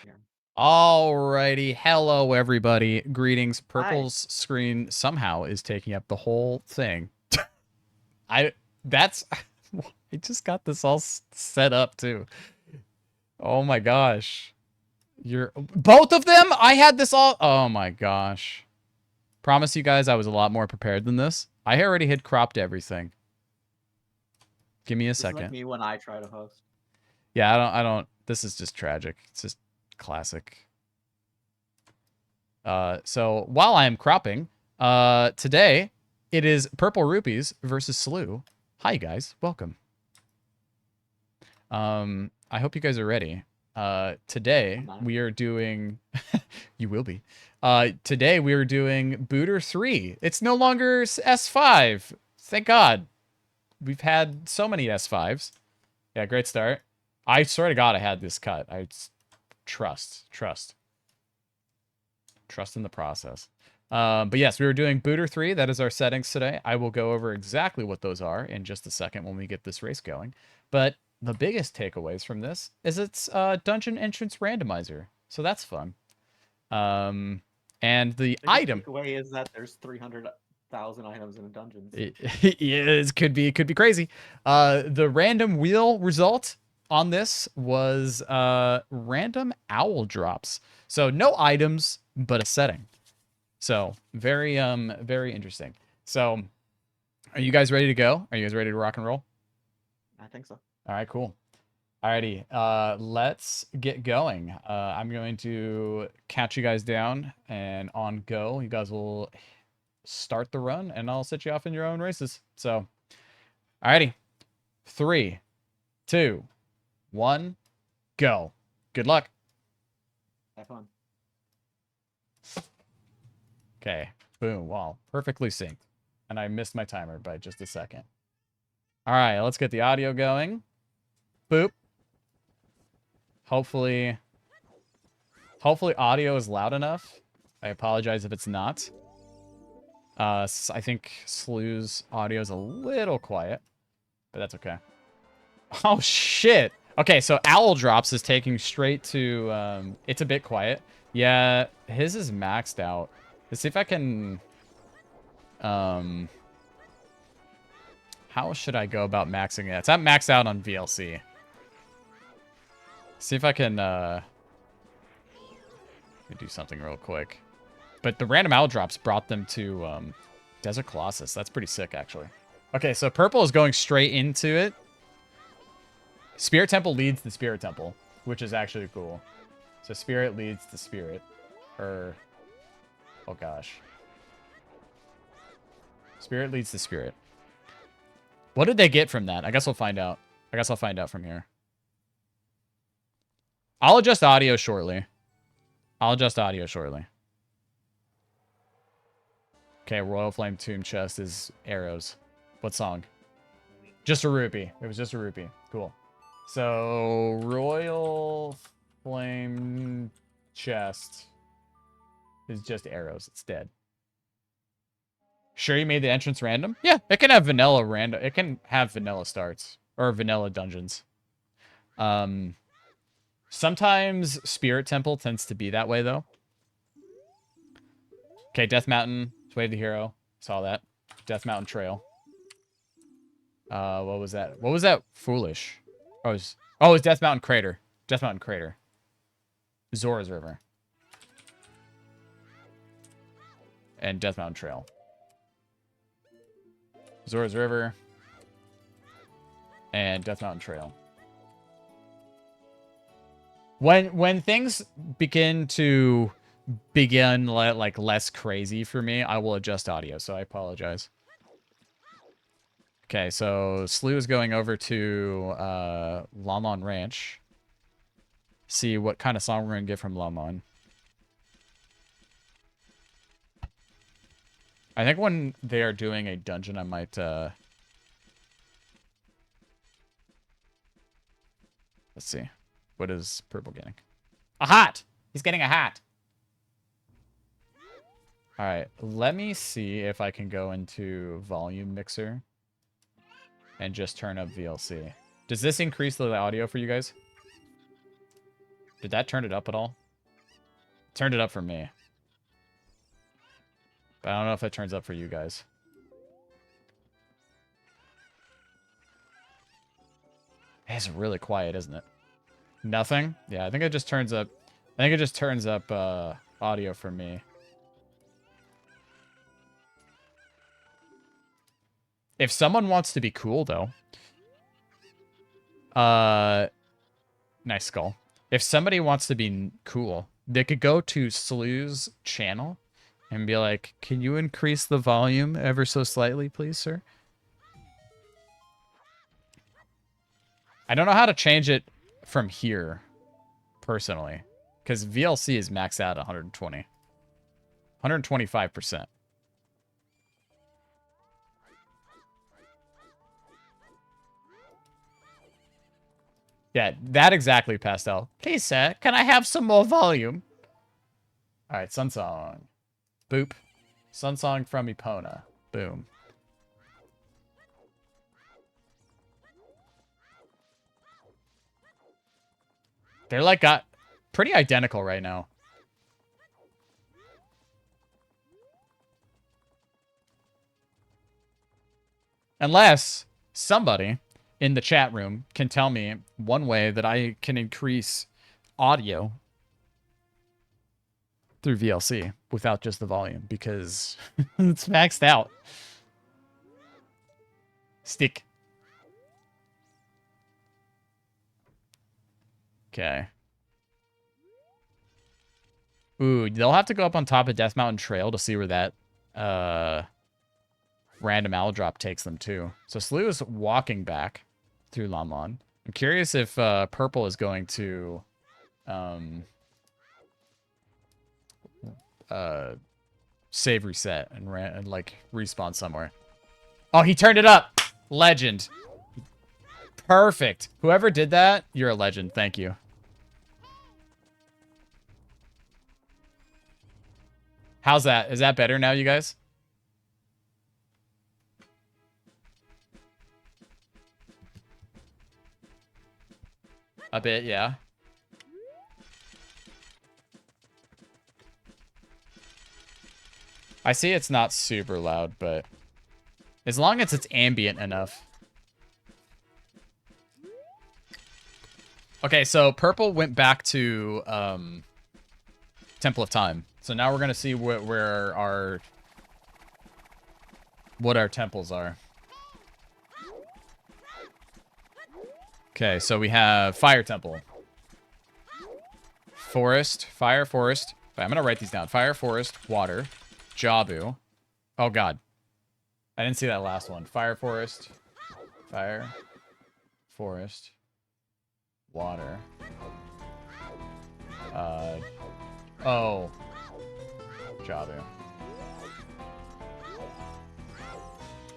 Yeah. Alrighty, hello everybody. Greetings. Hi. Purple's screen somehow is taking up the whole thing. I that's I just got this all set up too. Oh my gosh. You're both of them? I had this all. Oh my gosh. Promise you guys I was a lot more prepared than this. I already had cropped everything. Give me a This is like second. me when I try to host. Yeah, I don't this is just tragic. It's just classic. So while I am cropping, today it is PurpleRupees versus SLEU. Hi guys, welcome. I hope you guys are ready. Today I'm not. we are doing. You will be. Today we are doing Booter 3. It's no longer S5. Thank God. We've had so many S5s. Yeah, great start. I swear to God, I had this cut. I trust in the process. But yes, we were doing Booter 3. That is our settings today. I will go over exactly what those are in just a second when we get this race going. But the biggest takeaways from this is it's dungeon entrance randomizer. So that's fun. And the Biggest item. takeaway is that there's 300,000 items in a dungeons. It could be crazy. The random wheel result on this was random owl drops. So no items, but a setting. So very interesting. So are you guys ready to go? Are you guys ready to rock and roll? I think so. All right, cool. Alrighty, let's get going. I'm going to count you guys down, and on go, you guys will start the run, and I'll set you off in your own races. So, alrighty, 3, 2, 1, go. Good luck. Have fun. Okay, boom, wow, perfectly synced. And I missed my timer by just a second. All right, let's get the audio going. Boop. Hopefully audio is loud enough. I apologize if it's not. I think SLEU's audio is a little quiet, but that's okay. Oh, shit. Okay, so Owl Drops is taking straight to, it's a bit quiet. Yeah, his is maxed out. Let's see if I can, how should I go about maxing it? It's not maxed out on VLC. See if I can, let me do something real quick. But the random Owl Drops brought them to, Desert Colossus. That's pretty sick, actually. Okay, so Purple is going straight into it. Spirit Temple leads the Spirit Temple, which is actually cool. So Spirit leads the Spirit. Or, oh gosh. Spirit leads the Spirit. What did they get from that? I guess we'll find out. I guess I'll find out from here. I'll adjust audio shortly. Okay, Royal Flame Tomb Chest is arrows. What song? Just a rupee. It was just a rupee. Cool. So, Royal Flame Chest is just arrows. It's dead. Sure you made the entrance random? Yeah, it can have vanilla random. It can have vanilla starts. Or vanilla dungeons. Sometimes Spirit Temple tends to be that way, though. Okay, Death Mountain. Way the Hero. Saw that. Death Mountain Trail. What was that? What was that? Foolish. Oh, it was Death Mountain Crater. Death Mountain Crater. Zora's River. And Death Mountain Trail. Zora's River. And Death Mountain Trail. When things begin like less crazy for me, I will adjust audio, so I apologize. Okay, so SLEU is going over to Lon Lon Ranch. See what kind of song we're gonna get from Lon Lon. I think when they are doing a dungeon, I might let's see. What is Purple getting? A hat! He's getting a hat! Alright, let me see if I can go into Volume Mixer and just turn up VLC. Does this increase the audio for you guys? Did that turn it up at all? Turned it up for me. But I don't know if it turns up for you guys. It's really quiet, isn't it? Nothing? Yeah, I think it just turns up... I think it just turns up audio for me. If someone wants to be cool, though... Nice skull. If somebody wants to be cool, they could go to SLEU's channel and be like, can you increase the volume ever so slightly, please, sir? I don't know how to change it from here, personally, because VLC is maxed out at 120. 125%. Yeah, that exactly, Pastel. Please, sir, can I have some more volume? All right, Sun Song. Boop. Sun Song from Epona. Boom. They're like got pretty identical right now. Unless somebody in the chat room can tell me one way that I can increase audio through VLC without just the volume, because it's maxed out. Stick. Okay. Ooh, they'll have to go up on top of Death Mountain Trail to see where that random owl drop takes them to. So SLEU is walking back through Lon Lon. I'm curious if Purple is going to save reset and like respawn somewhere. Oh, he turned it up. Legend. Perfect. Whoever did that, you're a legend. Thank you. How's that? Is that better now, you guys? A bit, yeah. I see it's not super loud, but as long as it's ambient enough. Okay, so Purple went back to Temple of Time. So now we're gonna see what our temples are. Okay, so we have Fire Temple. Forest, Fire, Forest. I'm gonna write these down. Fire, Forest, Water, Jabu. Oh god. I didn't see that last one. Fire, Forest, Fire, Forest, Water. Oh. Jabu.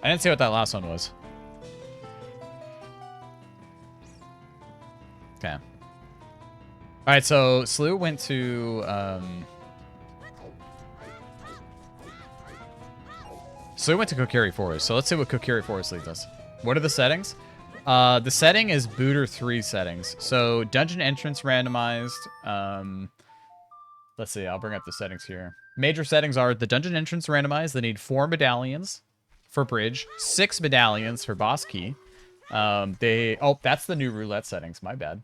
I didn't see what that last one was. Okay. Alright, so SLEU went to Kokiri Forest. So let's see what Kokiri Forest leads us. What are the settings? The setting is Booter 3 settings. So dungeon entrance randomized. Let's see, I'll bring up the settings here. Major settings are the dungeon entrance randomized. They need 4 medallions for bridge, 6 medallions for boss key. Oh, that's the new roulette settings. My bad.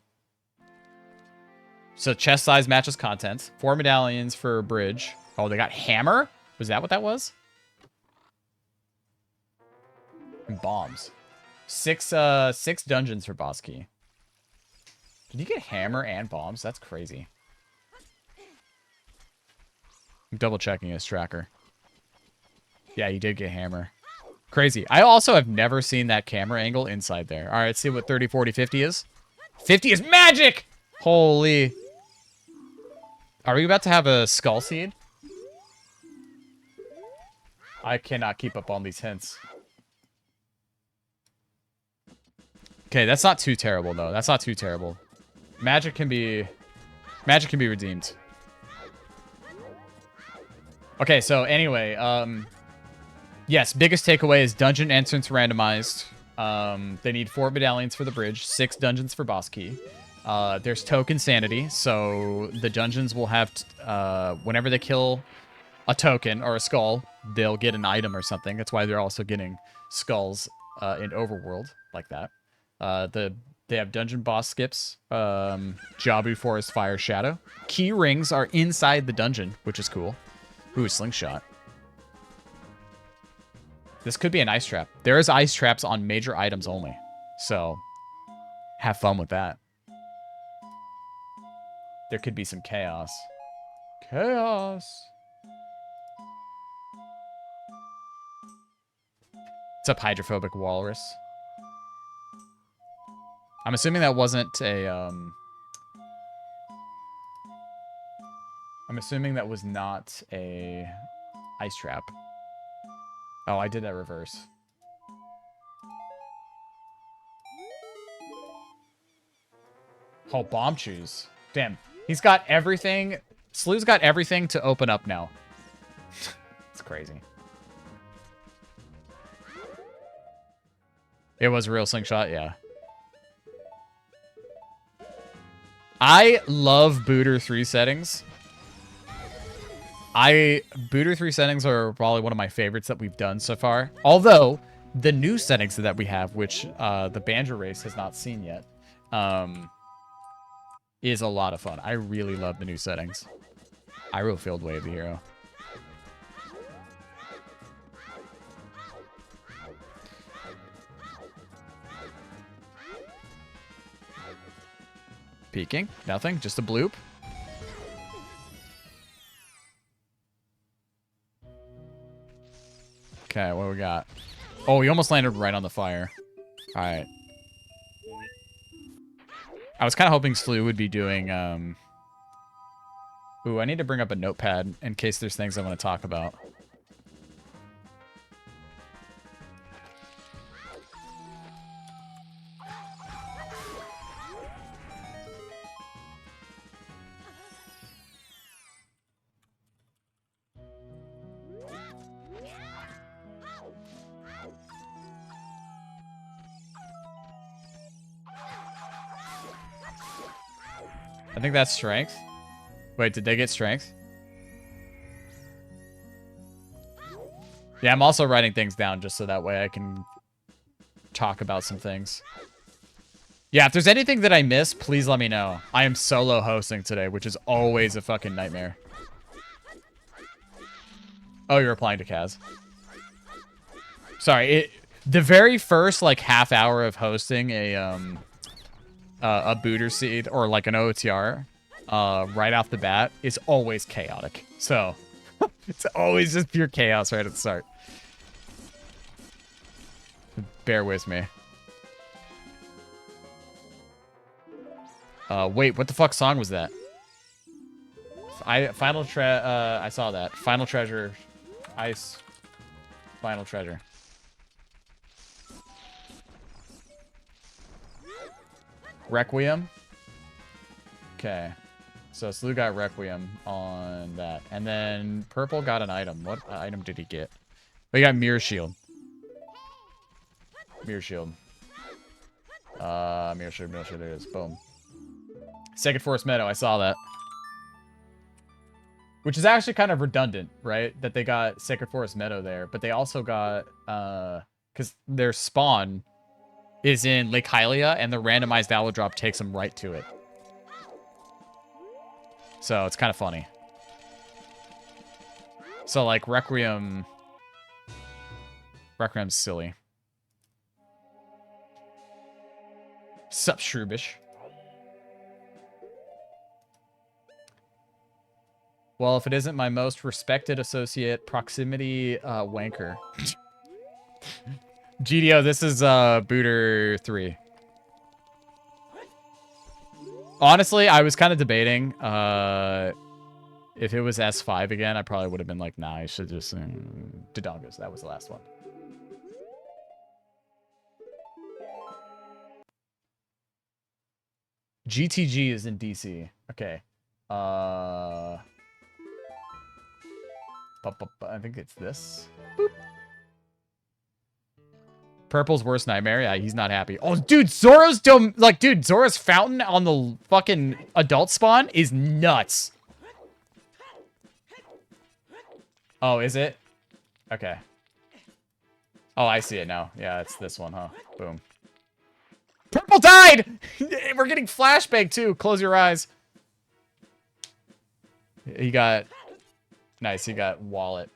So chest size matches content. 4 medallions for bridge. Oh, they got hammer? Was that what that was? And bombs. 6 dungeons for boss key. Did you get hammer and bombs? That's crazy. I'm double checking his tracker. Yeah, you did get hammer. Crazy. I also have never seen that camera angle inside there. All right, let's see what 30, 40, 50 is. 50 is magic! Holy. Are we about to have a skull seed? I cannot keep up on these hints. Okay, that's not too terrible, though. That's not too terrible. Magic can be redeemed. Okay, so anyway, yes, biggest takeaway is dungeon entrance randomized. They need 4 medallions for the bridge, 6 dungeons for boss key. There's token sanity, so the dungeons will have, whenever they kill a token or a skull, they'll get an item or something. That's why they're also getting skulls in Overworld like that. They have dungeon boss skips, Jabu Forest Fire Shadow. Key rings are inside the dungeon, which is cool. Ooh, slingshot. This could be an ice trap. There is ice traps on major items only, so have fun with that. There could be some chaos. Chaos. What's up, Hydrophobic Walrus? I'm assuming that wasn't a, I'm assuming that was not a ice trap. Oh, I did that reverse. Oh, bomb shoes. Damn. He's got everything. SLEU's got everything to open up now. It's crazy. It was a real slingshot, yeah. I love Booter 3 settings. Booter 3 settings are probably one of my favorites that we've done so far. Although, the new settings that we have, which the Banjo race has not seen yet, is a lot of fun. I really love the new settings. Hyrule Field Wave the hero. Peeking. Nothing. Just a bloop. Okay, what we got? Oh, we almost landed right on the fire. Alright. I was kind of hoping SLEU would be doing, Ooh, I need to bring up a notepad in case there's things I want to talk about. I think that's strength. Wait, did they get strength? Yeah, I'm also writing things down just so that way I can talk about some things. Yeah, if there's anything that I miss, please let me know. I am solo hosting today, which is always a fucking nightmare. Oh, you're replying to Kaz. Sorry, the very first like half hour of hosting a booter seed or like an OTR right off the bat is always chaotic. So it's always just pure chaos right at the start. Bear with me. Wait, what the fuck song was that? I saw that. Final Treasure. Ice. Final Treasure. Requiem. Okay. So SLEU got Requiem on that. And then Purple got an item. What item did he get? Oh, he got Mirror Shield. Mirror Shield. Mirror Shield, Mirror Shield. There it is. Boom. Sacred Forest Meadow. I saw that. Which is actually kind of redundant, right? That they got Sacred Forest Meadow there. But they also got... because their spawn is in Lake Hylia, and the randomized owl drop takes them right to it. So it's kind of funny. So like Requiem's silly. Sup, Shroobish. Well, if it isn't my most respected associate, proximity wanker. GDO, this is Booter 3. Honestly, I was kind of debating if it was S5 again, I probably would have been like, nah, I should just Dodongos. That was the last one. GTG is in DC. Okay. I think it's this. Boop. Purple's worst nightmare. Yeah, he's not happy. Oh, dude, Zora's dude, Zora's fountain on the fucking adult spawn is nuts. Oh, is it? Okay. Oh, I see it now. Yeah, it's this one, huh? Boom. Purple died! We're getting flashbang, too. Close your eyes. He got... Nice, he got wallet.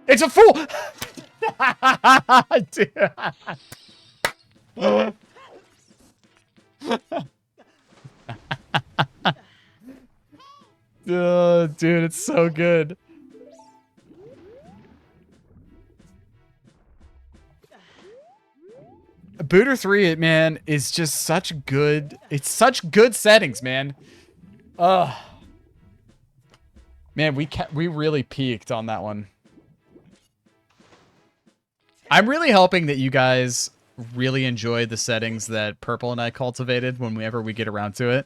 It's a fool! Oh, dude, it's so good. Booter 3, man, is just such good... It's such good settings, man. Ugh. Man, we really peaked on that one. I'm really hoping that you guys really enjoy the settings that Purple and I cultivated whenever we get around to it.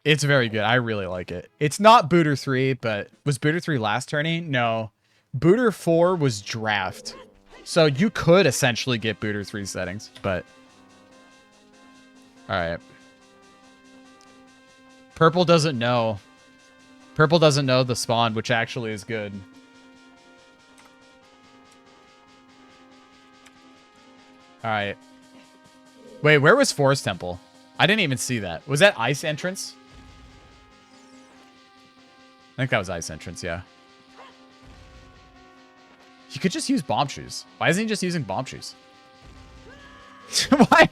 It's very good. I really like it. It's not Booter 3, but was Booter 3 last tourney? No. Booter 4 was draft. So you could essentially get Booter 3 settings, but... Alright. Purple doesn't know. Purple doesn't know the spawn, which actually is good. Alright. Wait, where was Forest Temple? I didn't even see that. Was that Ice Entrance? I think that was Ice Entrance, yeah. You could just use Bomb Shoes. Why isn't he just using Bomb Shoes? Why?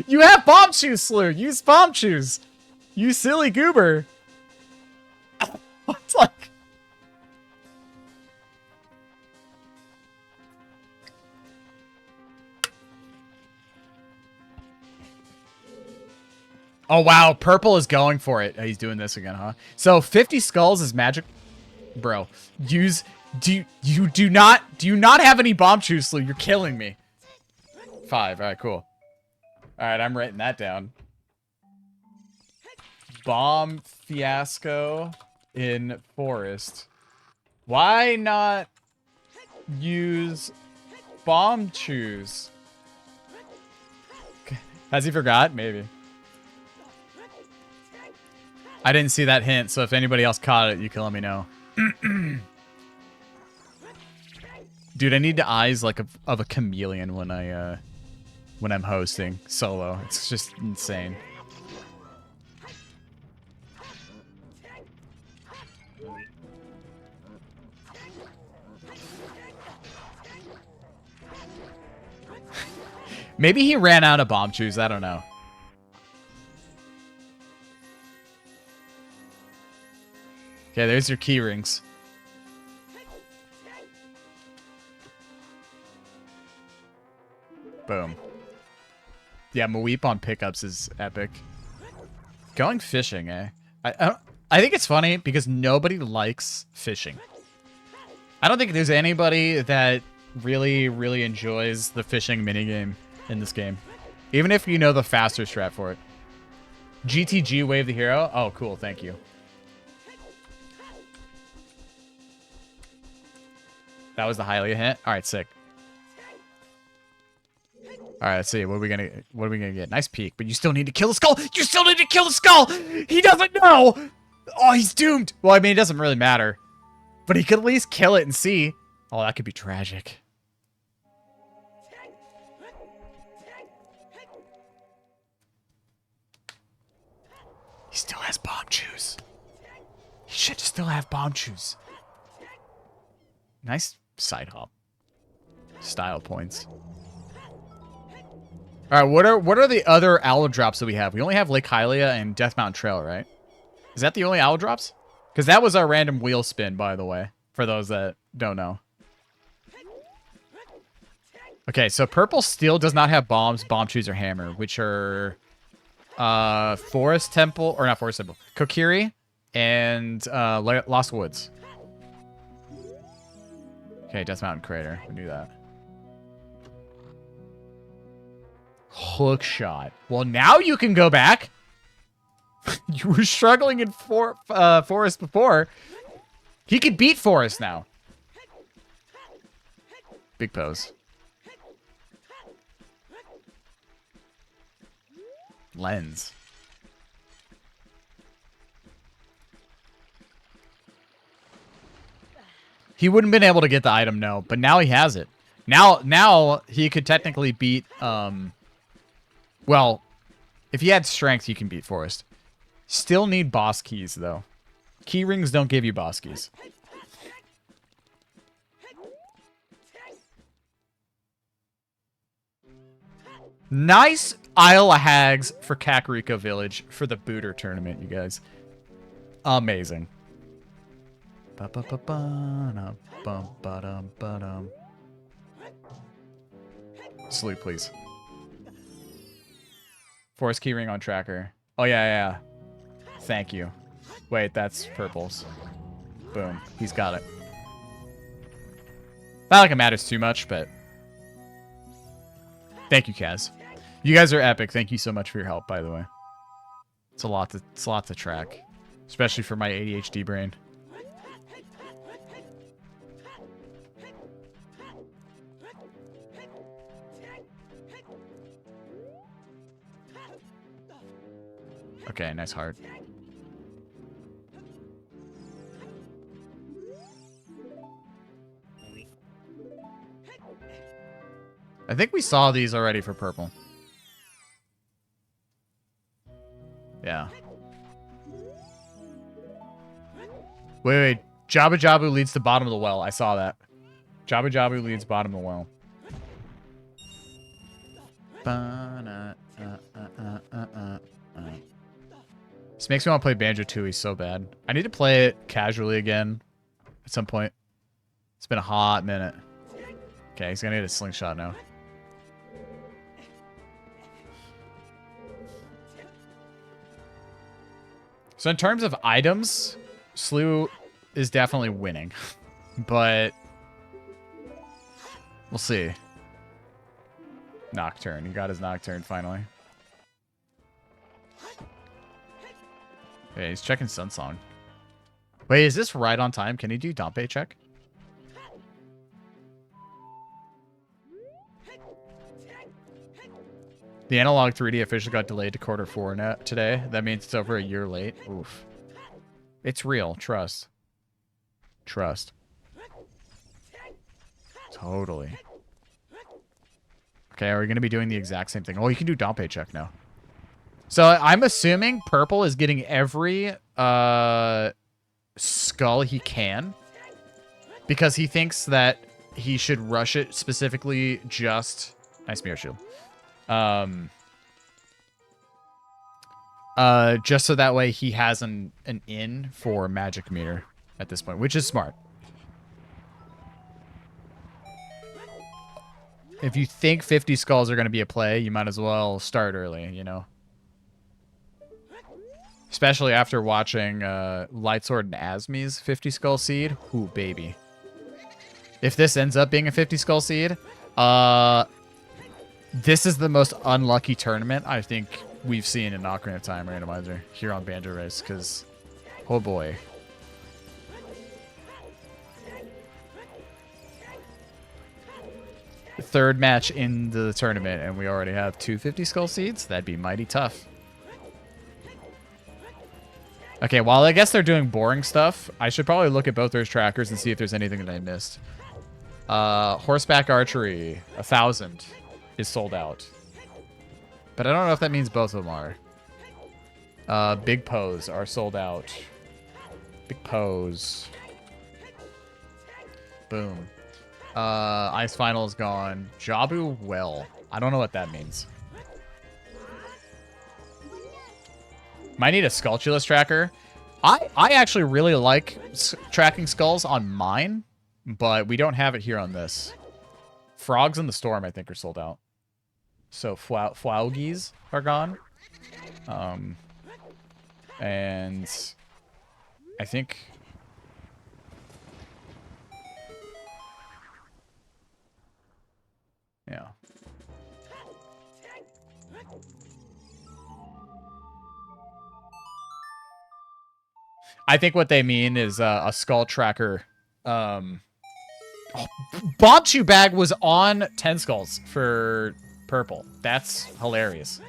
You have Bomb Shoes, SLEU! Use Bomb Shoes! You silly goober! What's like... Oh, wow. Purple is going for it. Oh, he's doing this again, huh? So 50 skulls is magic. Bro, use... Do you not have any bomb shoes, SLEU? You're killing me. 5. All right, cool. All right, I'm writing that down. Bomb fiasco in forest. Why not use bomb shoes? Has he forgot? Maybe. I didn't see that hint, so if anybody else caught it, you can let me know. Dude, I need the eyes like of a chameleon when I'm hosting solo. It's just insane. Maybe he ran out of bomb shoes. I don't know. Okay, there's your key rings. Boom. Yeah, Maweep on pickups is epic. Going fishing, eh? I think it's funny because nobody likes fishing. I don't think there's anybody that really enjoys the fishing minigame in this game. Even if you know the faster strat for it. GTG wave the hero? Oh, cool. Thank you. That was the Hylia hint? Alright, sick. Alright, let's see. What are we gonna get? Nice peek, but you still need to kill the skull! You still need to kill the skull! He doesn't know! Oh, he's doomed! Well, I mean, it doesn't really matter. But he could at least kill it and see. Oh, that could be tragic. He still has bomb shoes. He should still have bomb shoes. Nice side hop. Style points. All right, what are the other owl drops that we have? We only have Lake Hylia and Death Mountain Trail, right? Is that the only owl drops? Because that was our random wheel spin, by the way, for those that don't know. Okay, so Purple still does not have bombs, bomb shoes, or hammer, which are Forest Temple, or not Forest Temple, Kokiri and Lost Woods. Okay, Death Mountain Crater. We knew that. Hook shot. Well, now you can go back. You were struggling in Forest before. He could beat Forest now. Big pose. Lens. He wouldn't have been able to get the item, no, but now he has it. Now he could technically beat, well, if he had strength, he can beat Forest. Still need boss keys, though. Key rings don't give you boss keys. Nice Isle of Hags for Kakariko Village for the Booter tournament, you guys. Amazing. SLEU, please. Forest keyring on tracker. Oh, yeah. Thank you. Wait, that's purples. Boom. He's got it. Not like it matters too much, but... Thank you, Kaz. You guys are epic. Thank you so much for your help, by the way. It's a lot to track. Especially for my ADHD brain. Okay, nice heart. I think we saw these already for purple. Yeah. Wait. Jabu Jabu leads to bottom of the well. I saw that. Jabu Jabu leads bottom of the well. This makes me want to play Banjo-Tooie so bad. I need to play it casually again at some point. It's been a hot minute. Okay, he's gonna get a slingshot now. So in terms of items, SLEU is definitely winning. But we'll see. Nocturne. He got his Nocturne finally. Okay, he's checking Sunsong. Wait, is this right on time? Can he do Dompe check? The analog 3D officially got delayed to Q4 today. That means it's over a year late. Oof. It's real. Trust. Trust. Totally. Okay, are we going to be doing the exact same thing? Oh, you can do Dompe check now. So I'm assuming purple is getting every skull he can. Because he thinks that he should rush it specifically just... Nice mirror shield. Just so that way he has an in for magic meter at this point, which is smart. If you think 50 skulls are going to be a play, you might as well start early, you know? Especially after watching Lightsword and Asmi's 50 skull seed. Ooh, baby. If this ends up being a 50 skull seed, this is the most unlucky tournament I think we've seen in Ocarina of Time randomizer here on Banjo Race, because, oh boy. Third match in the tournament, and we already have 250 skull seeds? That'd be mighty tough. Okay, while I guess they're doing boring stuff, I should probably look at both those trackers and see if there's anything that I missed. Horseback archery, 1,000 is sold out. But I don't know if that means both of them are. Big Pose are sold out. Big Pose. Boom. Ice Final is gone. Jabu Well. I don't know what that means. Might need a Skulltulus tracker. I actually really like tracking skulls on mine, but we don't have it here on this. Frogs in the Storm, I think, are sold out. So Flaugis are gone. And I think... Yeah. I think what they mean is a skull tracker Bombchu bag was on 10 skulls for purple. That's hilarious.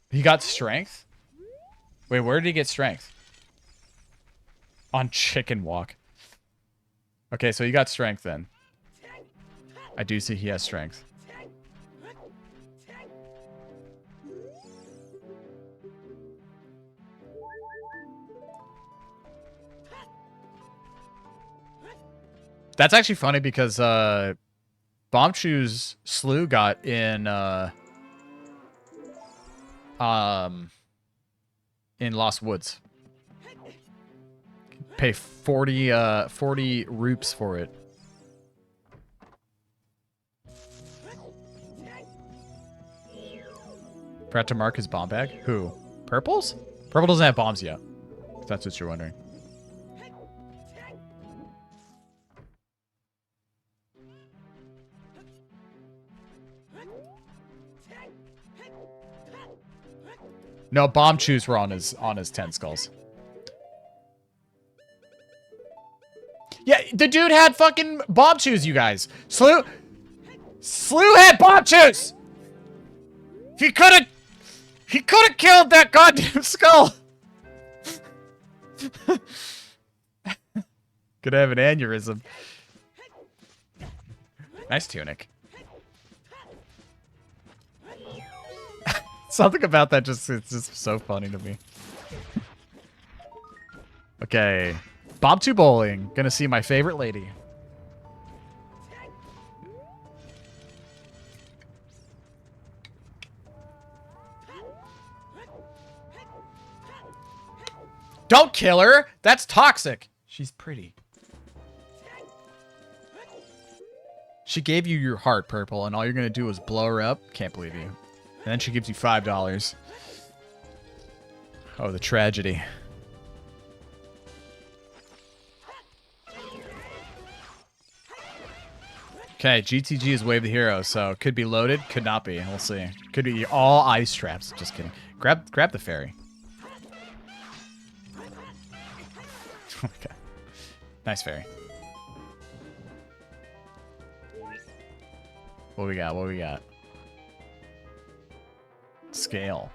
He got strength? Wait, where did he get strength? On chicken walk. Okay, so he got strength then. I do see he has strength. That's actually funny because Bombchu's SLEU got in Lost Woods. Pay 40 rupes for it. Forgot to mark his bomb bag. Who? Purple's? Purple doesn't have bombs yet. If that's what you're wondering. No, Bombchus were on his 10 skulls. Yeah, the dude had fucking Bombchus, you guys. SLEU had Bombchus! He could've killed that goddamn skull! Could have an aneurysm. Nice tunic. Something about that it's just so funny to me. Okay. Bob2 bowling. Gonna see my favorite lady. Don't kill her! That's toxic! She's pretty. She gave you your heart, Purple, and all you're gonna do is blow her up? Can't believe you. And then she gives you $5. Oh, the tragedy. Okay, GTG is Wave the Hero, so could be loaded, could not be. We'll see. Could be all ice traps. Just kidding. Grab the fairy. Okay. Nice fairy. What we got? What we got? Scale.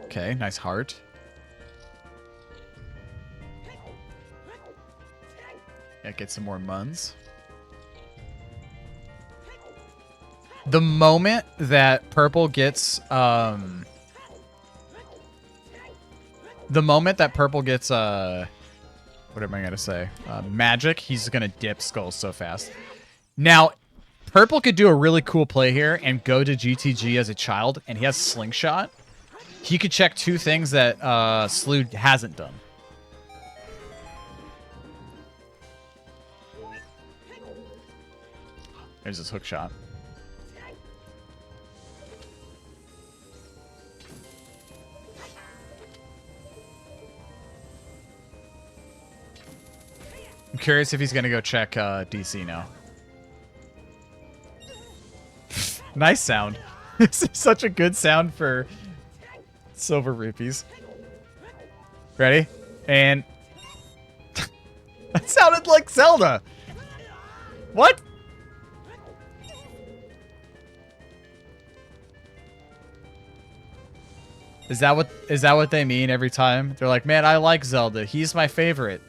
Okay, nice heart. Yeah, get some more muns. The moment that Purple gets what am I gonna say? Magic, he's gonna dip skulls so fast. Now, Purple could do a really cool play here and go to GTG as a child, and he has Slingshot. He could check two things that SLEU hasn't done. There's his hook shot. I'm curious if he's gonna go check DC now. Nice sound. This is such a good sound for silver rupees. Ready? And that sounded like Zelda. What? Is that what they mean every time? They're like, man, I like Zelda. He's my favorite.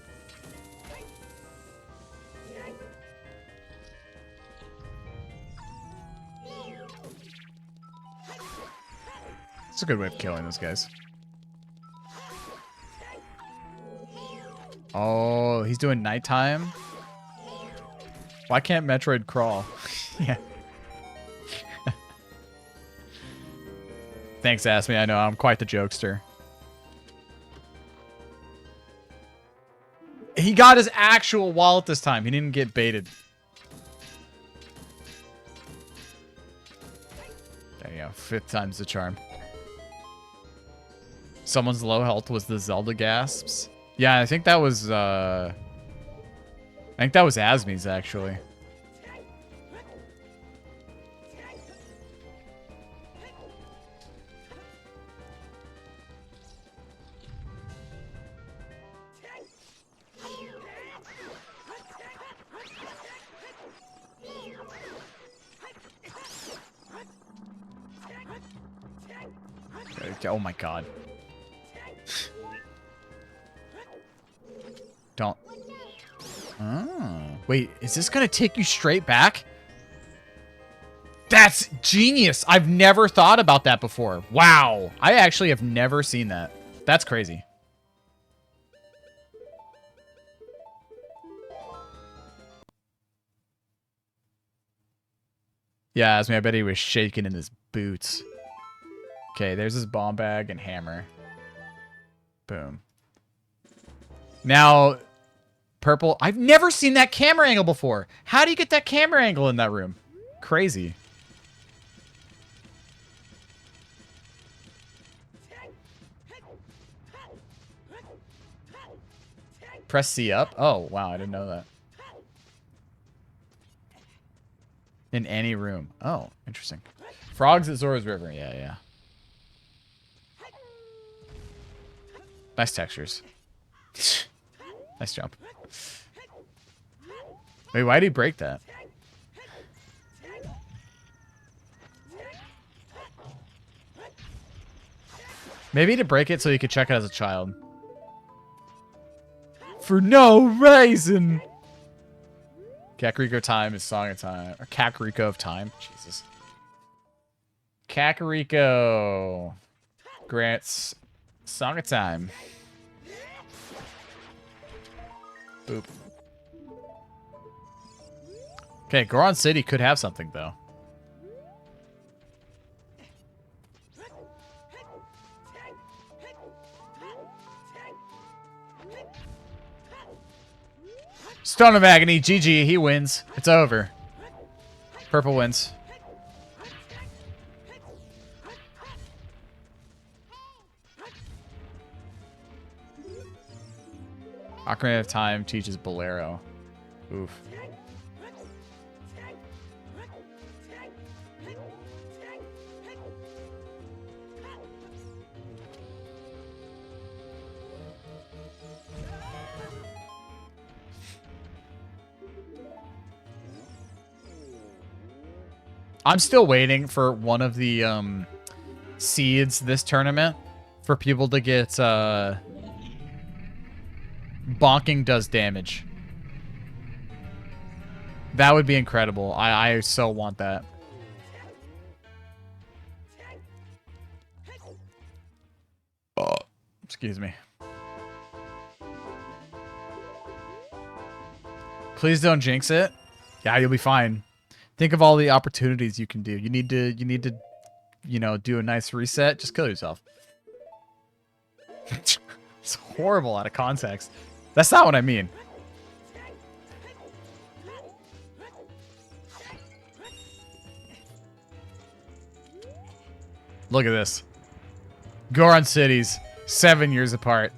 It's a good way of killing those guys. Oh, he's doing nighttime? Why can't Metroid crawl? Yeah. Thanks, Ask Me. I know, I'm quite the jokester. He got his actual wallet this time. He didn't get baited. There you go. 5th time's the charm. Someone's low health was the Zelda gasps. Yeah, I think that was I think that was Asmi's, actually. Oh my god. Don't. Oh. Wait, is this gonna take you straight back? That's genius! I've never thought about that before. Wow. I actually have never seen that. That's crazy. Yeah, Asmi, I bet he was shaking in his boots. Okay, there's his bomb bag and hammer. Boom. Now, Purple... I've never seen that camera angle before. How do you get that camera angle in that room? Crazy. Press C up? Oh, wow, I didn't know that. In any room. Oh, interesting. Frogs at Zora's River. Yeah, yeah. Nice textures. Nice jump. Wait, why did he break that? Maybe to break it so you could check it as a child. For no reason! Kakariko time is Song of Time. Or Kakariko of Time. Jesus. Kakariko grants Song of Time. Boop. Okay, Goron City could have something, though. Stone of Agony, GG, he wins. It's over. Purple wins. Ocarina of Time teaches Bolero. Oof. I'm still waiting for one of the seeds this tournament for people to get bonking does damage. That would be incredible. I so want that. Oh, excuse me. Please don't jinx it. Yeah, you'll be fine. Think of all the opportunities you can do. You need to, you know, do a nice reset. Just kill yourself. It's horrible out of context. That's not what I mean. Look at this. Goron cities, 7 years apart.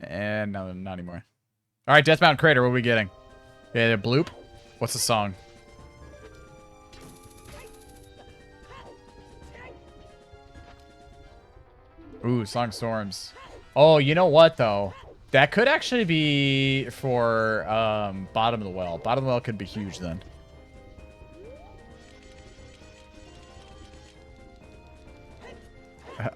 And no, not anymore. All right, Death Mountain Crater, what are we getting? Yeah, bloop. What's the song? Ooh, Song Storms. Oh, you know what, though? That could actually be for Bottom of the Well. Bottom of the Well could be huge, then.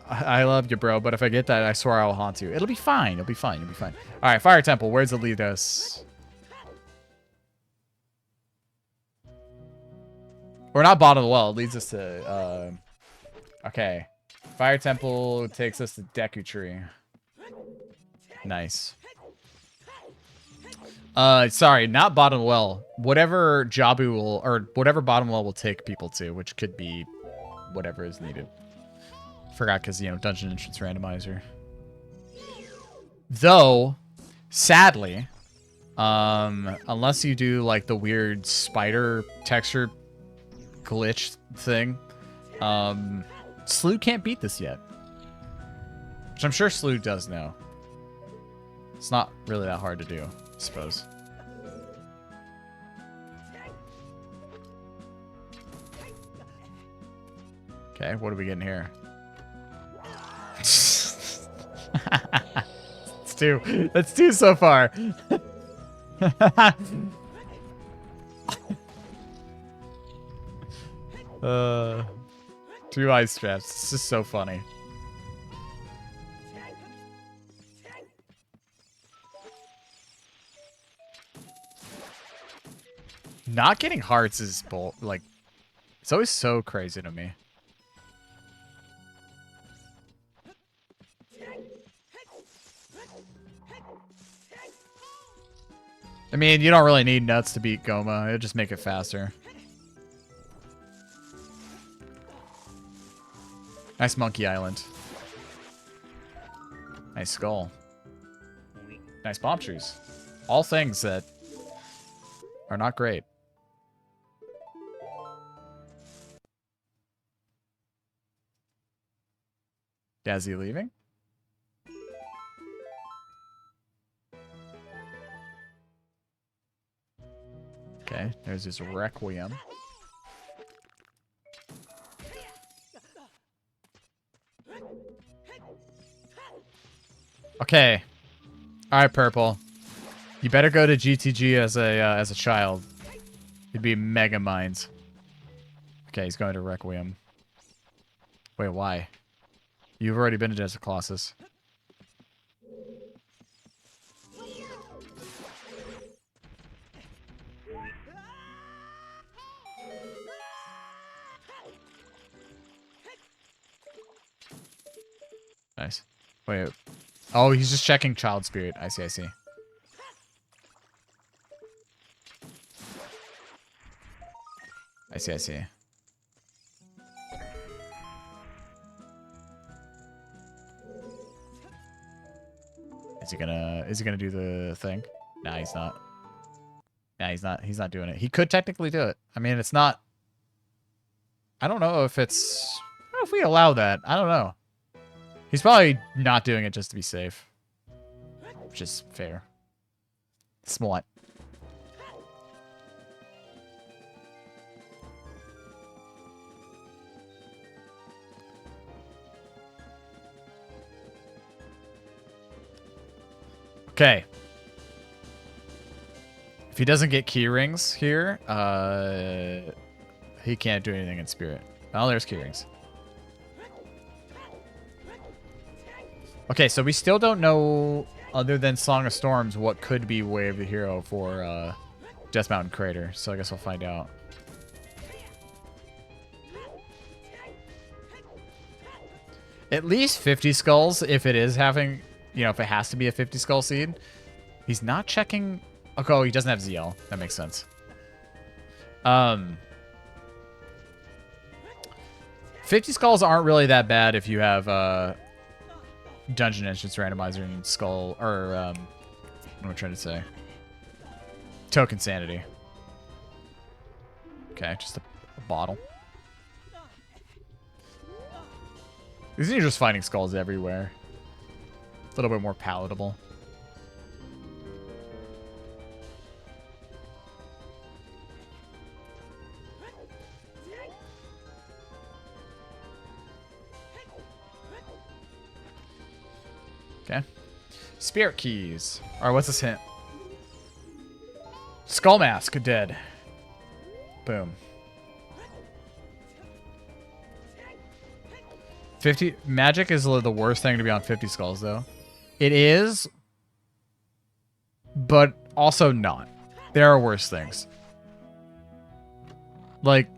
I love you, bro, but if I get that, I swear I will haunt you. It'll be fine. It'll be fine. It'll be fine. All right, Fire Temple. Where does it lead us? Or not Bottom of the Well. It leads us to... okay. Fire Temple takes us to Deku Tree. Nice. Sorry, not Bottom of the Well. Whatever Jabu will... Or whatever Bottom of the Well will take people to, which could be whatever is needed. Forgot because, you know, dungeon entrance randomizer. Though, sadly, unless you do, like, the weird spider texture glitch thing, SLEU can't beat this yet. Which I'm sure SLEU does know. It's not really that hard to do, I suppose. Okay, what are we getting here? That's two. That's two so far. Two ice traps. This is so funny. Not getting hearts is like, it's always so crazy to me. I mean, you don't really need nuts to beat Goma. It'll just make it faster. Nice Monkey Island. Nice skull. Nice bomb trees. All things that are not great. Yeah, is he leaving? Okay, there's his Requiem. Okay. All right, Purple. You better go to GTG as a child. You'd be mega minds. Okay, he's going to Requiem. Wait, why? You've already been to Desert Colossus. Nice. Wait. Oh, he's just checking Child Spirit. I see, I see. I see, I see. Is he gonna do the thing? Nah, he's not. Nah, he's not doing it. He could technically do it. I mean, it's not. I don't know if it's. I don't know if we allow that. I don't know. He's probably not doing it just to be safe. Which is fair. Smart. Okay. If he doesn't get key rings here, he can't do anything in spirit. Oh, there's key rings. Okay, so we still don't know, other than Song of Storms, what could be Way of the Hero for Death Mountain Crater. So I guess we'll find out. At least 50 skulls if it is having, you know, if it has to be a 50 skull seed. He's not checking. Oh, he doesn't have ZL. That makes sense. 50 skulls aren't really that bad if you have Dungeon Entrance Randomizer and Skull, or what am I trying to say? Token Sanity. Okay, just a bottle. These are just finding skulls everywhere. A little bit more palatable. Okay. Spirit keys. Alright, what's this hint? Skull Mask, dead. Boom. 50 magic is the worst thing to be on 50 skulls, though. It is, but also not. There are worse things. Like,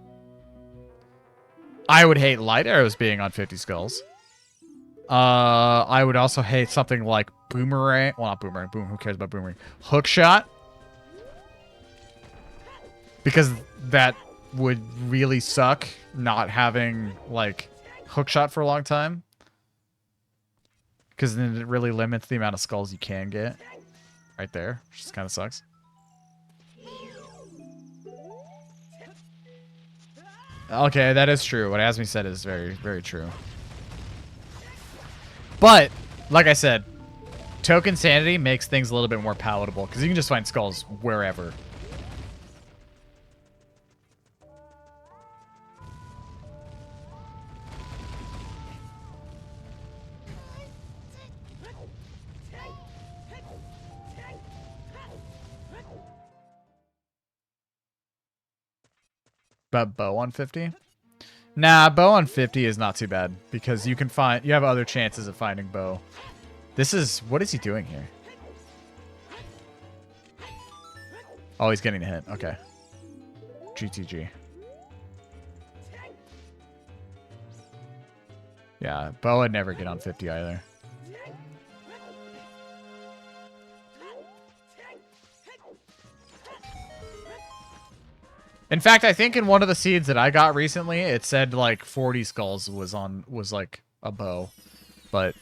I would hate light arrows being on 50 skulls. I would also hate something like boomerang. Well, not boomerang. Boom. Who cares about boomerang? Hook shot. Because that would really suck, not having, like, hook shot for a long time. Because then it really limits the amount of skulls you can get. Right there. Which just kind of sucks. Okay, that is true. What Asmi said is very, very true. But, like I said, Token Sanity makes things a little bit more palatable. Because you can just find skulls wherever. But bow on 50? Nah, bow on 50 is not too bad because you have other chances of finding bow. What is he doing here? Oh, he's getting a hit. Okay. GTG. Yeah, bow would never get on 50 either. In fact, I think in one of the seeds that I got recently, it said like 40 skulls was like a bow. But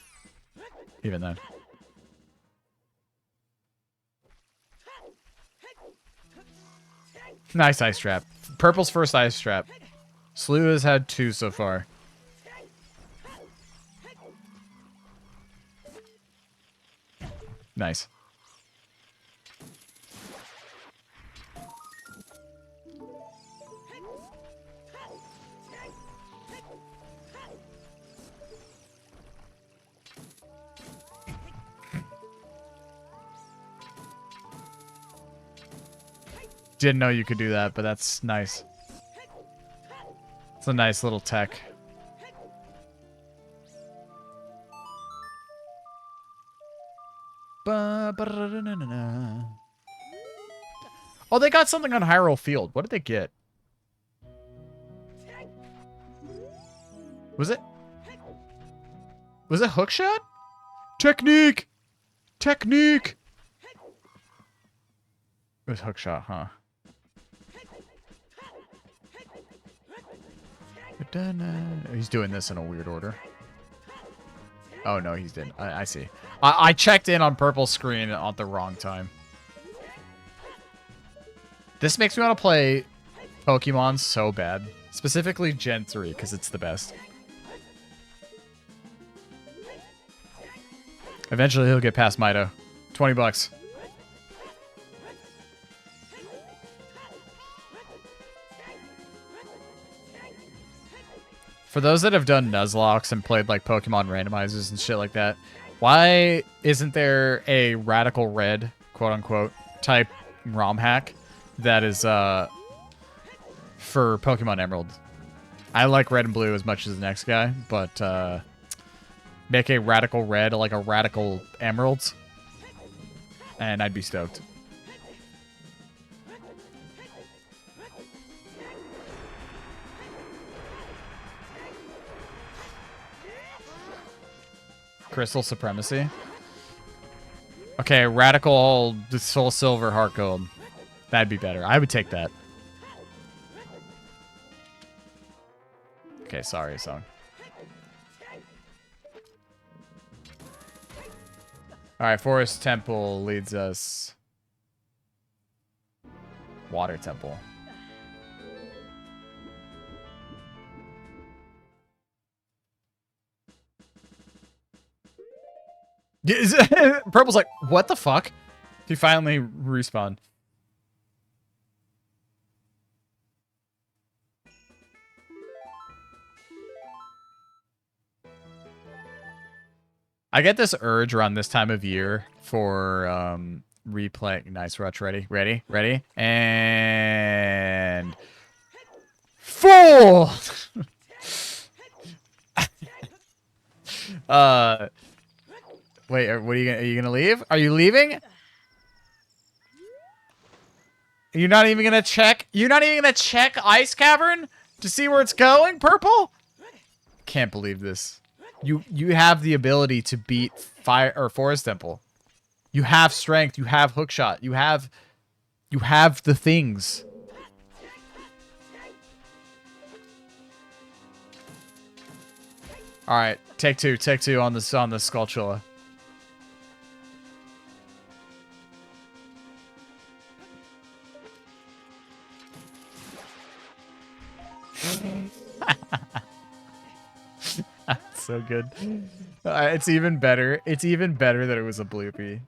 even then. Nice ice trap. Purple's first ice trap. SLEU has had 2 so far. Nice. Didn't know you could do that, but that's nice. It's a nice little tech. Oh, they got something on Hyrule Field. What did they get? Was it hookshot? Technique! Technique! It was hookshot, huh? He's doing this in a weird order. Oh, no, he's didn't. I see. I checked in on purple screen at the wrong time. This makes me want to play Pokemon so bad. Specifically Gen 3, because it's the best. Eventually, he'll get past Mido. 20 bucks. For those that have done Nuzlocke and played like Pokemon randomizers and shit like that, why isn't there a Radical Red, quote unquote, type ROM hack that is for Pokemon Emerald? I like Red and Blue as much as the next guy, but make a Radical Red like a Radical Emerald, and I'd be stoked. Crystal Supremacy. Okay, Radical Soul Silver Heart Gold. That'd be better. I would take that. Okay, sorry, song. Alright, Forest Temple leads us. Water Temple. Purple's like, what the fuck? He finally respawned. I get this urge around this time of year for replay. Nice, Rutch. Ready? Ready? Ready? And... Fool! Wait, what are you gonna leave? Are you leaving? You're not even gonna check? You're not even gonna check Ice Cavern to see where it's going, Purple? Can't believe this. You have the ability to beat Fire or Forest Temple. You have strength, you have hookshot, you have the things. Alright, take two on this Skulltula. That's so good. It's even better. It's even better that it was a bloopy.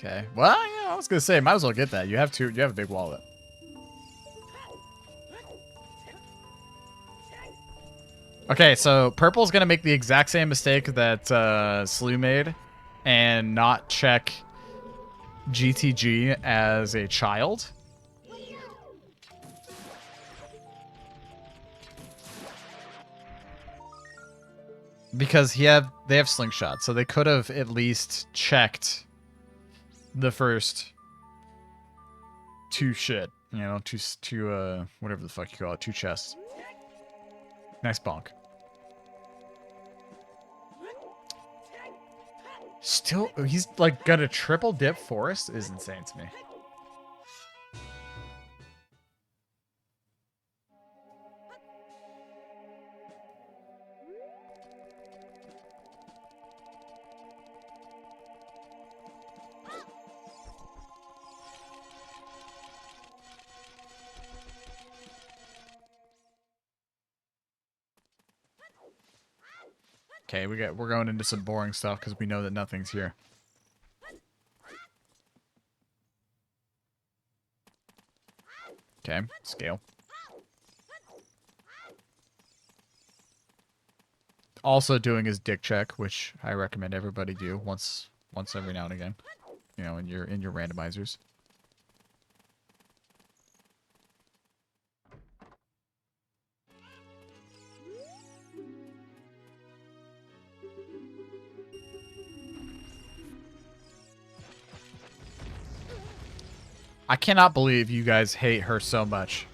Okay. Well, yeah, I was gonna say, might as well get that. You have two. You have a big wallet. Okay, so Purple's gonna make the exact same mistake that SLEU made, and not check GTG as a child. Because they have slingshot, so they could have at least checked the first two whatever the fuck you call it, two chests. Nice bonk. Still, he's like got a triple dip forest is insane to me. Okay, we're going into some boring stuff because we know that nothing's here. Okay, scale. Also doing his dick check, which I recommend everybody do once every now and again. You know, in your randomizers. I cannot believe you guys hate her so much.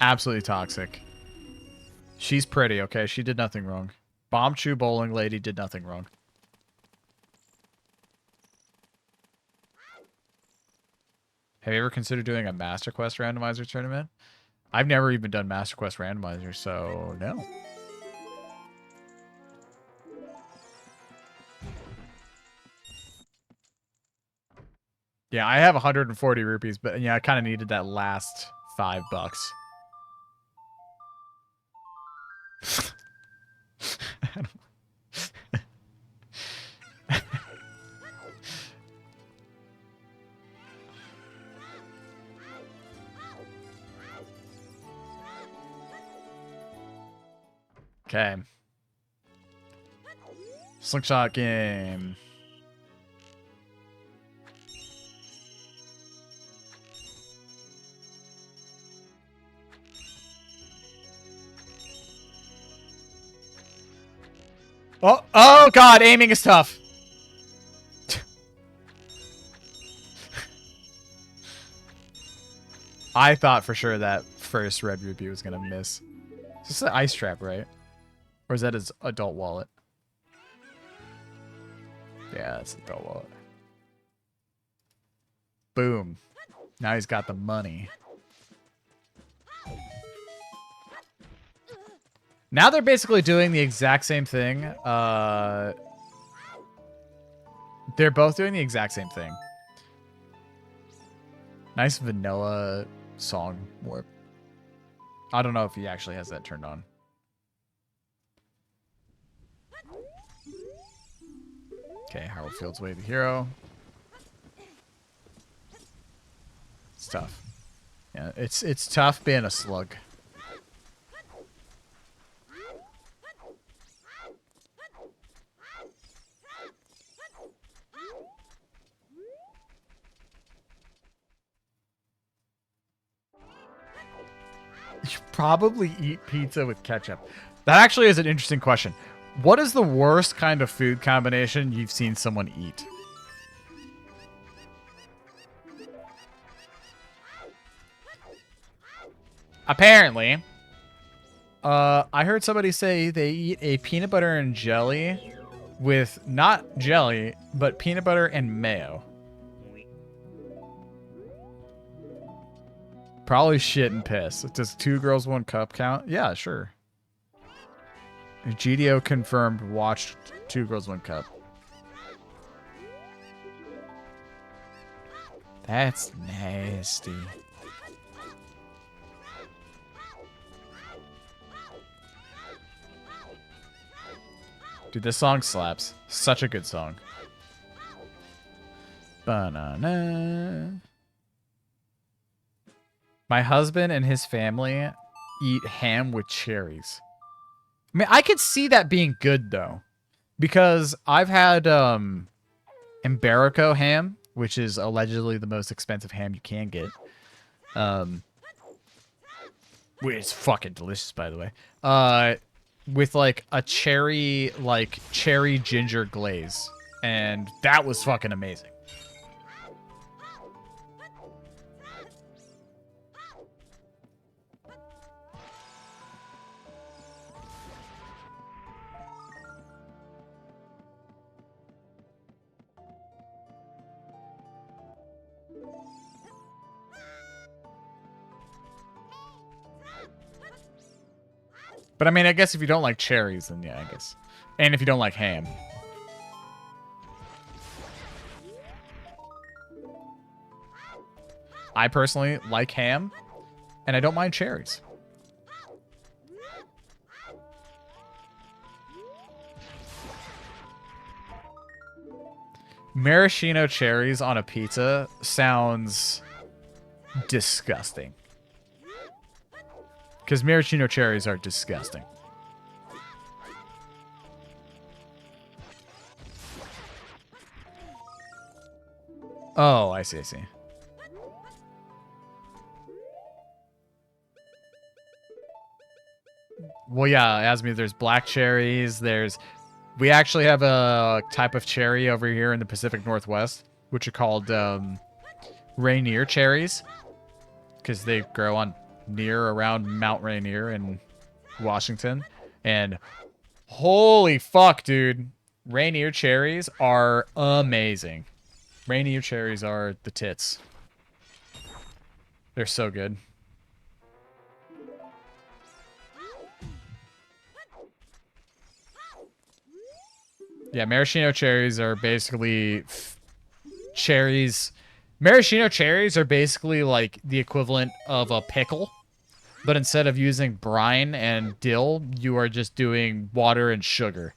Absolutely toxic. She's pretty, okay? She did nothing wrong. Bomb Chew Bowling Lady did nothing wrong. Have you ever considered doing a Master Quest randomizer tournament? I've never even done Master Quest randomizer, so no. Yeah, I have 140 rupees, but yeah, I kind of needed that last $5. Okay. Slingshot game. Oh god, aiming is tough. I thought for sure that first red rupee was gonna miss. Is this an ice trap, right? Or is that his adult wallet? Yeah, it's an adult wallet. Boom. Now he's got the money. Now they're basically doing the exact same thing. They're both doing the exact same thing. Nice vanilla song warp. I don't know if he actually has that turned on. Okay, Harold Field's Way the Hero. It's tough. Yeah, it's tough being a slug. You probably eat pizza with ketchup. That actually is an interesting question. What is the worst kind of food combination you've seen someone eat? Apparently, I heard somebody say they eat a peanut butter and jelly with not jelly, but peanut butter and mayo. Probably shit and piss. Does 2 girls 1 cup count? Yeah, sure. GDO confirmed watched 2 girls 1 cup. That's nasty. Dude, this song slaps. Such a good song. Banana. My husband and his family eat ham with cherries. I mean, I could see that being good, though. Because I've had Iberico ham, which is allegedly the most expensive ham you can get. Which is fucking delicious, by the way. With like a cherry ginger glaze. And that was fucking amazing. But I mean, I guess if you don't like cherries, then yeah, I guess. And if you don't like ham. I personally like ham, and I don't mind cherries. Maraschino cherries on a pizza sounds disgusting. Because maraschino cherries are disgusting. Oh, I see, I see. Well, yeah, Asmi, there's black cherries. We actually have a type of cherry over here in the Pacific Northwest, which are called Rainier cherries. Because they grow on around Mount Rainier in Washington. And holy fuck, dude. Rainier cherries are amazing. Rainier cherries are the tits. They're so good. Yeah, maraschino cherries are basically cherries. Maraschino cherries are basically like the equivalent of a pickle. But instead of using brine and dill, you are just doing water and sugar.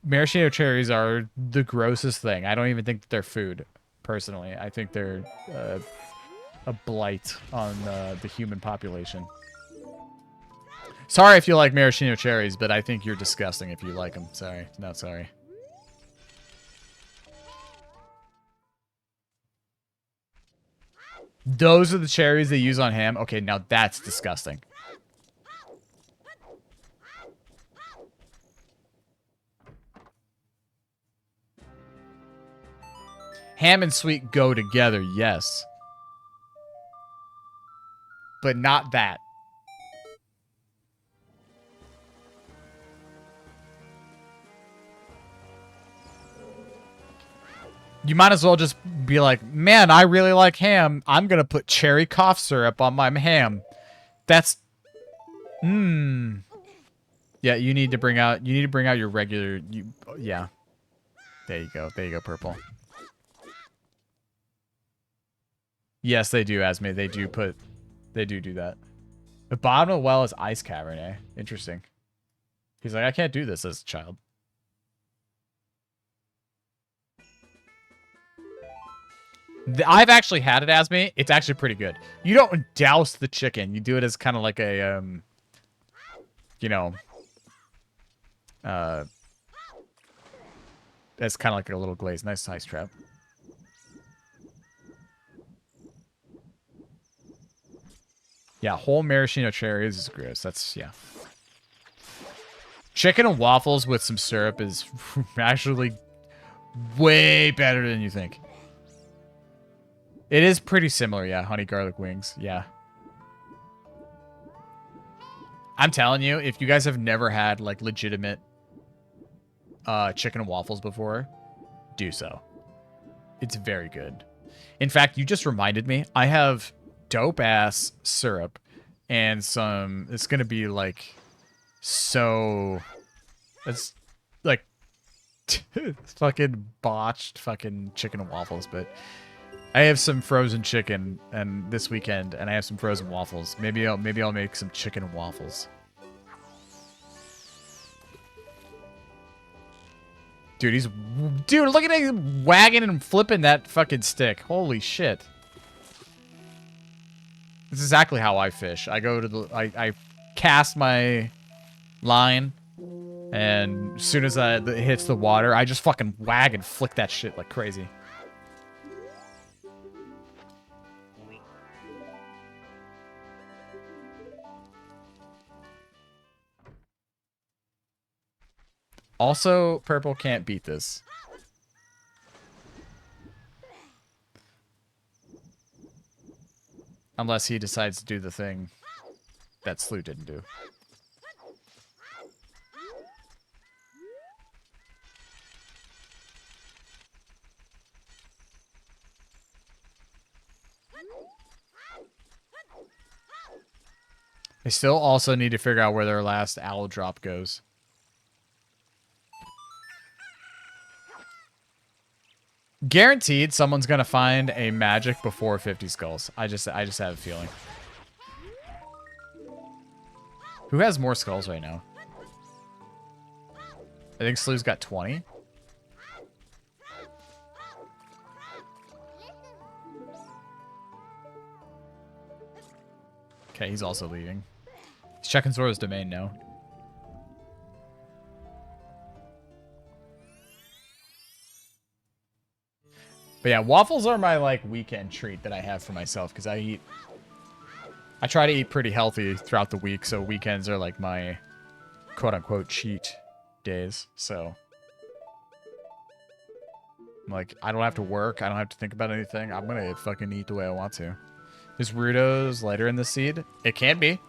Maraschino cherries are the grossest thing. I don't even think that they're food, personally. I think they're a blight on the human population. Sorry if you like maraschino cherries, but I think you're disgusting if you like them. Sorry. Not sorry. Those are the cherries they use on ham? Okay, now that's disgusting. Ham and sweet go together, yes. But not that. You might as well just be like, man, I really like ham. I'm going to put cherry cough syrup on my ham. That's... Yeah, you need to bring out your regular... Yeah. There you go. There you go, Purple. Yes, they do, Asme. They do do that. The bottom of the well is ice cavern, eh? Interesting. He's like, I can't do this as a child. I've actually had it, Asme. It's actually pretty good. You don't douse the chicken. You do it as kind of like a, you know, as kind of like a little glaze. Nice trap. Yeah, whole maraschino cherries is gross. That's, yeah. Chicken and waffles with some syrup is actually way better than you think. It is pretty similar, yeah. Honey garlic wings, yeah. I'm telling you, if you guys have never had, like, legitimate chicken and waffles before, do so. It's very good. In fact, you just reminded me, I have dope-ass syrup and some... It's gonna be, like, so... It's, like, fucking botched fucking chicken and waffles, but... I have some frozen chicken and this weekend, and I have some frozen waffles. Maybe I'll make some chicken and waffles. Dude, look at him wagging and flipping that fucking stick. Holy shit. This is exactly how I fish. I go to the, I cast my line, and as soon as it hits the water, I just fucking wag and flick that shit like crazy. Also, Purple can't beat this. Unless he decides to do the thing that SLEU didn't do. They still also need to figure out where their last owl drop goes. Guaranteed someone's gonna find a magic before 50 skulls. I just have a feeling. Who has more skulls right now? I think SLEU's got 20. Okay, he's also leaving. He's checking Zora's domain now. But yeah, waffles are my like weekend treat that I have for myself because I try to eat pretty healthy throughout the week, so weekends are like my quote-unquote cheat days. So like I don't have to work, I don't have to think about anything. I'm gonna fucking eat the way I want to. Is Rudo's lighter in the seed? It can be.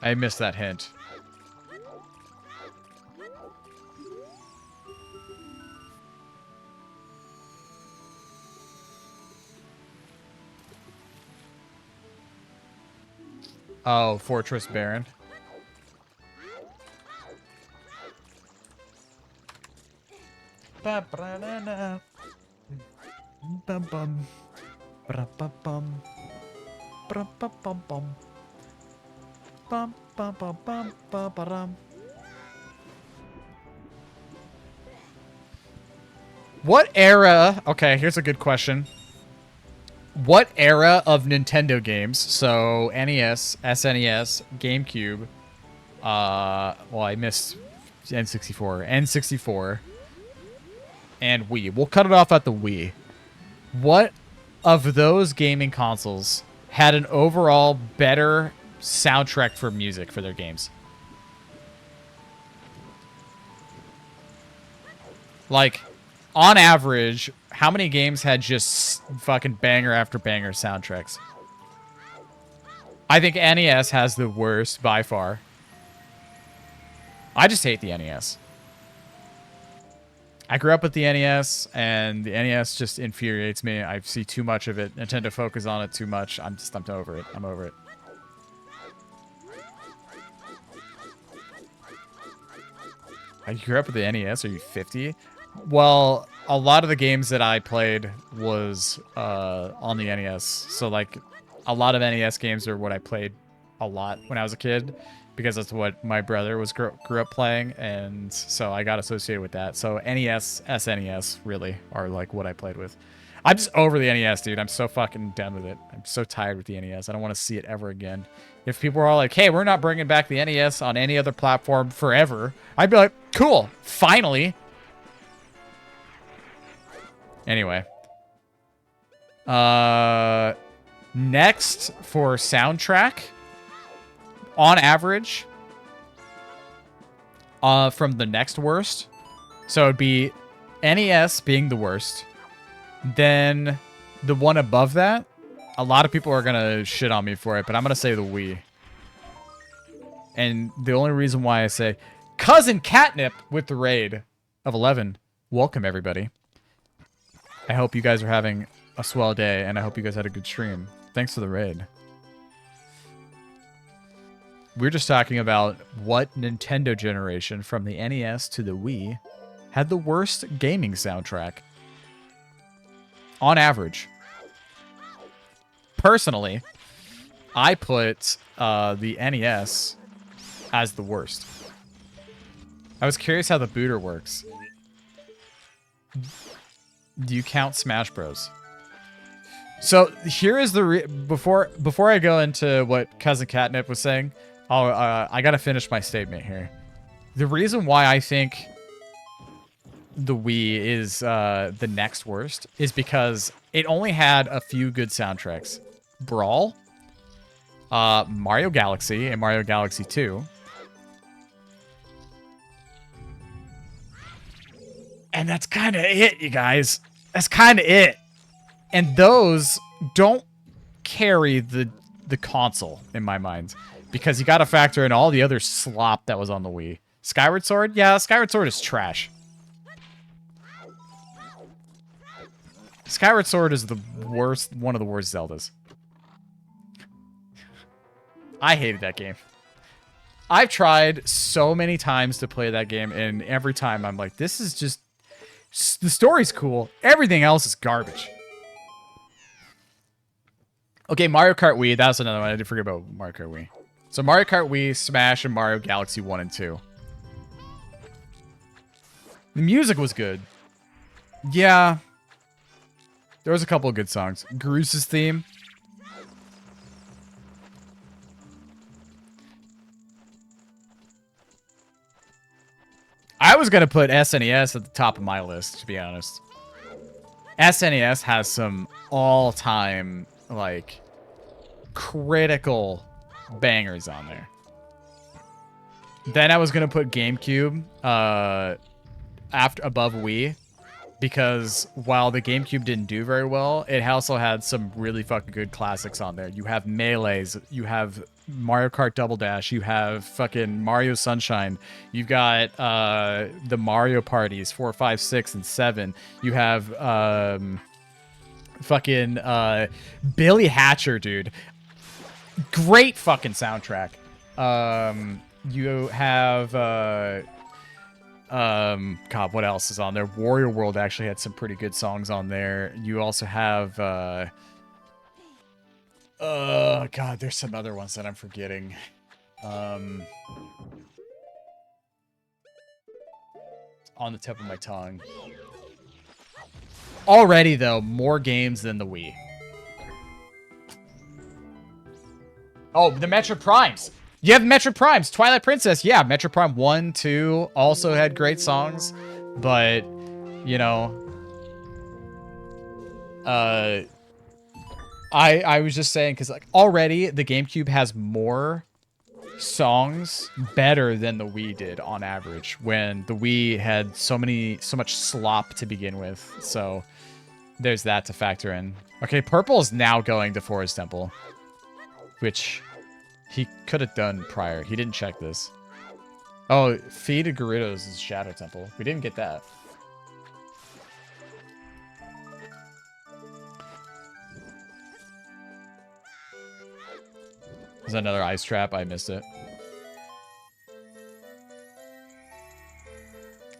I missed that hint. Oh, Fortress Baron. What era? Okay, here's a good question. What era of Nintendo games? So NES, SNES, GameCube. Well, I missed N64, N64, and Wii. We'll cut it off at the Wii. What of those gaming consoles had an overall better soundtrack for music for their games? Like, on average, how many games had just fucking banger after banger soundtracks? I think NES has the worst by far. I just hate the NES. I grew up with the NES, and the NES just infuriates me. I see too much of it. Nintendo focuses on it too much. I'm over it. I'm over it. I grew up with the NES. Are you 50? Well, a lot of the games that I played was on the NES. So, like, a lot of NES games are what I played a lot when I was a kid, because that's what my brother was grew up playing, and so I got associated with that. So NES, SNES really are like what I played with. I'm just over the NES, dude. I'm so fucking done with it. I'm so tired with the NES. I don't want to see it ever again. If people are all like, hey, we're not bringing back the NES on any other platform forever, I'd be like, cool, finally. Anyway. Next for soundtrack, on average, from the next worst. So it'd be NES being the worst. Then the one above that, a lot of people are going to shit on me for it, but I'm going to say the Wii. And the only reason why I say Cousin Catnip with the raid of 11. Welcome, everybody. I hope you guys are having a swell day, and I hope you guys had a good stream. Thanks for the raid. We're just talking about what Nintendo generation from the NES to the Wii had the worst gaming soundtrack. On average. personally, I put the NES as the worst. I was curious how the booter works. Do you count Smash Bros? So here is the before I go into what Cousin Catnip was saying, I gotta finish my statement here. The reason why I think the Wii is the next worst is because it only had a few good soundtracks: Brawl, Mario Galaxy, and Mario Galaxy 2. And that's kind of it, you guys. That's kind of it. And those don't carry the console in my mind, because you got to factor in all the other slop that was on the Wii. Skyward Sword? Yeah, Skyward Sword is trash. Skyward Sword is the worst, one of the worst Zeldas. I hated that game. I've tried so many times to play that game, and every time I'm like, this is just... The story's cool. Everything else is garbage. Okay, Mario Kart Wii. That's another one. I did forget about Mario Kart Wii. So Mario Kart Wii, Smash, and Mario Galaxy 1 and 2. The music was good. Yeah. There was a couple of good songs. Groos's theme. I was going to put SNES at the top of my list, to be honest. SNES has some all-time, like, critical bangers on there. Then I was going to put GameCube above Wii, because while the GameCube didn't do very well, it also had some really fucking good classics on there. You have Melees, you have Mario Kart Double Dash, you have fucking Mario Sunshine, you've got the Mario parties 4, 5, 6, and 7. You have fucking Billy Hatcher, dude. Great fucking soundtrack. You have God, what else is on there? Warrior World actually had some pretty good songs on there. You also have God, there's some other ones that I'm forgetting. On the tip of my tongue. Already, though, more games than the Wii. Oh, the Metroid Primes. You have Metroid Primes. Twilight Princess. Yeah, Metroid Prime 1, 2 also had great songs. But, you know... I was just saying, because like already the GameCube has more songs better than the Wii did on average, when the Wii had so much slop to begin with. So there's that to factor in. Okay, Purple is now going to Forest Temple, which he could have done prior. He didn't check this. Oh, Feed of Gyarados is Shadow Temple. We didn't get that. Is that another ice trap? I missed it.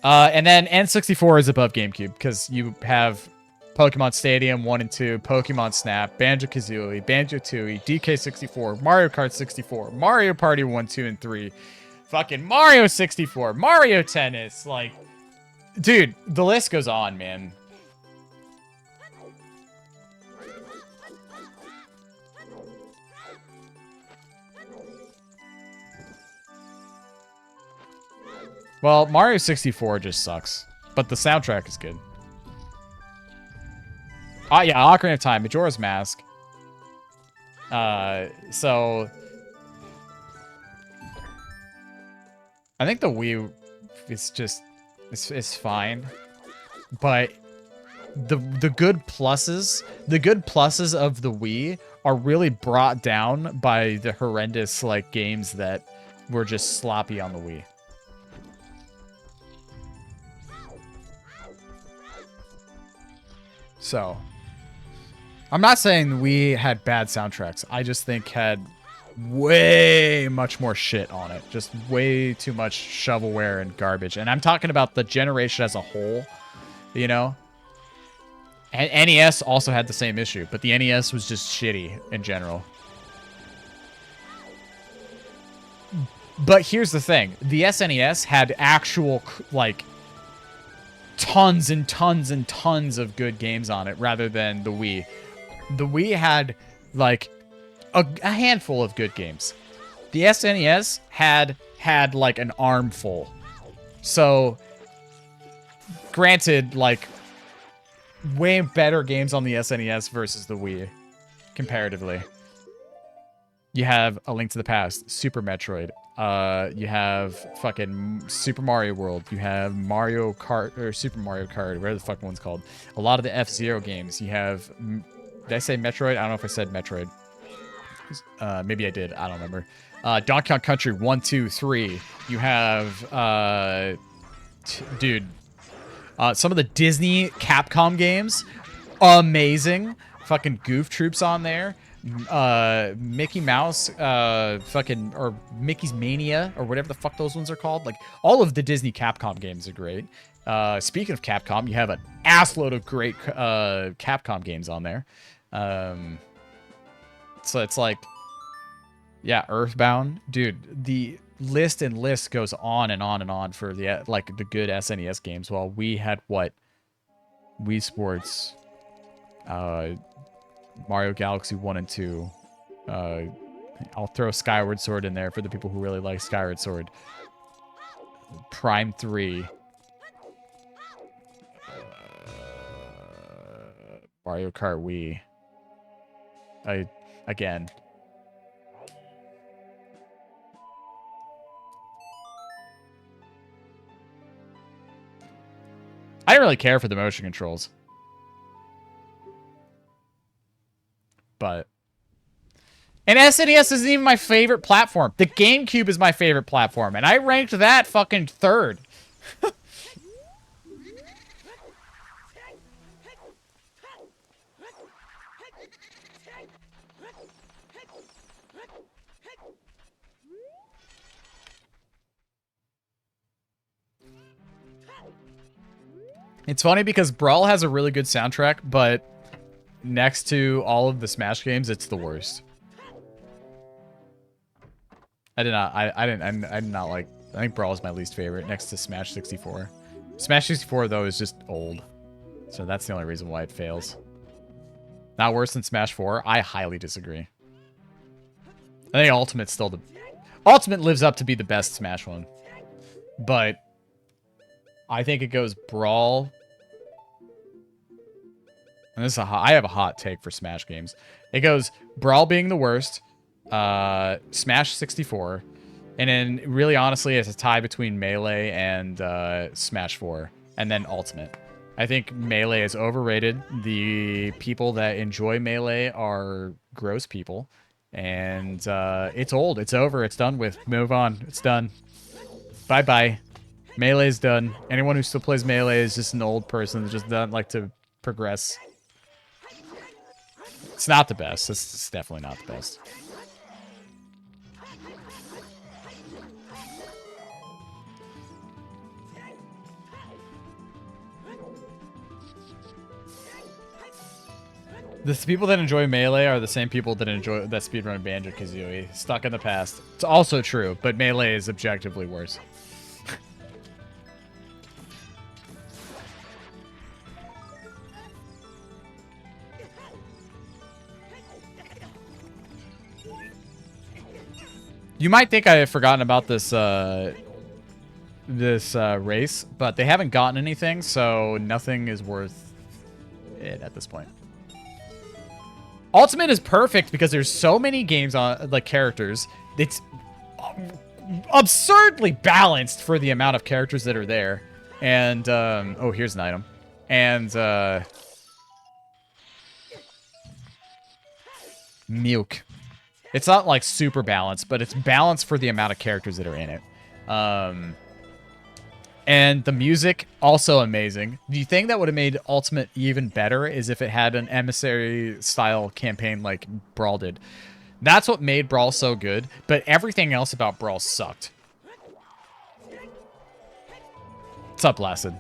And then N64 is above GameCube, because you have Pokemon Stadium 1 and 2, Pokemon Snap, Banjo-Kazooie, Banjo-Tooie, DK64, Mario Kart 64, Mario Party 1, 2, and 3, fucking Mario 64, Mario Tennis, like... Dude, the list goes on, man. Well, Mario 64 just sucks, but the soundtrack is good. Oh, yeah, Ocarina of Time, Majora's Mask. So... I think the Wii is just... It's fine. But the good pluses of the Wii are really brought down by the horrendous, like, games that were just sloppy on the Wii. So, I'm not saying we had bad soundtracks. I just think had way much more shit on it. Just way too much shovelware and garbage. And I'm talking about the generation as a whole, you know? And NES also had the same issue, but the NES was just shitty in general. But here's the thing. The SNES had actual, like, tons and tons and tons of good games on it rather than the Wii. The Wii had, like, a handful of good games. The SNES had, like, an armful. So, granted, like, way better games on the SNES versus the Wii, comparatively. You have A Link to the Past, Super Metroid. You have fucking Super Mario World. You have Mario Kart, or Super Mario Kart, whatever the fuck one's called. A lot of the F-Zero games. You have, did I say Metroid? I don't know if I said Metroid. Maybe I did. I don't remember. Donkey Kong Country 1, 2, 3. You have, dude, some of the Disney Capcom games, amazing. Fucking Goof Troops on there. Mickey Mouse, fucking, or Mickey's Mania, or whatever the fuck those ones are called. Like, all of the Disney Capcom games are great. Speaking of Capcom, you have an assload of great Capcom games on there. So it's like, yeah, Earthbound. Dude, the list and list goes on and on and on for the, like, the good SNES games. While we had what? Wii Sports, Mario Galaxy 1 and 2. I'll throw Skyward Sword in there for the people who really like Skyward Sword. Prime 3. Mario Kart Wii. Again. I didn't really care for the motion controls. But... And SNES isn't even my favorite platform. The GameCube is my favorite platform, and I ranked that fucking third. It's funny because Brawl has a really good soundtrack, but next to all of the Smash games, it's the worst. I did not like, I think Brawl is my least favorite next to Smash 64. Smash 64 though is just old. So that's the only reason why it fails. Not worse than Smash 4? I highly disagree. I think Ultimate's still the... Ultimate lives up to be the best Smash one. But I think it goes Brawl. And this is I have a hot take for Smash games. It goes Brawl being the worst, Smash 64, and then really honestly it's a tie between Melee and Smash 4, and then Ultimate. I think Melee is overrated. The people that enjoy Melee are gross people, and it's old. It's over. It's done with. Move on. It's done. Bye-bye. Melee's done. Anyone who still plays Melee is just an old person that just doesn't like to progress. It's not the best. It's definitely not the best. The people that enjoy Melee are the same people that enjoy that speedrun Banjo-Kazooie. Stuck in the past. It's also true, but Melee is objectively worse. You might think I have forgotten about this race, but they haven't gotten anything, so nothing is worth it at this point. Ultimate is perfect because there's so many games on, like, characters. It's absurdly balanced for the amount of characters that are there. And, oh, here's an item. And, milk. It's not, like, super balanced, but it's balanced for the amount of characters that are in it. And the music, also amazing. The thing that would have made Ultimate even better is if it had an emissary-style campaign like Brawl did. That's what made Brawl so good, but everything else about Brawl sucked. What's up, Placid?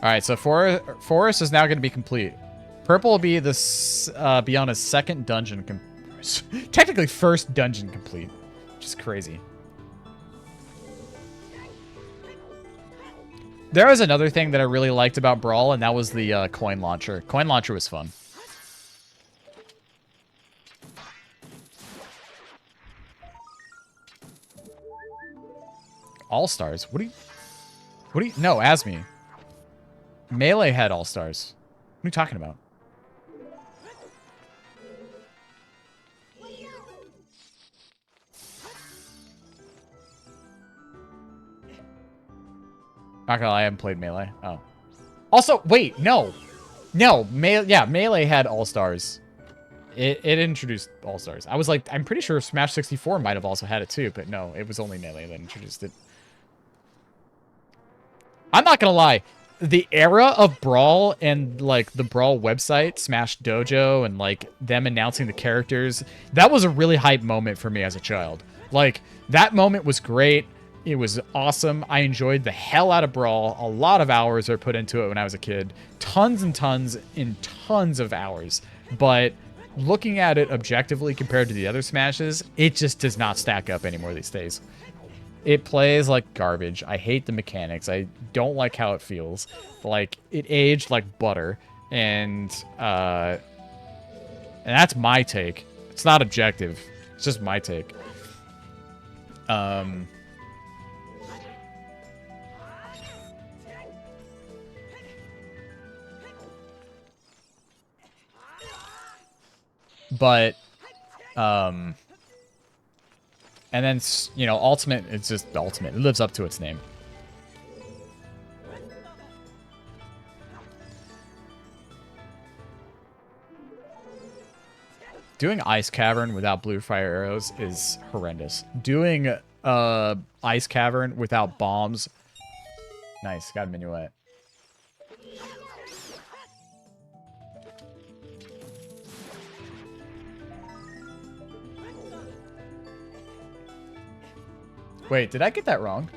All right, so Forest is now going to be complete. Purple will be be on his second dungeon, technically first dungeon complete, which is crazy. There was another thing that I really liked about Brawl, and that was the coin launcher. Coin launcher was fun. All-Stars? What do you... No, Asmi. Melee had All-Stars. What are you talking about? Not gonna lie, I haven't played Melee. Oh. Also, wait, no. No, Melee had All-Stars. It introduced All-Stars. I was like, I'm pretty sure Smash 64 might have also had it too, but no, it was only Melee that introduced it. I'm not gonna lie. The era of Brawl and, like, the Brawl website, Smash Dojo, and, like, them announcing the characters, that was a really hype moment for me as a child. Like, that moment was great. It was awesome. I enjoyed the hell out of Brawl. A lot of hours are put into it when I was a kid. Tons and tons and tons of hours. But looking at it objectively compared to the other Smashes, it just does not stack up anymore these days. It plays like garbage. I hate the mechanics. I don't like how it feels. Like, it aged like butter. And that's my take. It's not objective. It's just my take. But, and then, you know, Ultimate, it's just Ultimate. It lives up to its name. Doing Ice Cavern without blue fire arrows is horrendous. Doing Ice Cavern without bombs. Nice, got a minuet. Wait, did I get that wrong?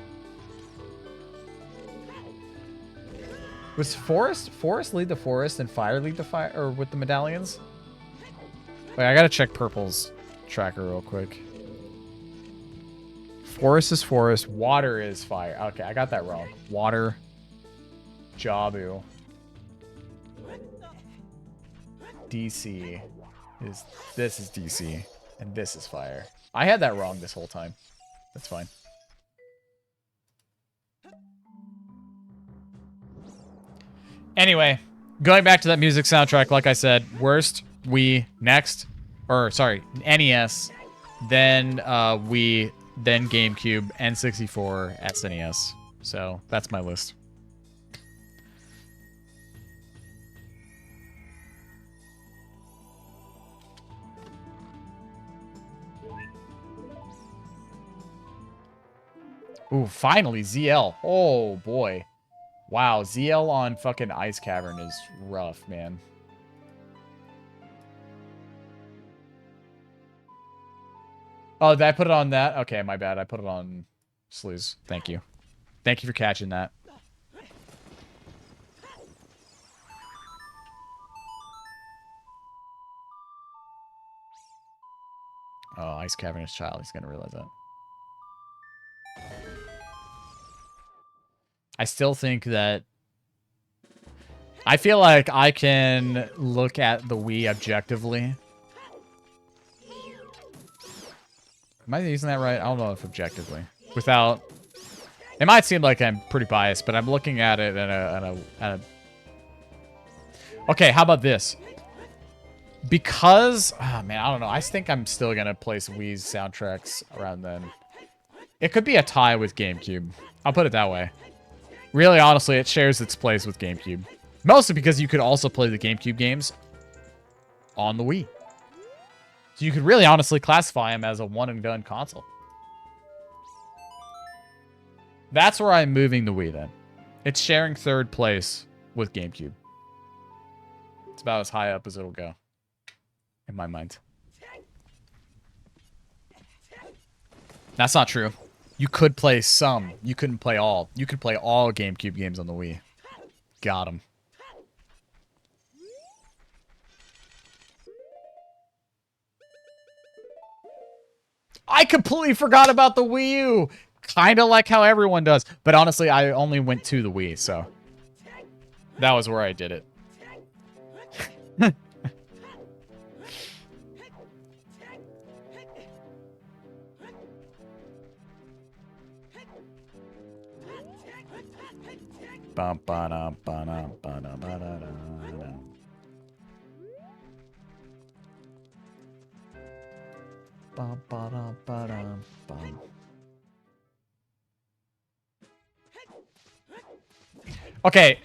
Was Forest lead the Forest and Fire lead the Fire, or with the medallions? Wait, I gotta check Purple's tracker real quick. Forest is Forest, Water is Fire. Okay, I got that wrong. Water, Jabu, DC is, this is DC, and this is Fire. I had that wrong this whole time. That's fine. Anyway, going back to that music soundtrack, like I said, worst, Wii, next, or sorry, NES, then Wii, then GameCube, N64, SNES. So that's my list. Ooh, finally, ZL. Oh, boy. Wow, ZL on fucking Ice Cavern is rough, man. Oh, did I put it on that? Okay, my bad. I put it on SLEUs. Thank you. Thank you for catching that. Oh, Ice Cavern is child. He's gonna realize that. I still think that... I feel like I can look at the Wii objectively. Am I using that right? I don't know if objectively. Without... It might seem like I'm pretty biased, but I'm looking at it at a... Okay, how about this? Because... Oh, man, I don't know. I think I'm still going to place Wii's soundtracks around then. It could be a tie with GameCube. I'll put it that way. Really, honestly, it shares its place with GameCube. Mostly because you could also play the GameCube games on the Wii. So you could really honestly classify them as a one-and-done console. That's where I'm moving the Wii, then. It's sharing third place with GameCube. It's about as high up as it'll go. In my mind. That's not true. You could play some. You couldn't play all. You could play all GameCube games on the Wii. Got him. I completely forgot about the Wii U. Kind of like how everyone does. But honestly, I only went to the Wii, so that was where I did it. Bum, ba-dum, ba-dum, ba-dum, ba-da-dum. Bum, ba-dum, ba-dum, bum. Okay,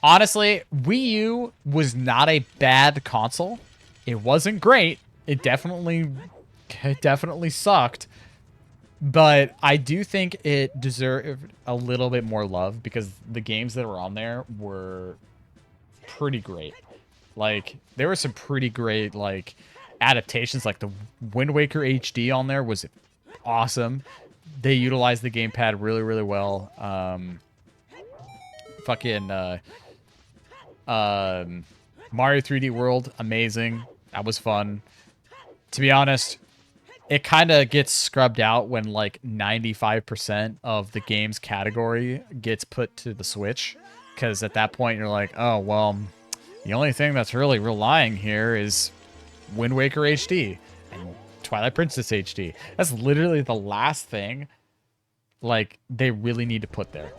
honestly, Wii U was not a bad console. It wasn't great. It definitely sucked. But I do think it deserved a little bit more love because the games that were on there were pretty great. Like, there were some pretty great, like, adaptations. Like, the Wind Waker HD on there was awesome. They utilized the gamepad really, really well. Mario 3D World, amazing. That was fun. To be honest, it kind of gets scrubbed out when like 95% of the game's category gets put to the Switch. Because at that point, you're like, oh, well, the only thing that's really relying here is Wind Waker HD and Twilight Princess HD. That's literally the last thing, like, they really need to put there.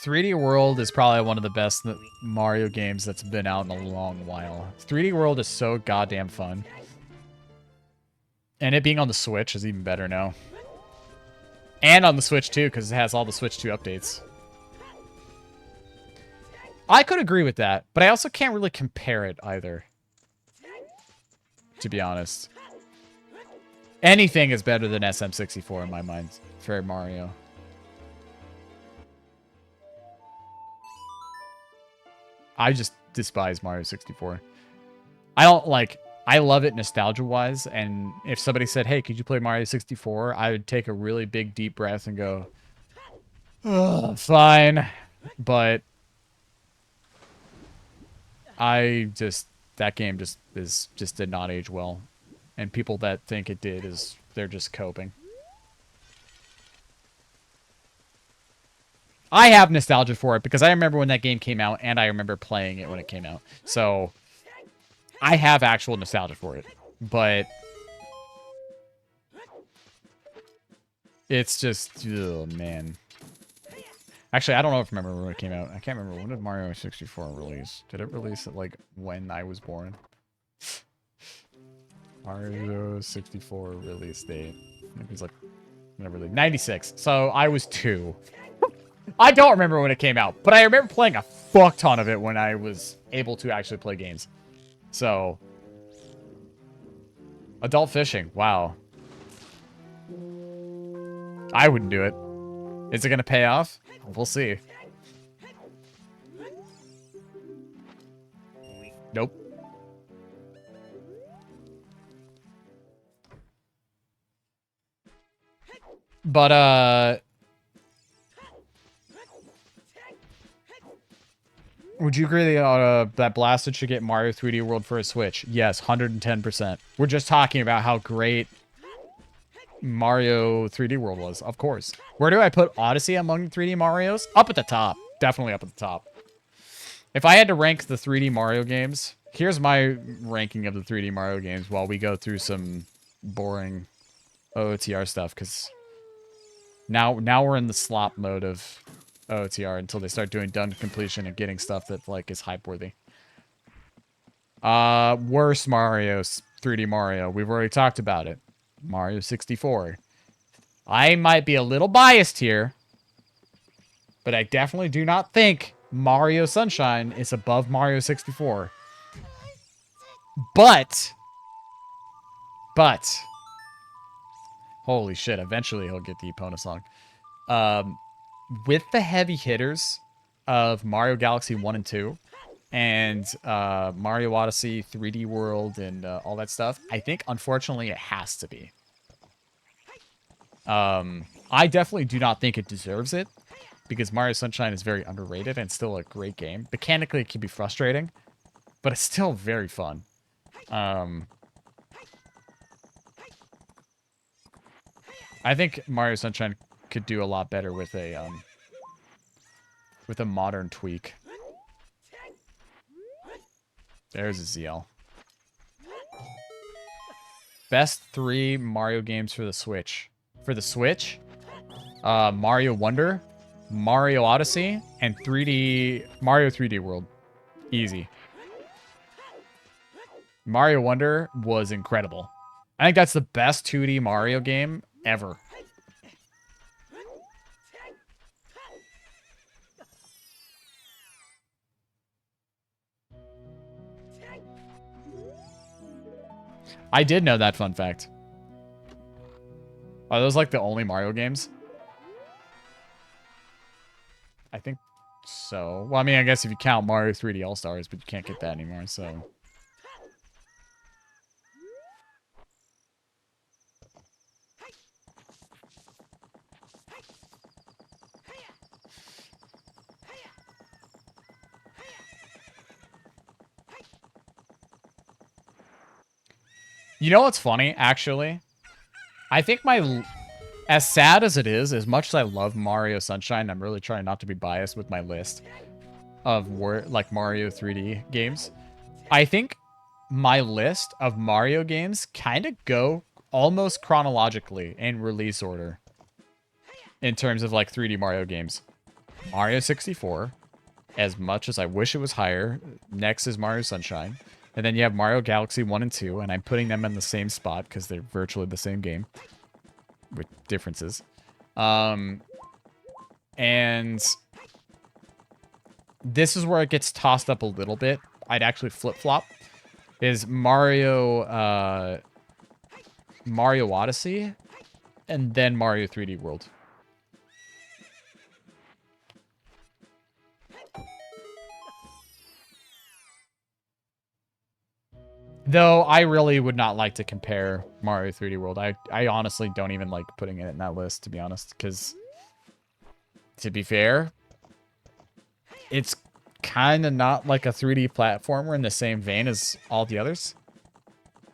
"3D World" is probably one of the best Mario games that's been out in a long while. 3D World is so goddamn fun. And it being on the Switch is even better now. And on the Switch too, because it has all the Switch 2 updates. I could agree with that, but I also can't really compare it either. To be honest. Anything is better than SM64 in my mind for Mario. I just despise Mario 64. I don't like... I love it nostalgia-wise, and if somebody said, hey, could you play Mario 64? I would take a really big, deep breath and go, oh, fine. But that game just did not age well. And people that think it did, they're just coping. I have nostalgia for it because I remember when that game came out and I remember playing it when it came out. So I have actual nostalgia for it, but it's just, oh man. Actually, I don't know if I remember when it came out. I can't remember. When did Mario 64 release? Did it release it like when I was born? Mario 64 release date. It was like, whatever, like 96. So I was 2. I don't remember when it came out, but I remember playing a fuck ton of it when I was able to actually play games. So, adult fishing. Wow. I wouldn't do it. Is it going to pay off? We'll see. Nope. But, would you agree that Blasted should get Mario 3D World for a Switch? Yes, 110%. We're just talking about how great Mario 3D World was, of course. Where do I put Odyssey among the 3D Marios? Up at the top. Definitely up at the top. If I had to rank the 3D Mario games, here's my ranking of the 3D Mario games while we go through some boring OOTR stuff, because now we're in the slop mode of OOTR until they start doing dungeon completion and getting stuff that like is hype worthy. Worst Mario's 3D Mario. We've already talked about it. Mario 64. I might be a little biased here, but I definitely do not think Mario Sunshine is above Mario 64. But, Holy shit, eventually he'll get the Epona song. Um, with the heavy hitters of Mario Galaxy 1 and 2 and Mario Odyssey, 3D World, and all that stuff, I think, unfortunately, it has to be. I definitely do not think it deserves it, because Mario Sunshine is very underrated and still a great game. Mechanically, it can be frustrating, but it's still very fun. I think Mario Sunshine could do a lot better with a modern tweak. There's a ZL. Best 3 Mario games for the Switch. For the Switch, Mario Wonder, Mario Odyssey, and Mario 3D World. Easy. Mario Wonder was incredible. I think that's the best 2D Mario game ever. I did know that fun fact. Are those like the only Mario games? I think so. Well, I mean, I guess if you count Mario 3D All-Stars, but you can't get that anymore, so... You know what's funny, actually? I think as sad as it is, as much as I love Mario Sunshine, I'm really trying not to be biased with my list of like Mario 3D games. I think my list of Mario games kind of go almost chronologically in release order in terms of like 3D Mario games. Mario 64, as much as I wish it was higher. Next is Mario Sunshine. And then you have Mario Galaxy 1 and 2, and I'm putting them in the same spot because they're virtually the same game with differences. And this is where it gets tossed up a little bit. I'd actually flip-flop. Is Mario Odyssey and then Mario 3D World. Though I really would not like to compare Mario 3D World. I honestly don't even like putting it in that list, to be honest, because to be fair, it's kind of not like a 3D platformer in the same vein as all the others.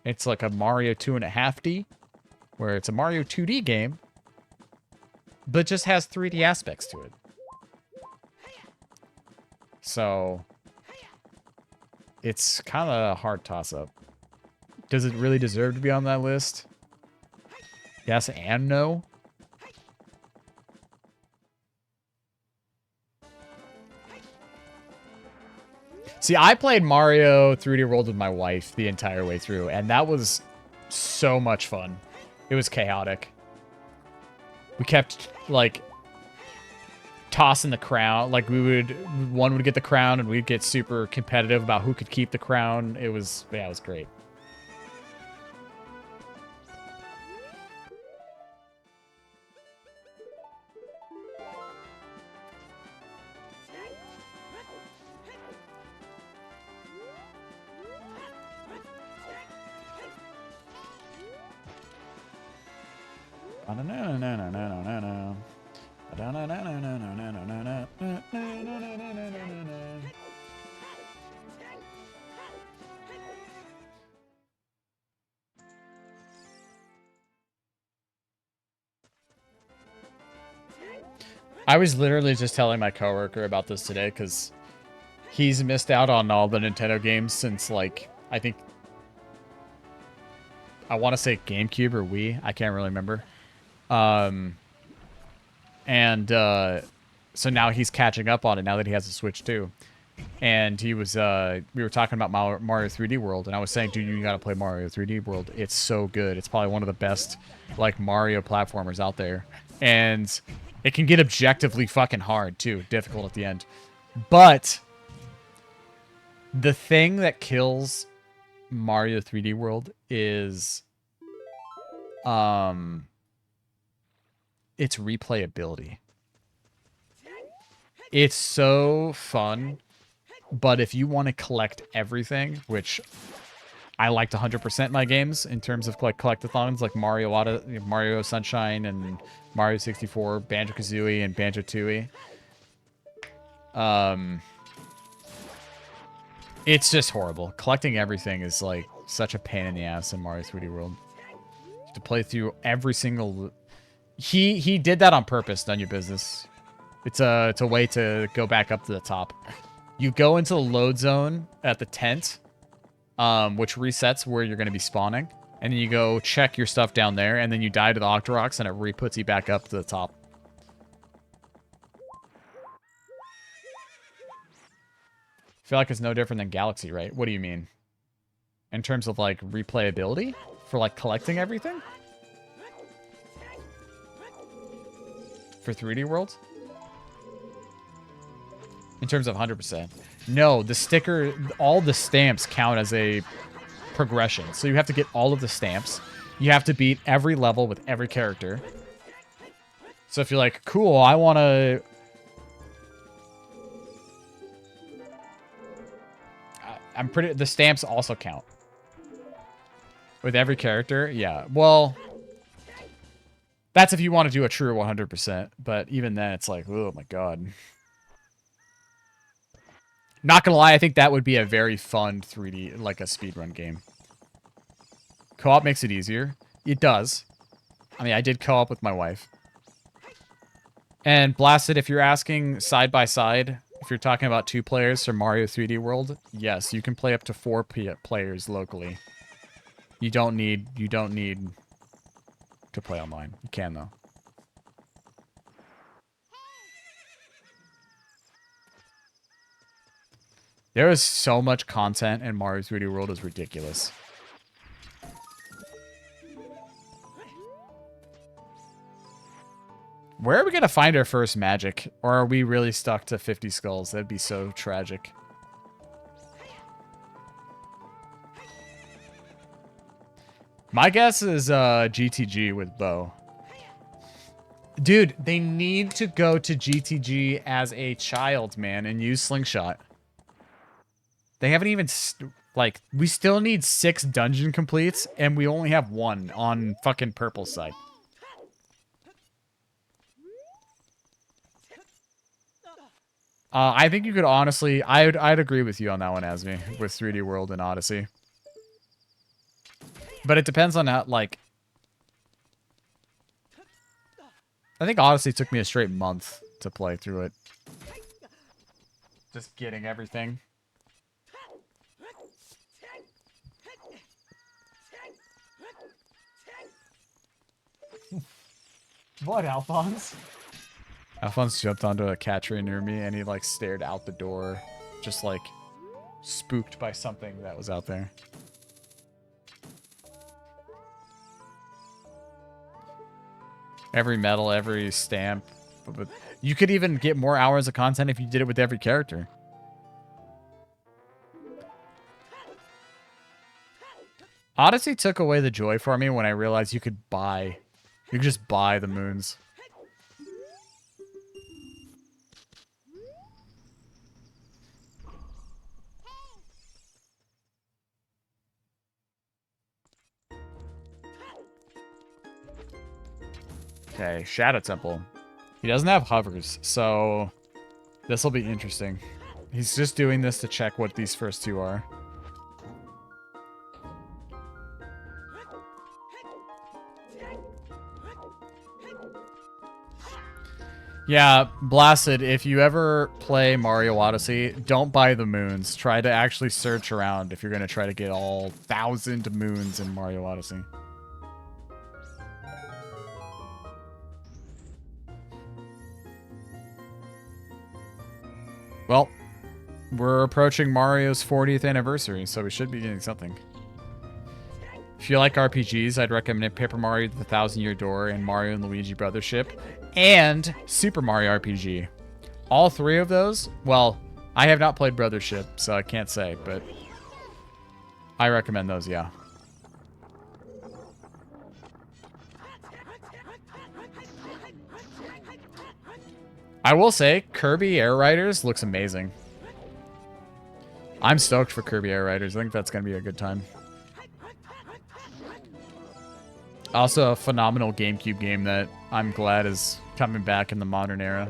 It's like a Mario 2.5D, where it's a Mario 2D game, but just has 3D aspects to it. So it's kind of a hard toss-up. Does it really deserve to be on that list? Yes and no. See, I played Mario 3D World with my wife the entire way through, and that was so much fun. It was chaotic. We kept, like, tossing the crown. Like, one would get the crown, and we'd get super competitive about who could keep the crown. It was, yeah, it was great. I was literally just telling my coworker about this today because he's missed out on all the Nintendo games since, like, I think, I want to say GameCube or Wii. I can't really remember. So now he's catching up on it now that he has a Switch too. And he was, we were talking about Mario 3D World, and I was saying, dude, you gotta play Mario 3D World. It's so good. It's probably one of the best, like, Mario platformers out there. And it can get objectively fucking hard, too. Difficult at the end. But the thing that kills Mario 3D World is, its replayability. It's so fun, but if you want to collect everything, which I like to 100% my games in terms of like collectathons, like Mario Sunshine and Mario 64, Banjo-Kazooie and Banjo-Tooie. It's just horrible. Collecting everything is like such a pain in the ass in Mario 3D World. You have to play through every single... He did that on purpose, none of your business. It's a way to go back up to the top. You go into the load zone at the tent, which resets where you're going to be spawning. And then you go check your stuff down there, and then you die to the Octoroks, and it re-puts you back up to the top. I feel like it's no different than Galaxy, right? What do you mean? In terms of, like, replayability? For, like, collecting everything? For 3D World? In terms of 100%. No, the sticker, all the stamps count as a progression. So you have to get all of the stamps. You have to beat every level with every character. So if you're like, cool, I want to... I'm pretty... The stamps also count. With every character? Yeah. Well, that's if you want to do a true 100%. But even then, it's like, oh my god. Not gonna lie, I think that would be a very fun 3D, like a speedrun game. Co-op makes it easier. It does. I mean, I did co-op with my wife. And Blasted, if you're asking side by side, if you're talking about 2 players for Mario 3D World, yes, you can play up to 4 players locally. You don't need to play online. You can though. There is so much content in Mario 3D World, is ridiculous. Where are we going to find our first magic? Or are we really stuck to 50 skulls? That'd be so tragic. My guess is GTG with Bo. Dude, they need to go to GTG as a child, man, and use Slingshot. They haven't even... like, we still need 6 dungeon completes, and we only have 1 on fucking Purple's side. I think you could honestly... I'd agree with you on that one, Asmi, with 3D World and Odyssey. But it depends on how, like... I think Odyssey took me a straight month to play through it. Just getting everything. What, Alphonse? Alphonse jumped onto a cat tree near me, and he, like, stared out the door. Just, like, spooked by something that was out there. Every medal, every stamp. But you could even get more hours of content if you did it with every character. Odyssey took away the joy for me when I realized you could buy... You could just buy the moons. Okay, Shadow Temple. He doesn't have hovers, so this will be interesting. He's just doing this to check what these first 2 are. Yeah, Blasted, if you ever play Mario Odyssey, don't buy the moons. Try to actually search around if you're going to try to get all 1,000 moons in Mario Odyssey. Well, we're approaching Mario's 40th anniversary, so we should be getting something. If you like RPGs, I'd recommend Paper Mario The 1,000-Year Door and Mario and Luigi Brothership, and Super Mario RPG. All 3 of those, well, I have not played Brothership, so I can't say, but I recommend those, yeah. I will say, Kirby Air Riders looks amazing. I'm stoked for Kirby Air Riders. I think that's going to be a good time. Also, a phenomenal GameCube game that I'm glad is coming back in the modern era.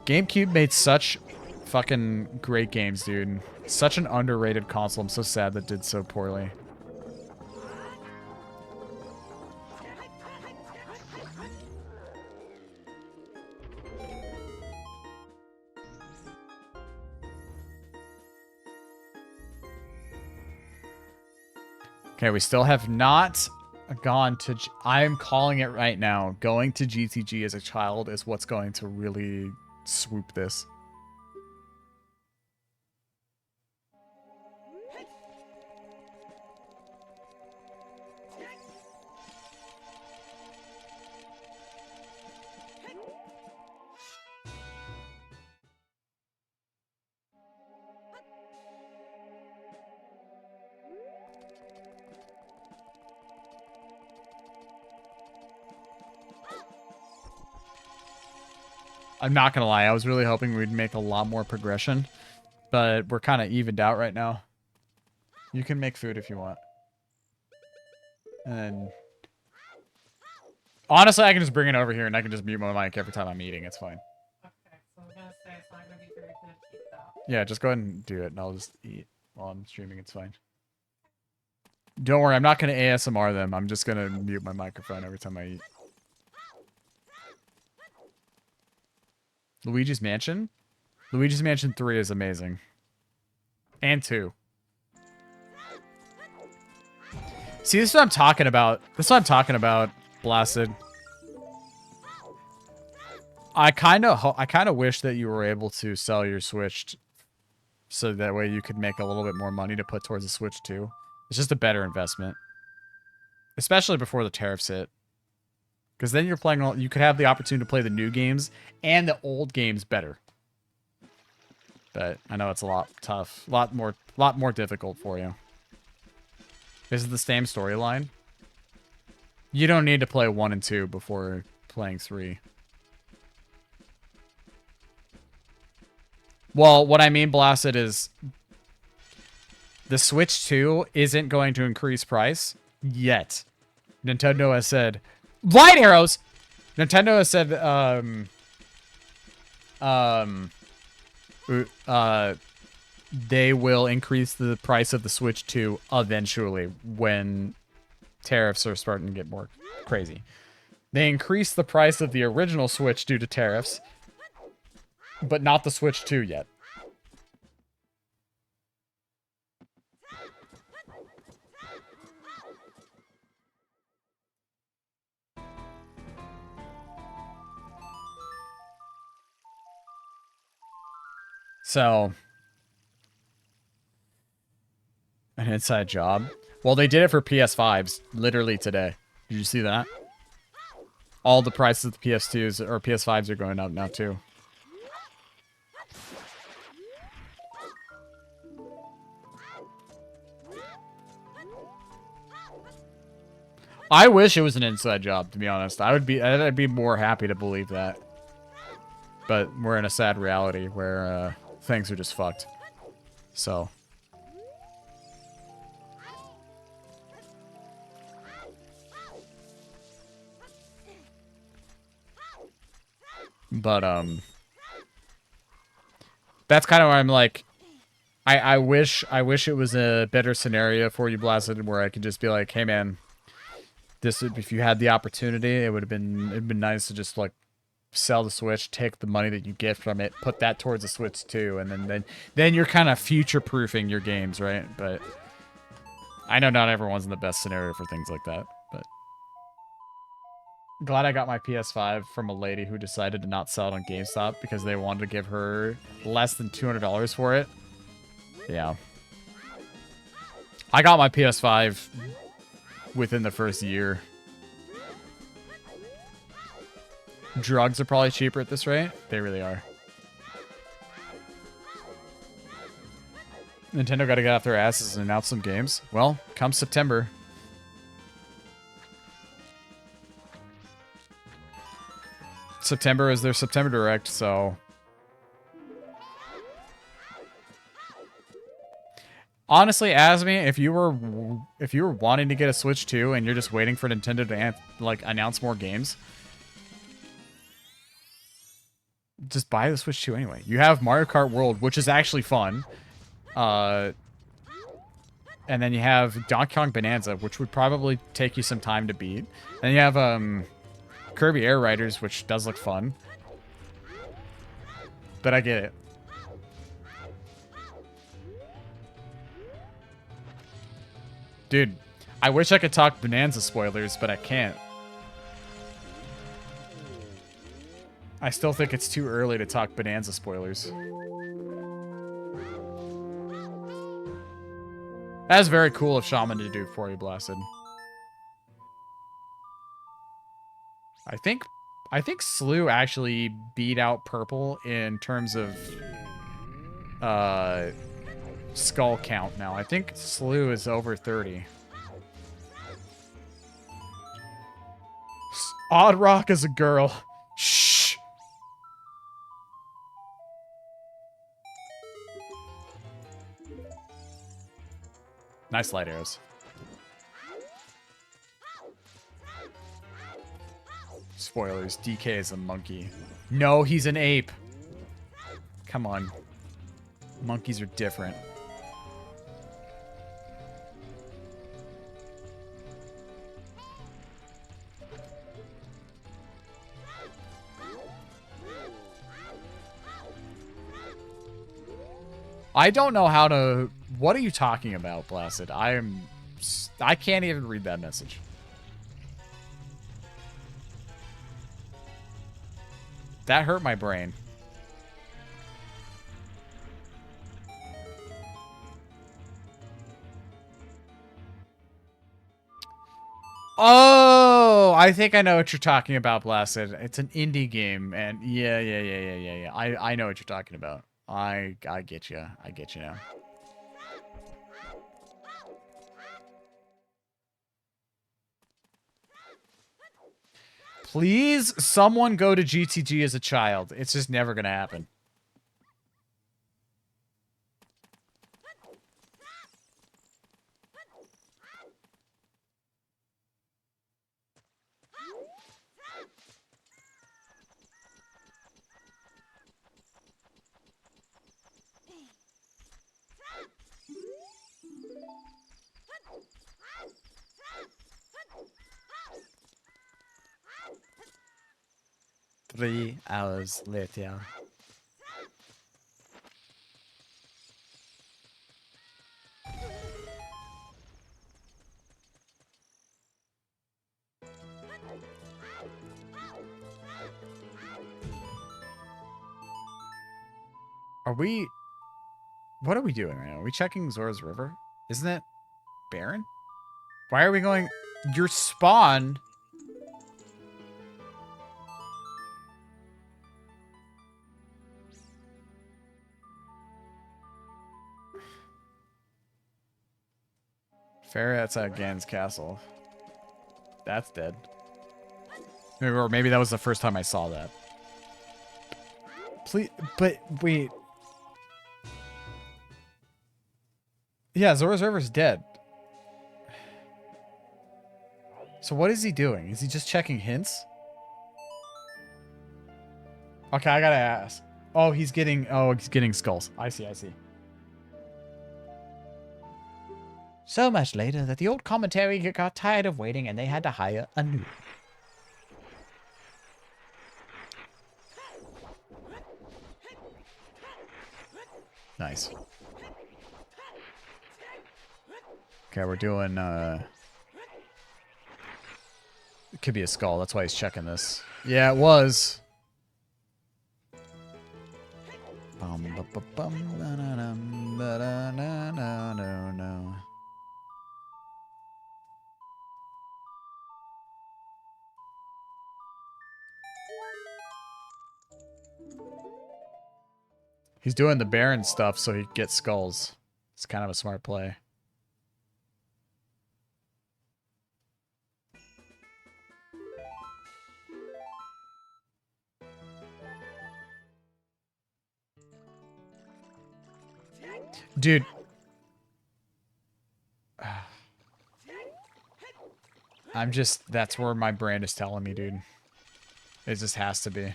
GameCube made such fucking great games, dude. Such an underrated console. I'm so sad that did so poorly. Okay, we still have not gone to... I'm calling it right now. Going to GTG as a child is what's going to really swoop this. I'm not gonna lie, I was really hoping we'd make a lot more progression, but we're kind of evened out right now. You can make food if you want. And honestly, I can just bring it over here and I can just mute my mic every time I'm eating. It's fine. Okay, so I'm gonna say it's not gonna be very good to eat that. Yeah, just go ahead and do it and I'll just eat while I'm streaming. It's fine. Don't worry, I'm not gonna ASMR them. I'm just gonna mute my microphone every time I eat. Luigi's Mansion? Luigi's Mansion 3 is amazing. And 2. See, this is what I'm talking about. This is what I'm talking about, Blasted. I kind of wish that you were able to sell your Switch so that way you could make a little bit more money to put towards the Switch 2. It's just a better investment. Especially before the tariffs hit. Because then you're playing you could have the opportunity to play the new games and the old games better. But I know it's a lot tough, a lot more difficult for you. Is it the same storyline? You don't need to play 1 and 2 before playing 3. Well, what I mean, Blasted, is the Switch 2 isn't going to increase price yet. Nintendo has said... Light arrows! Nintendo has said, they will increase the price of the Switch 2 eventually when tariffs are starting to get more crazy. They increased the price of the original Switch due to tariffs, but not the Switch 2 yet. So, an inside job. Well, they did it for PS5s literally today. Did you see that? All the prices of the PS2s or PS5s are going up now too. I wish it was an inside job, to be honest. I'd be more happy to believe that. But we're in a sad reality where things are just fucked. So. But, that's kind of where I'm like, I wish it was a better scenario for you, Blasted, where I could just be like, hey man, this, if you had the opportunity, it'd been nice to just like sell the Switch, take the money that you get from it, put that towards the Switch too, and then you're kind of future-proofing your games, right? But I know not everyone's in the best scenario for things like that, but glad I got my PS5 from a lady who decided to not sell it on GameStop because they wanted to give her less than $200 for it. Yeah. I got my PS5 within the first year. Drugs are probably cheaper at this rate. They really are. Nintendo got to get off their asses and announce some games. Well, come September. September is their September Direct, so... Honestly, Asmi, if you were wanting to get a Switch 2 and you're just waiting for Nintendo to like announce more games, just buy the Switch 2 anyway. You have Mario Kart World, which is actually fun. And then you have Donkey Kong Bonanza, which would probably take you some time to beat. And you have Kirby Air Riders, which does look fun. But I get it. Dude, I wish I could talk Bonanza spoilers, but I can't. I still think it's too early to talk Bonanza spoilers. That's very cool of Shaman to do for you, Blasted. I think SLEU actually beat out Purple in terms of skull count now. I think SLEU is over 30. Odd Rock is a girl. Shh. Nice light arrows. Spoilers. DK is a monkey. No, he's an ape. Come on. Monkeys are different. I don't know how to... What are you talking about, Blasted? I can't even read that message. That hurt my brain. Oh, I think I know what you're talking about, Blasted. It's an indie game, and yeah. I know what you're talking about. I get you. I get you now. Please, someone go to GTG as a child. It's just never gonna happen. Three hours later. What are we doing right now? Are we checking Zora's River? Isn't it barren? Why are we going... Your spawn... Fair outside Gan's castle. That's dead. Or maybe that was the first time I saw that. Please, but wait. Yeah, Zora's River's dead. So what is he doing? Is he just checking hints? Okay, I gotta ask. Oh, he's getting skulls. I see. So much later that the old commentary got tired of waiting and they had to hire a new. Nice. Okay, we're doing, it could be a skull. That's why he's checking this. Yeah, it was. No. He's doing the Baron stuff so he gets skulls. It's kind of a smart play. Dude. I'm just, that's where my brain is telling me, dude. It just has to be.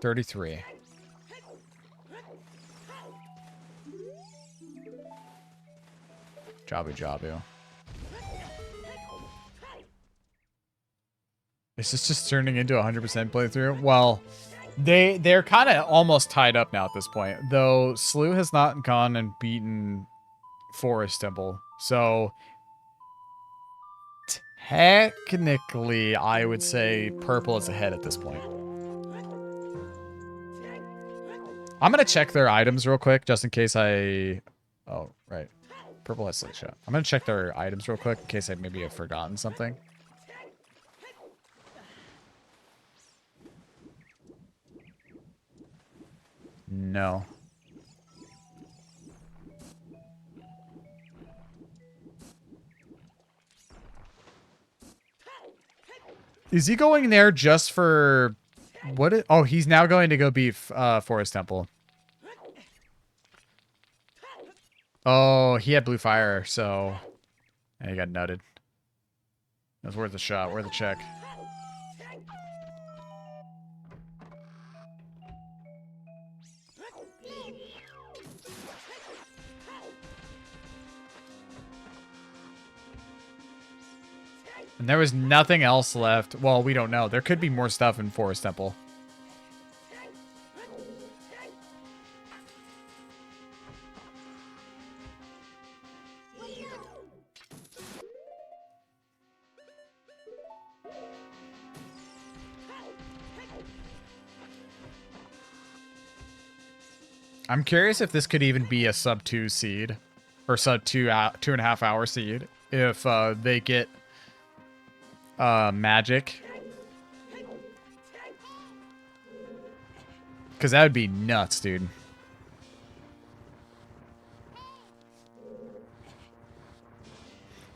$33. Jabu Jabu. Is this just turning into a 100% playthrough? Well, they're kind of almost tied up now at this point. Though SLEU has not gone and beaten Forest Temple. So technically, I would say Purple is ahead at this point. I'm going to check their items real quick, just in case I... Oh, right. Purple has Slingshot. I'm going to check their items real quick, in case I maybe have forgotten something. No. Is he going there just for... What? Oh, he's now going to go beat Forest Temple. Oh, he had blue fire, so... And he got nutted. That's worth a shot, worth a check. And there was nothing else left. Well, we don't know. There could be more stuff in Forest Temple. I'm curious if this could even be a sub 2 seed. Or sub 2.5 hour seed. If they get magic. Because that would be nuts, dude.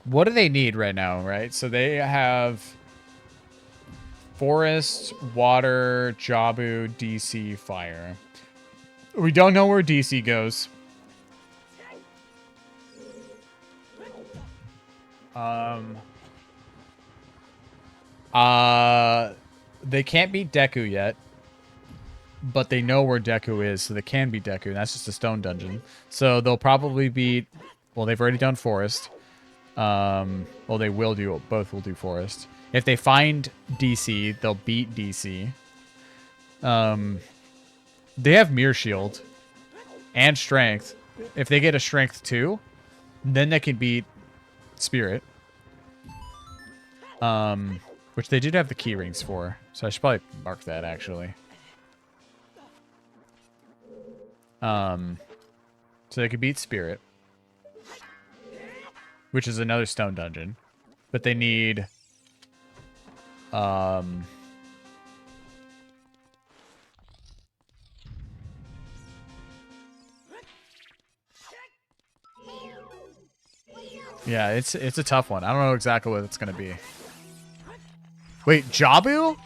What do they need right now, right? So they have Forest, Water, Jabu, DC, Fire. We don't know where DC goes. They can't beat Deku yet. But they know where Deku is, so they can beat Deku. And that's just a stone dungeon. So they'll probably beat... Well, they've already done Forest. Well, they will do... Both will do Forest. If they find DC, they'll beat DC. They have Mirror Shield. And Strength. If they get a Strength 2, then they can beat Spirit. Which they did have the key rings for. So I should probably mark that, actually. So they could beat Spirit. Which is another stone dungeon. But they need... Yeah, it's a tough one. I don't know exactly what it's going to be. Wait, Jabu?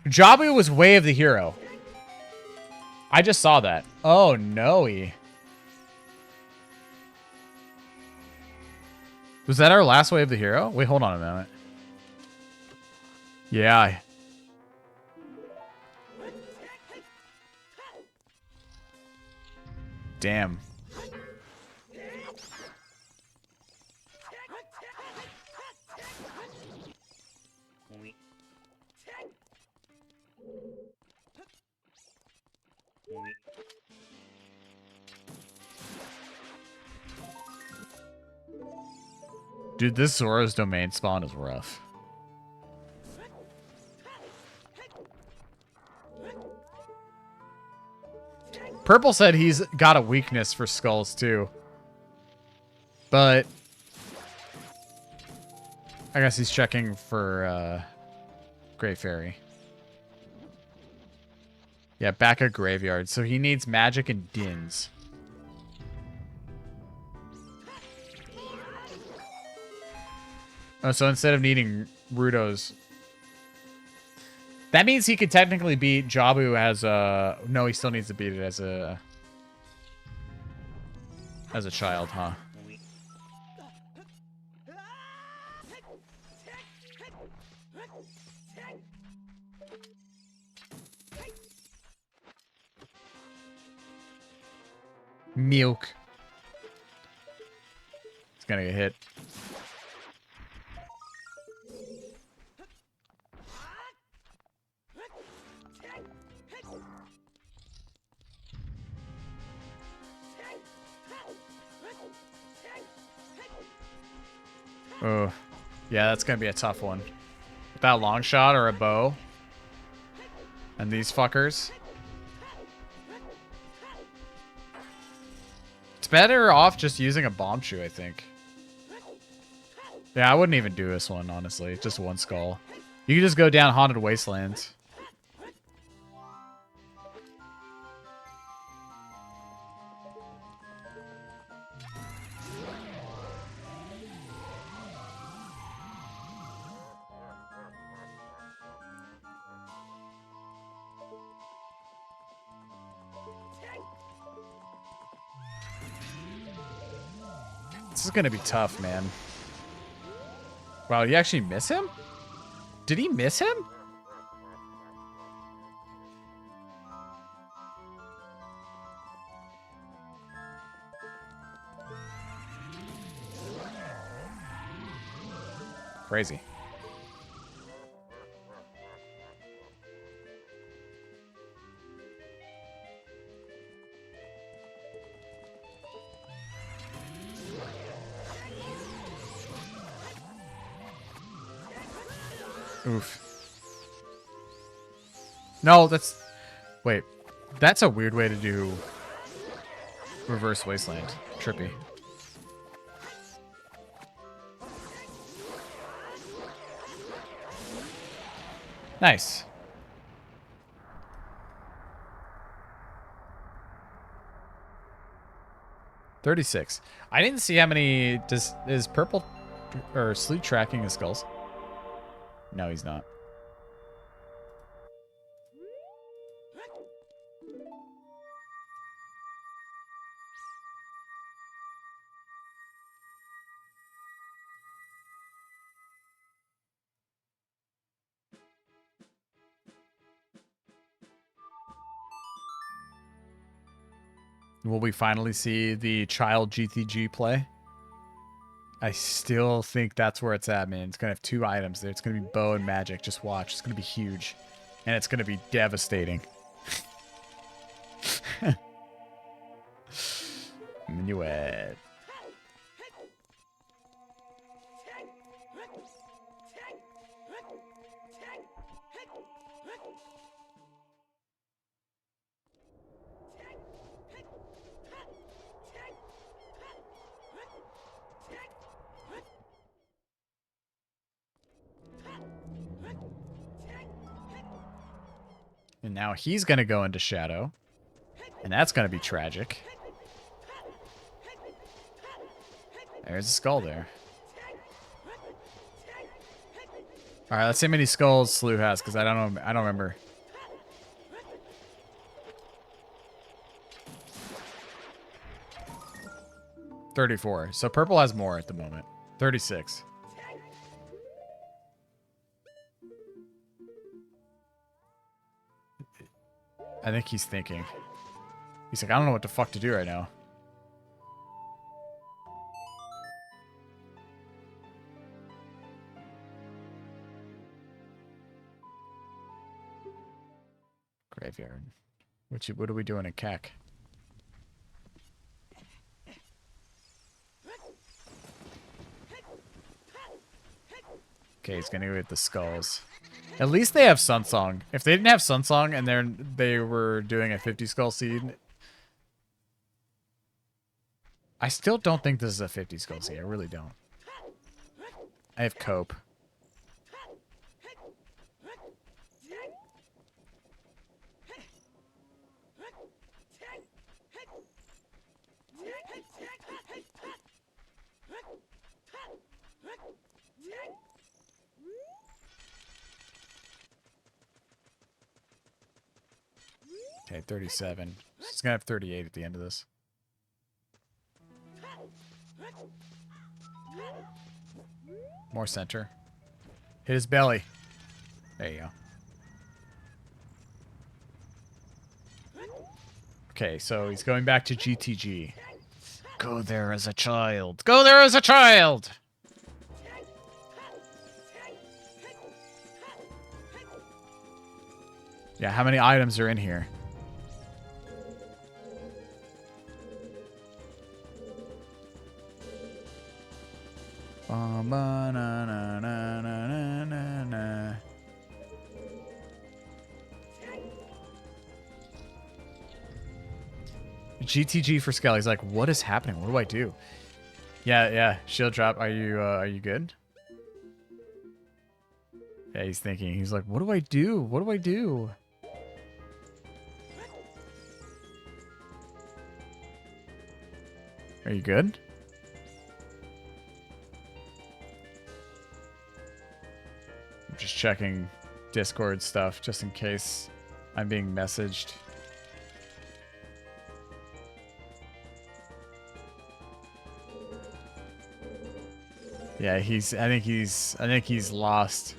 Jabu was Way of the Hero. I just saw that. Oh, no. Was that our last Way of the Hero? Wait, hold on a minute. Yeah. Damn. Dude, this Zora's domain spawn is rough. Purple said he's got a weakness for skulls too. But I guess he's checking for Grey Fairy. Yeah, back at Graveyard. So he needs magic and dins. Oh, so instead of needing Rudo's... That means he could technically beat Jabu as a... No, he still needs to beat it as a... As a child, huh? Milk. It's gonna get hit. Oh, yeah, that's gonna be a tough one. With that long shot or a bow. And these fuckers. It's better off just using a bomb shoe, I think. Yeah, I wouldn't even do this one, honestly. Just one skull. You can just go down Haunted Wastelands. This is gonna be tough, man. Wow, you actually miss him? Did he miss him? Crazy. Oof. No, that's... Wait. That's a weird way to do Reverse Wasteland. Trippy. Nice. $36. I didn't see how many... Is Purple or SLEU tracking his skulls? No, he's not. Will we finally see the child GTG play? I still think that's where it's at, man. It's going to have 2 items there. It's going to be bow and magic. Just watch. It's going to be huge. And it's going to be devastating. Minuet. And now he's going to go into shadow. And that's going to be tragic. There's a skull there. All right, let's see how many skulls SLEU has, because I don't know. I don't remember. $34. So purple has more at the moment. $36. I think he's thinking. He's like, I don't know what the fuck to do right now. Graveyard. What are we doing in CAC? Okay, he's gonna go with the skulls. At least they have Sunsong. If they didn't have Sunsong and they were doing a 50 skull seed, I still don't think this is a 50 skull seed. I really don't. I have Cope. Okay, 37. He's gonna have 38 at the end of this. More center. Hit his belly. There you go. Okay, so he's going back to GTG. Go there as a child. Go there as a child! Yeah, how many items are in here? GTG for Skelly's like, what is happening? What do I do? Yeah, shield drop. Are you good? Yeah, he's thinking. He's like, what do I do? What do I do? Are you good? I'm just checking Discord stuff just in case I'm being messaged. Yeah, I think he's lost.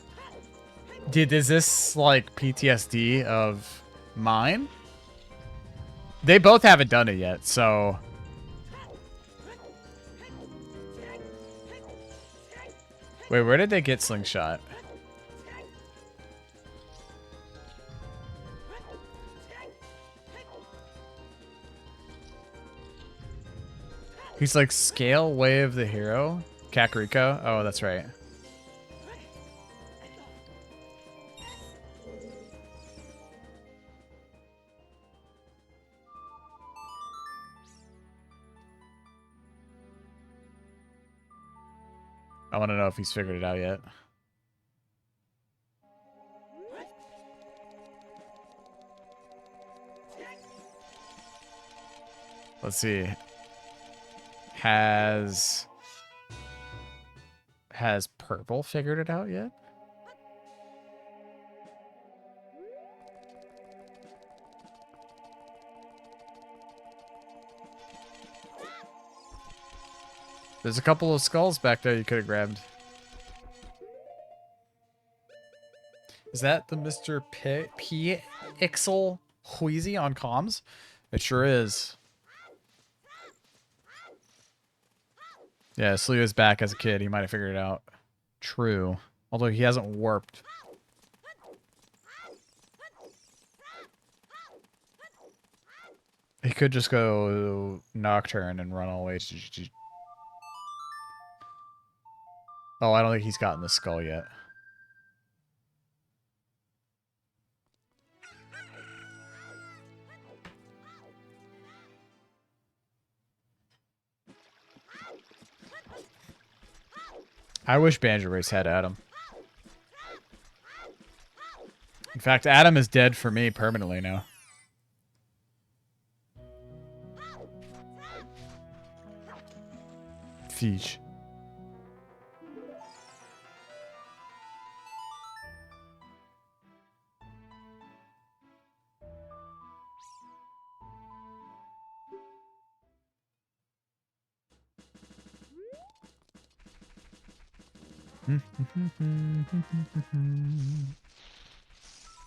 Dude, is this like PTSD of mine? They both haven't done it yet, so wait, where did they get slingshot? He's like scale way of the hero. Kakariko? Oh, that's right. I want to know if he's figured it out yet. Let's see. Has Purple figured it out yet? There's a couple of skulls back there you could have grabbed. Is that the Mr. P-Ixel Wheezy on comms? It sure is. Yeah, SLEU is back as a kid. He might have figured it out. True. Although he hasn't warped. He could just go Nocturne and run all the way to GG. Oh, I don't think he's gotten the skull yet. I wish BanjOcarina had Adam. In fact, Adam is dead for me permanently now. Fish.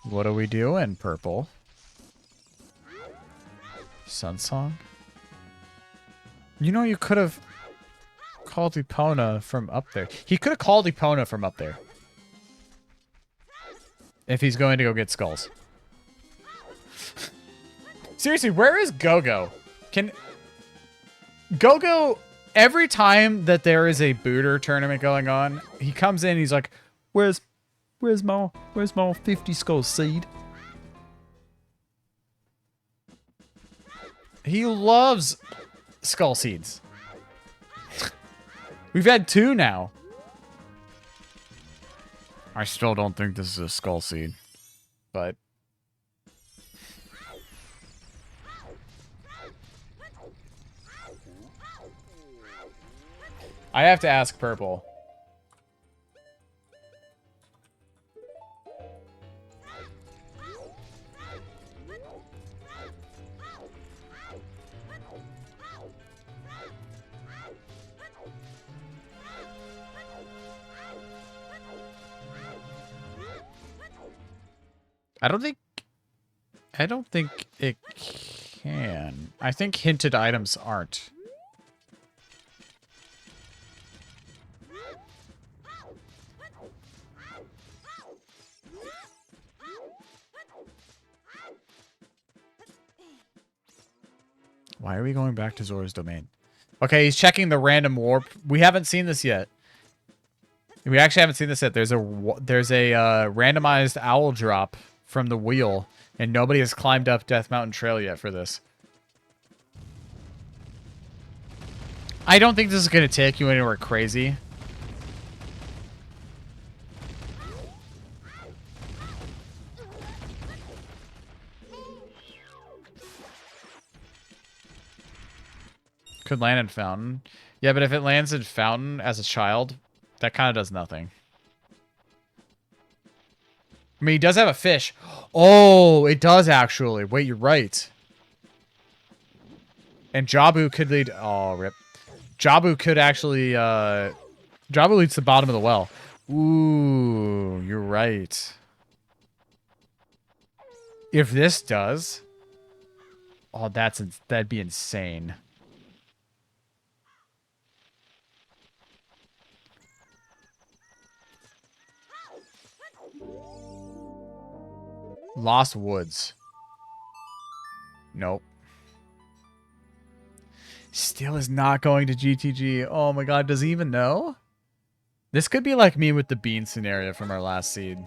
What are we doing, Purple? Sun Song? You know, you could have called Epona from up there. He could have called Epona from up there. If he's going to go get skulls. Seriously, where is Go-Go? Can Go-Go, every time that there is a booter tournament going on, he comes in, he's like, where's my 50 skull seed? He loves skull seeds. We've had 2 now. I still don't think this is a skull seed, but I have to ask Purple. I don't think it can. I think hinted items aren't. Why are we going back to Zora's domain? Okay, he's checking the random warp. We haven't seen this yet. We actually haven't seen this yet. There's a randomized owl drop from the wheel, and nobody has climbed up Death Mountain Trail yet for this. I don't think this is going to take you anywhere crazy. Could land in Fountain. Yeah, but if it lands in Fountain as a child, that kind of does nothing. I mean, he does have a fish. Oh, it does actually. Wait, you're right. And Jabu could lead... Oh, rip. Jabu could actually... Jabu leads to the bottom of the well. Ooh, you're right. If this does... Oh, that'd be insane. Lost Woods. Nope. Still is not going to GTG. Oh my god, does he even know? This could be like me with the bean scenario from our last seed.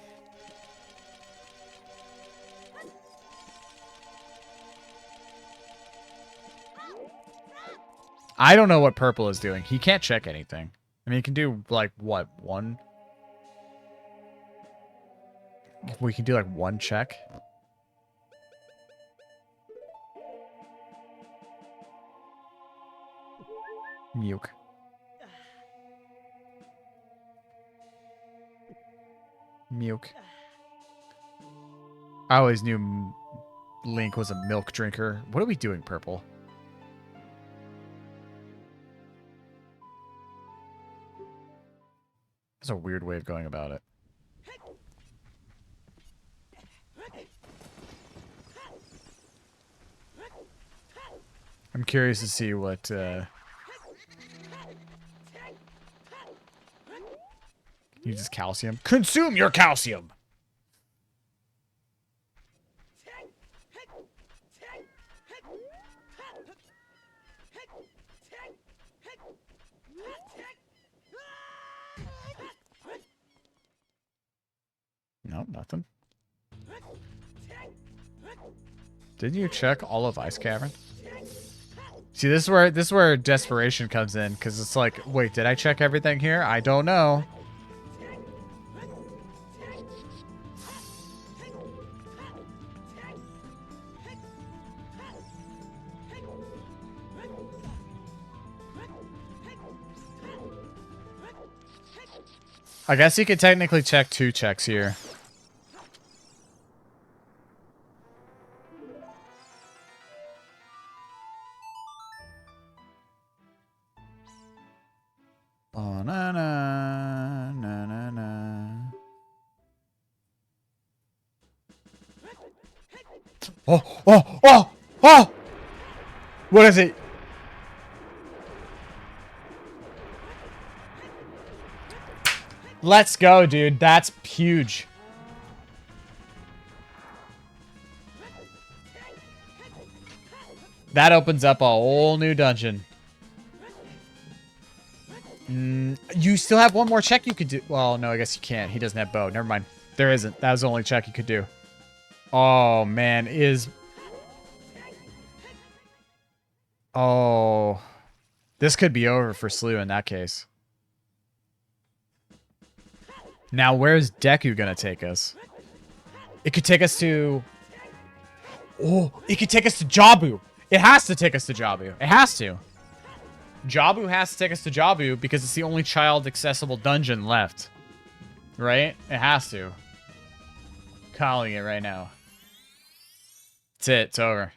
I don't know what purple is doing. He can't check anything. I mean, he can do like what, one? We can do like one check. Muke. Muke. I always knew Link was a milk drinker. What are we doing, Purple? That's a weird way of going about it. I'm curious to see what, uses calcium. Consume your calcium! No, nothing. Didn't you check all of Ice Cavern? See, this is where desperation comes in, because it's like, wait, did I check everything here? I don't know. I guess you could technically check 2 checks here. Oh, na na na na na. Oh, oh, oh, oh! What is it? Let's go, dude. That's huge. That opens up a whole new dungeon. You still have one more check you could do. Well, no, I guess you can't. He doesn't have bow. Never mind. There isn't. That was the only check you could do. Oh, man. Oh. This could be over for SLEU in that case. Now, where's Deku gonna take us? It could take us to... Oh, it could take us to Jabu. It has to take us to Jabu. It has to. Jabu has to take us to Jabu because it's the only child-accessible dungeon left. Right? It has to. Calling it right now. That's it. It's over.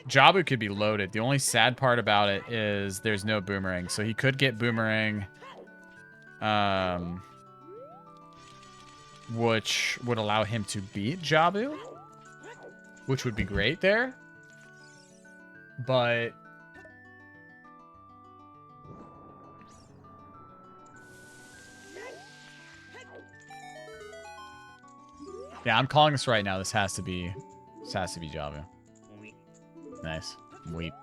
Jabu could be loaded. The only sad part about it is there's no boomerang. So he could get boomerang, which would allow him to beat Jabu, which would be great there. But yeah, I'm calling this right now. This has to be Jabu. Nice. Weep.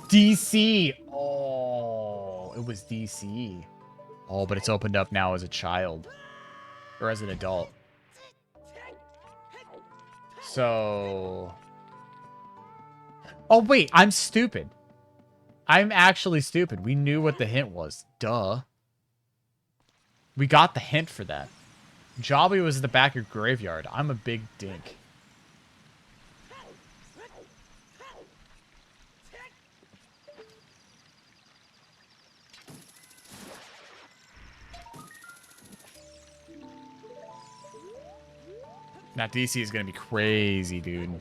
DC. Oh, it was DC. Oh, but it's opened up now as a child. Or as an adult. So... Oh, wait. I'm stupid. I'm actually stupid. We knew what the hint was. Duh. We got the hint for that. Jobby was in the back of graveyard. I'm a big dink. Now DC is going to be crazy, dude.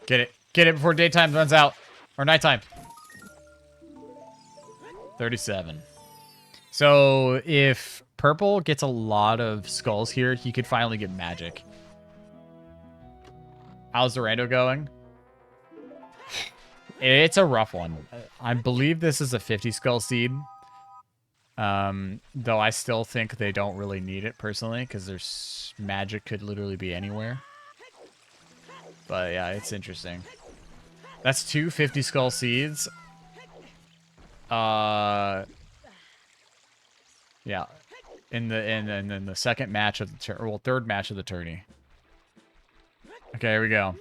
Get it. Get it before daytime runs out. Or nighttime. 37. So if purple gets a lot of skulls here, he could finally get magic. How's the rando going? It's a rough one. I believe this is a 50 skull seed. Though I still think they don't really need it personally, because there's magic could literally be anywhere. But yeah, it's interesting. That's 2 50 skull seeds. Yeah. In the second match of the third match of the tourney. Okay, here we go.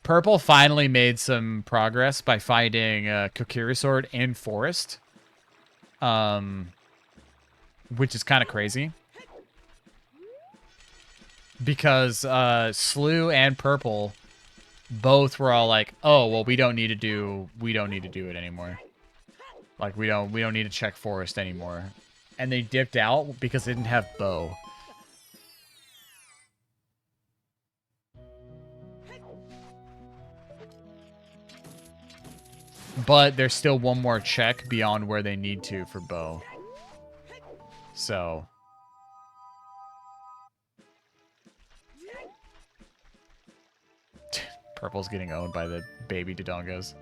Purple finally made some progress by finding Kokiri Sword in Forest. Which is kind of crazy. Because SLEU and Purple both were all like, "Oh, well, we don't need to do it anymore. Like we don't need to check Forest anymore." And they dipped out because they didn't have bow. But there's still one more check beyond where they need to for bow. So Purple's getting owned by the baby Dodongos.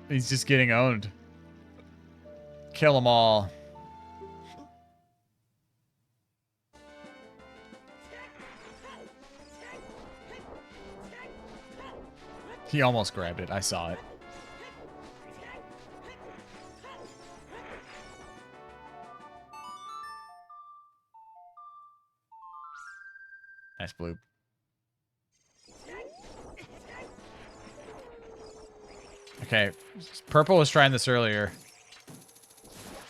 He's just getting owned. Kill them all. He almost grabbed it. I saw it. Nice bloop. Okay, Purple was trying this earlier.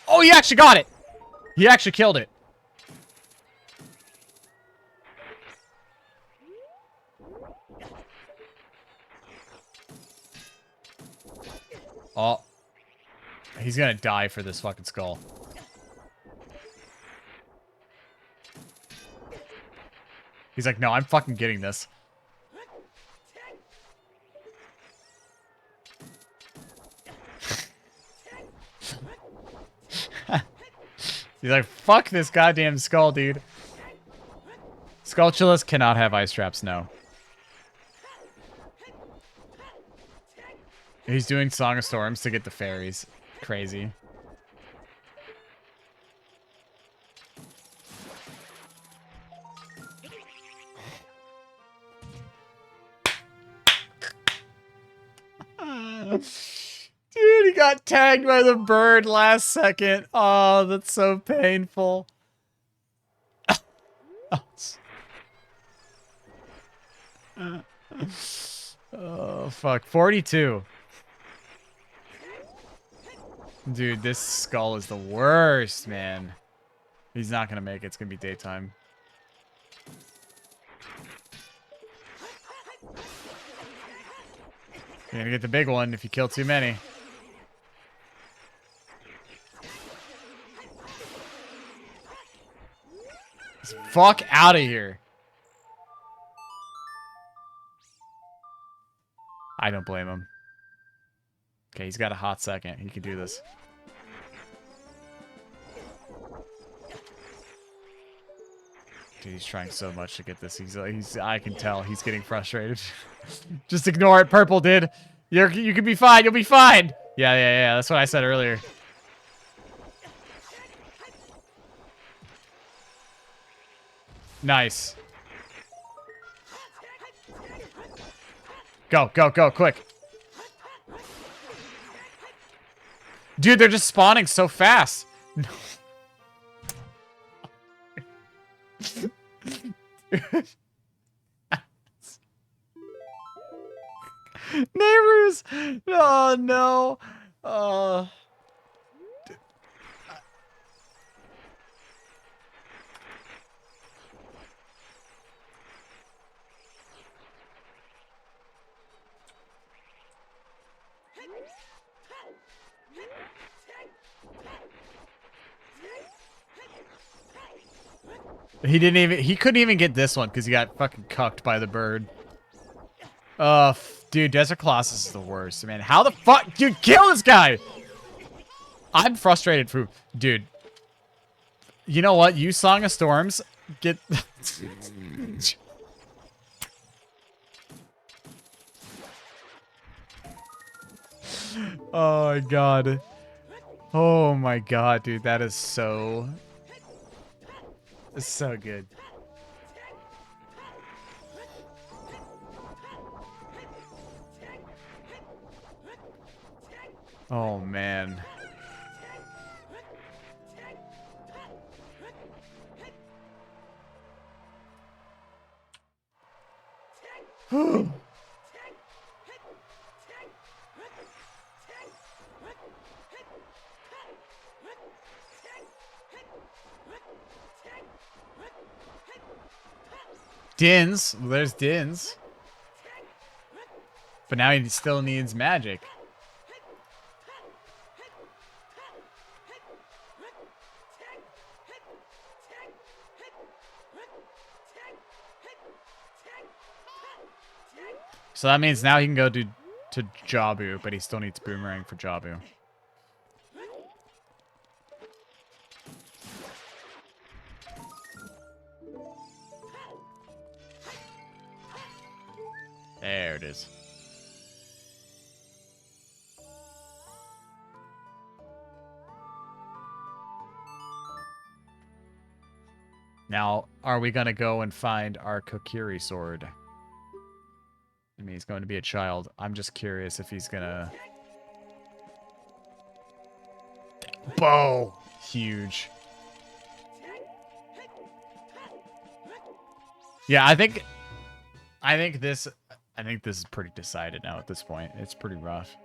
Oh, he actually got it! He actually killed it. Oh. He's gonna die for this fucking skull. He's like, no, I'm fucking getting this. He's like, fuck this goddamn skull, dude. Skulltulas cannot have ice traps, no. He's doing Song of Storms to get the fairies. Crazy. Dude, he got tagged by the bird last second. Oh, that's so painful. Oh, fuck. 42. Dude, this skull is the worst, man. He's not gonna make it. It's gonna be daytime. You're gonna get the big one if you kill too many. Fuck out of here. I don't blame him. Okay, he's got a hot second. He can do this. Dude, he's trying so much to get this. I can tell he's getting frustrated. Just ignore it, Purple, dude. You can be fine. You'll be fine. Yeah. That's what I said earlier. Nice. Go, quick. Dude, they're just spawning so fast. No. Nehru's. Oh, no. He couldn't even get this one because he got fucking cucked by the bird. Dude, Desert Colossus is the worst, man. How the fuck do you kill this guy? I'm frustrated for... Dude. You know what? You Song of Storms, get... Oh my god. Oh my god, dude. That is so... It's so good. Oh, man. Dins. Well, there's Dins. But now he still needs magic. So that means now he can go to Jabu, but he still needs Boomerang for Jabu. There it is. Now, are we going to go and find our Kokiri sword? I mean, he's going to be a child. I'm just curious if he's going to... Bow! Huge. Yeah, I think this is pretty decided now at this point. It's pretty rough.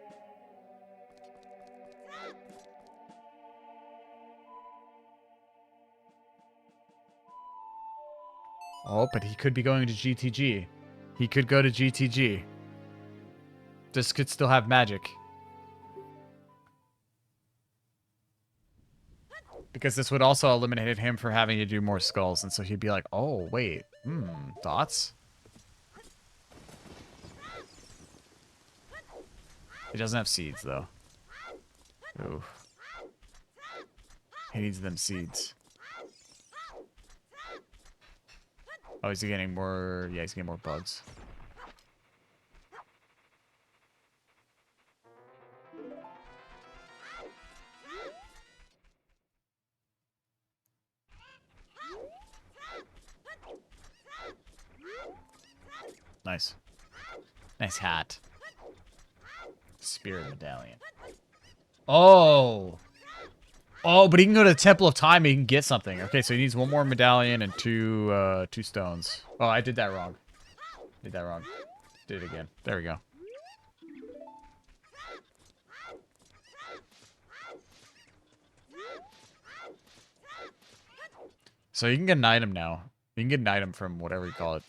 Oh, but he could be going to GTG. He could go to GTG. This could still have magic. Because this would also eliminate him for having to do more skulls. And so he'd be like, oh, wait. Thoughts? He doesn't have seeds, though. Ooh. He needs them seeds. Oh, is he getting more... Yeah, he's getting more bugs. Nice. Nice hat. Spirit medallion. Oh! Oh, but he can go to the Temple of Time and he can get something. Okay, so he needs one more medallion and two stones. Oh, I did that wrong. Did that wrong. Did it again. There we go. So you can get an item now. You can get an item from whatever you call it.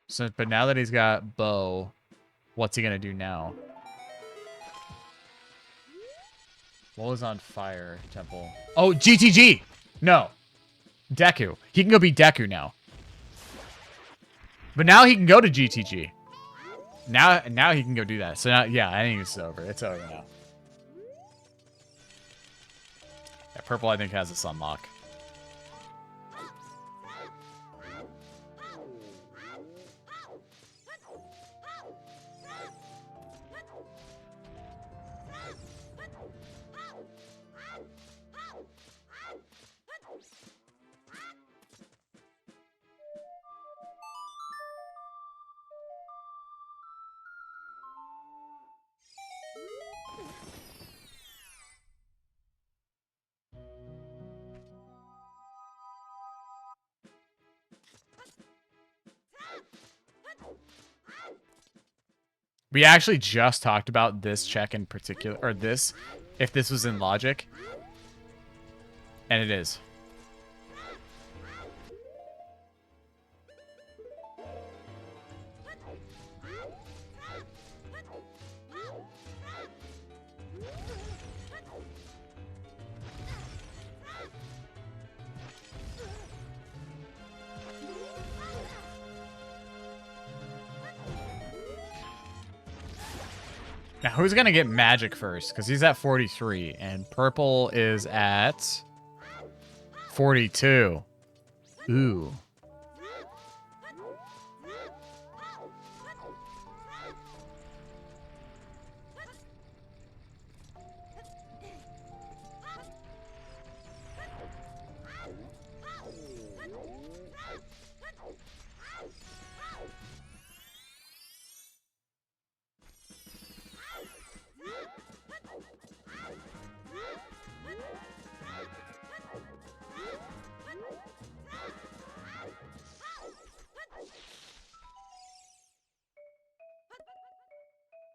So, but now that he's got bow, what's he gonna do now? What was on fire, Temple? Oh, GTG! No. Deku. He can go be Deku now. But now he can go to GTG. Now he can go do that. So now, yeah, I think it's over. It's over now. Yeah, Purple, I think, has this unlock. We actually just talked about this check in particular, or this, if this was in logic. And it is. Now, who's going to get magic first? Because he's at 43, and Purple is at 42. Ooh.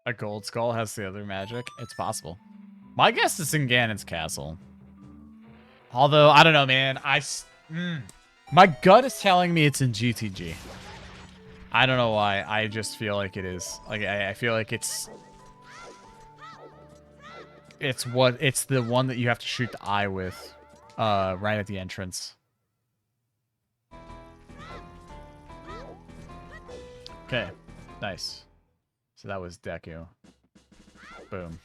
A gold skull has the other magic. It's possible. My guess is in Ganon's castle. Although, I don't know, man. My gut is telling me it's in GTG. I don't know why. I just feel like it is. Like, I feel like it's the one that you have to shoot the eye with, right at the entrance. Okay, nice. So that was Deku. Boom.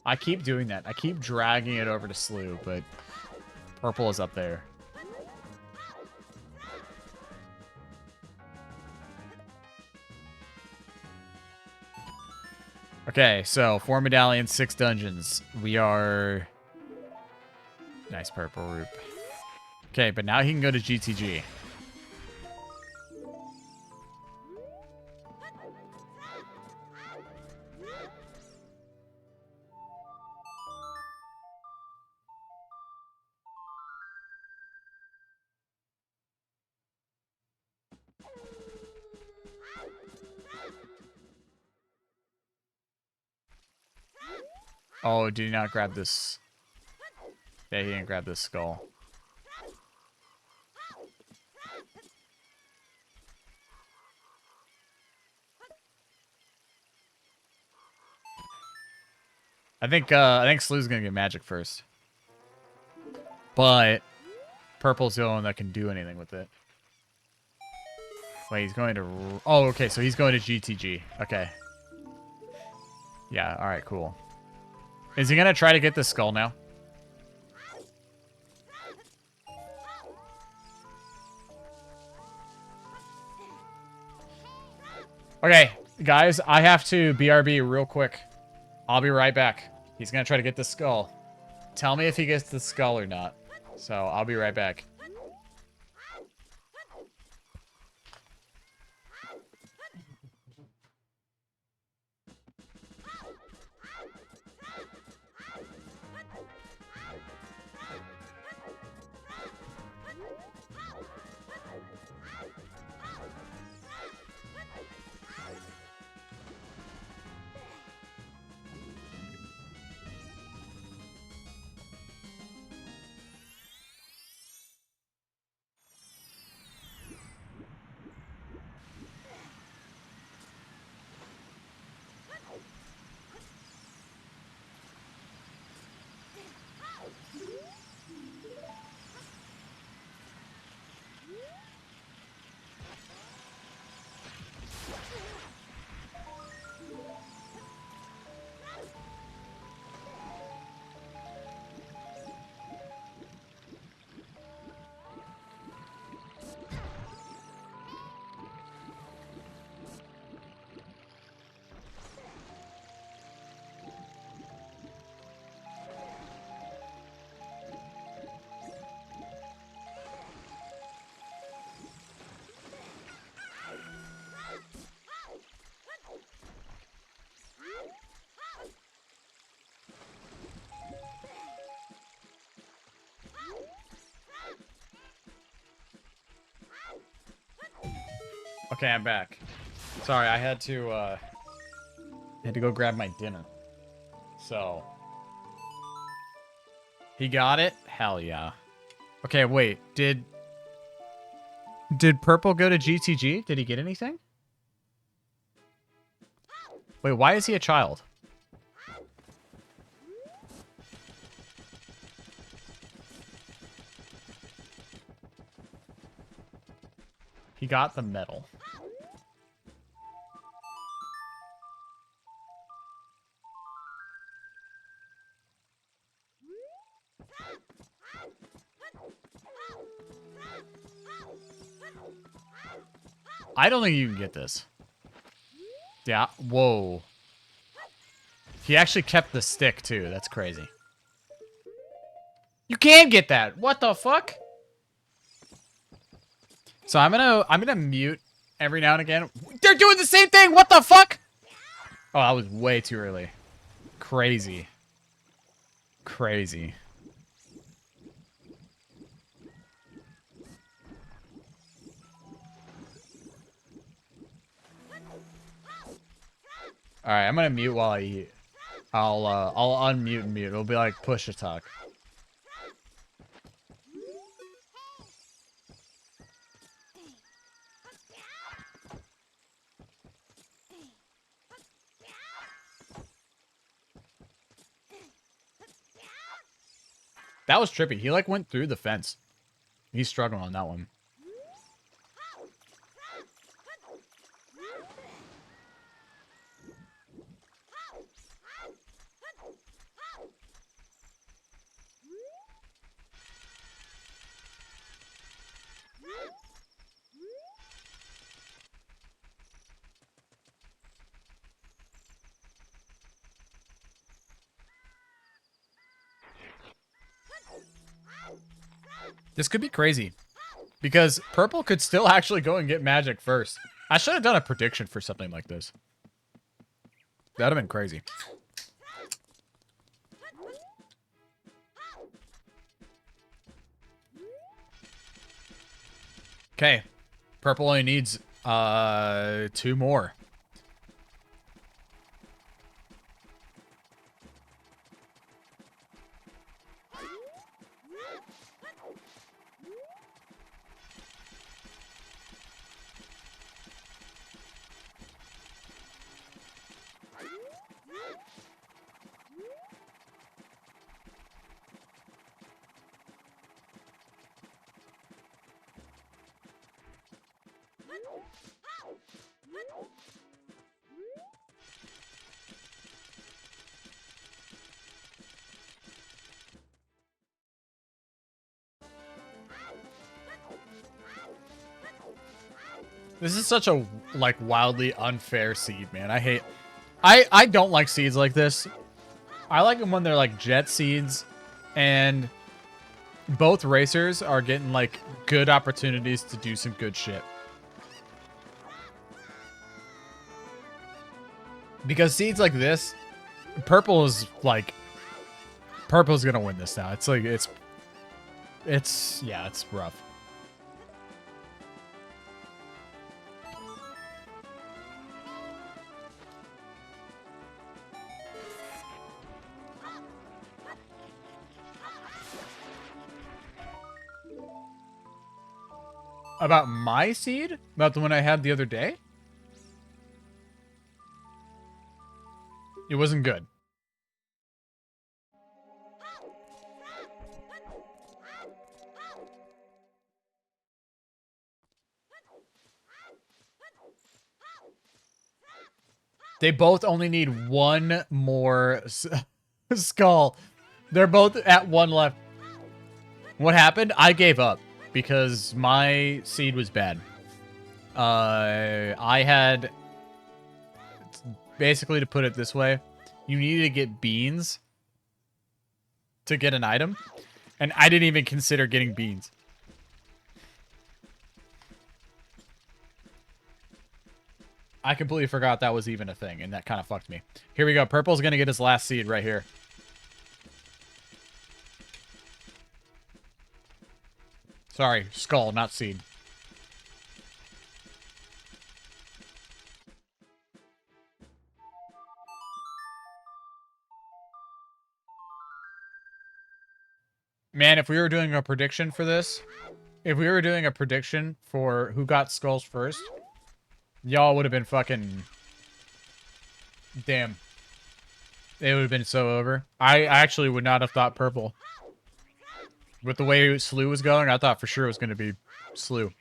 I keep doing that. I keep dragging it over to SLEU, but Purple is up there. Okay, so 4 medallions, 6 dungeons. We are... Nice Purple Rupe. Okay, but now he can go to GTG. Oh, did he not grab this? Yeah, he didn't grab this skull. I think SLEU's gonna get magic first. But Purple's the only one that can do anything with it. Wait, he's going to... Oh, okay, so he's going to GTG. Okay. Yeah, alright, cool. Is he gonna try to get this skull now? Okay, guys, I have to BRB real quick. I'll be right back. He's gonna try to get the skull. Tell me if he gets the skull or not. So, I'll be right back. Okay, I'm back. Sorry, I had to go grab my dinner. So. He got it? Hell yeah. Okay, wait. Did Purple go to GTG? Did he get anything? Wait, why is he a child? He got the medal. I don't think you can get this. Yeah. Whoa. He actually kept the stick, too. That's crazy. You can get that. What the fuck? So I'm gonna mute every now and again. They're doing the same thing. What the fuck? Oh, that was way too early. Crazy. Crazy. All right, I'm gonna mute while I eat. I'll unmute and mute. It'll be like push to talk. That was trippy. He like went through the fence. He's struggling on that one. This could be crazy. Because Purple could still actually go and get magic first. I should have done a prediction for something like this. That would have been crazy. Okay. Purple only needs 2 more. This is such a, like, wildly unfair seed, man. I don't like seeds like this. I like them when they're, like, jet seeds, and both racers are getting, like, good opportunities to do some good shit. Because seeds like this, purple is, like, purple's gonna win this now. It's, like, yeah, it's rough. About my seed? About the one I had the other day? It wasn't good. They both only need one more skull. They're both at one left. What happened? I gave up because my seed was bad. I had... Basically, to put it this way, you needed to get beans to get an item. And I didn't even consider getting beans. I completely forgot that was even a thing, and that kind of fucked me. Here we go. Purple's going to get his last seed right here. Sorry, skull, not seed. Man, if we were doing a prediction for this, if we were doing a prediction for who got skulls first, y'all would have been fucking... Damn. It would have been so over. I actually would not have thought purple. With the way SLEU was going, I thought for sure it was going to be SLEU.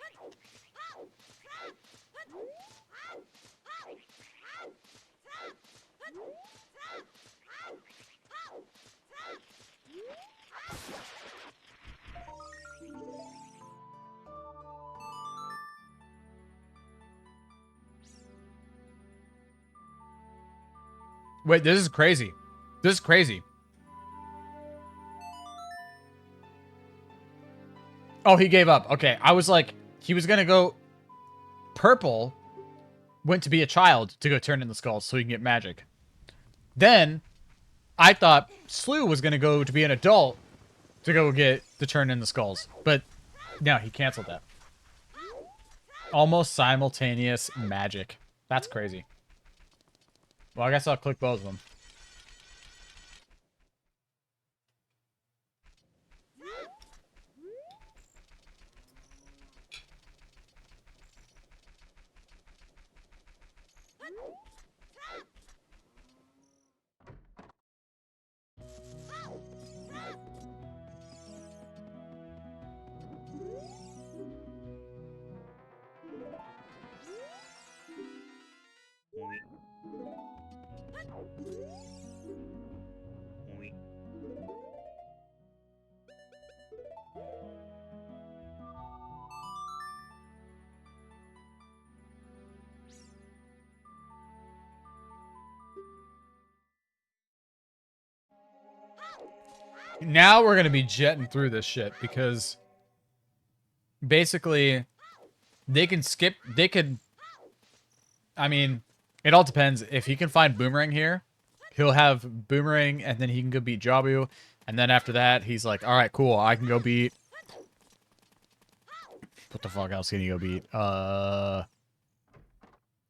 Wait, this is crazy. This is crazy. Oh, he gave up. Okay, I was like, he was going to go... Purple went to be a child to go turn in the skulls so he can get magic. Then, I thought SLEU was going to go to be an adult to go get the turn in the skulls. But, no, he canceled that. Almost simultaneous magic. That's crazy. Well, I guess I'll click both of them. Now we're going to be jetting through this shit because basically they can skip, they could, I mean, it all depends. If he can find Boomerang here, he'll have Boomerang and then he can go beat Jabu. And then after that, he's like, all right, cool. I can go beat, what the fuck else can he go beat?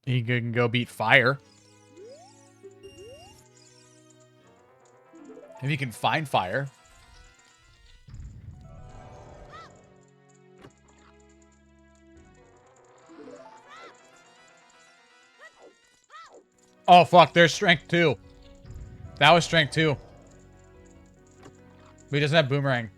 He can go beat Fire. If he can find Fire. Oh, fuck. There's strength 2. That was strength 2. But he doesn't have Boomerang.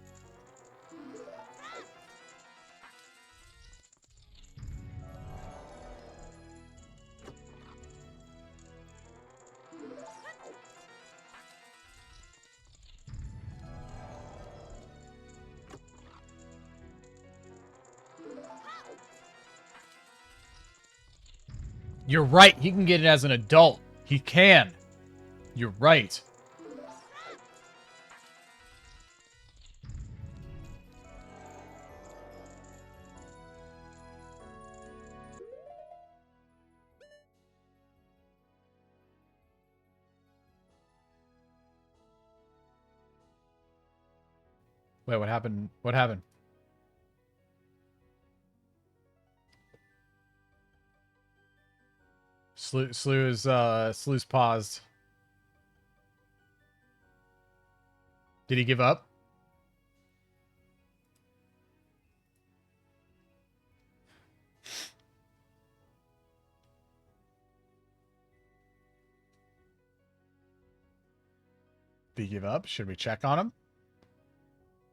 You're right. He can get it as an adult. He can. You're right. Wait, what happened? What happened? SLEU's paused. Did he give up? Did he give up? Should we check on him?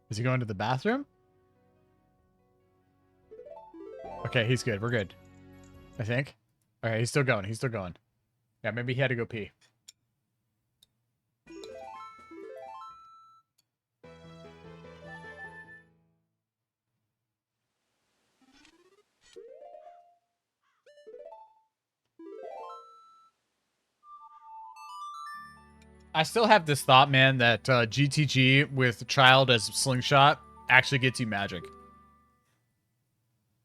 Is he going to the bathroom? Okay, he's good. We're good. I think. Okay, he's still going. He's still going. Yeah, maybe he had to go pee. I still have this thought, man, that GTG with Child as Slingshot actually gets you magic.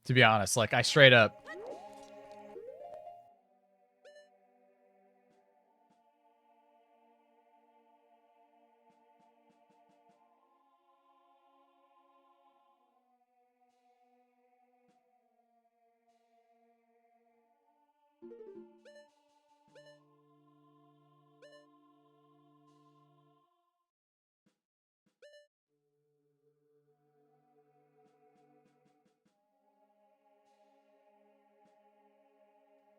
To be honest, like, I straight up...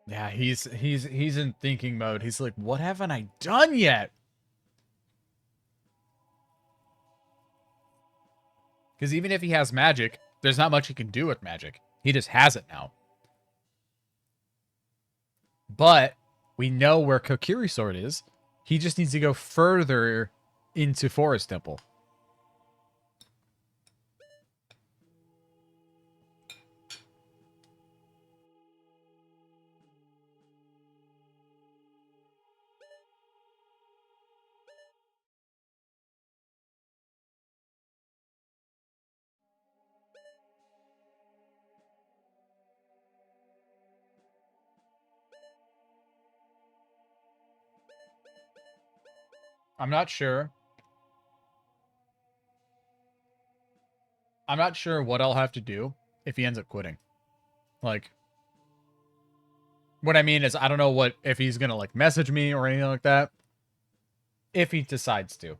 Yeah, he's in thinking mode. He's like, what haven't I done yet? Because even if he has magic, there's not much he can do with magic. He just has it now. But we know where Kokiri Sword is. He just needs to go further into Forest Temple. I'm not sure. I'm not sure what I'll have to do if he ends up quitting. Like, what I mean is, I don't know what, if he's gonna, like, message me or anything like that. If he decides to.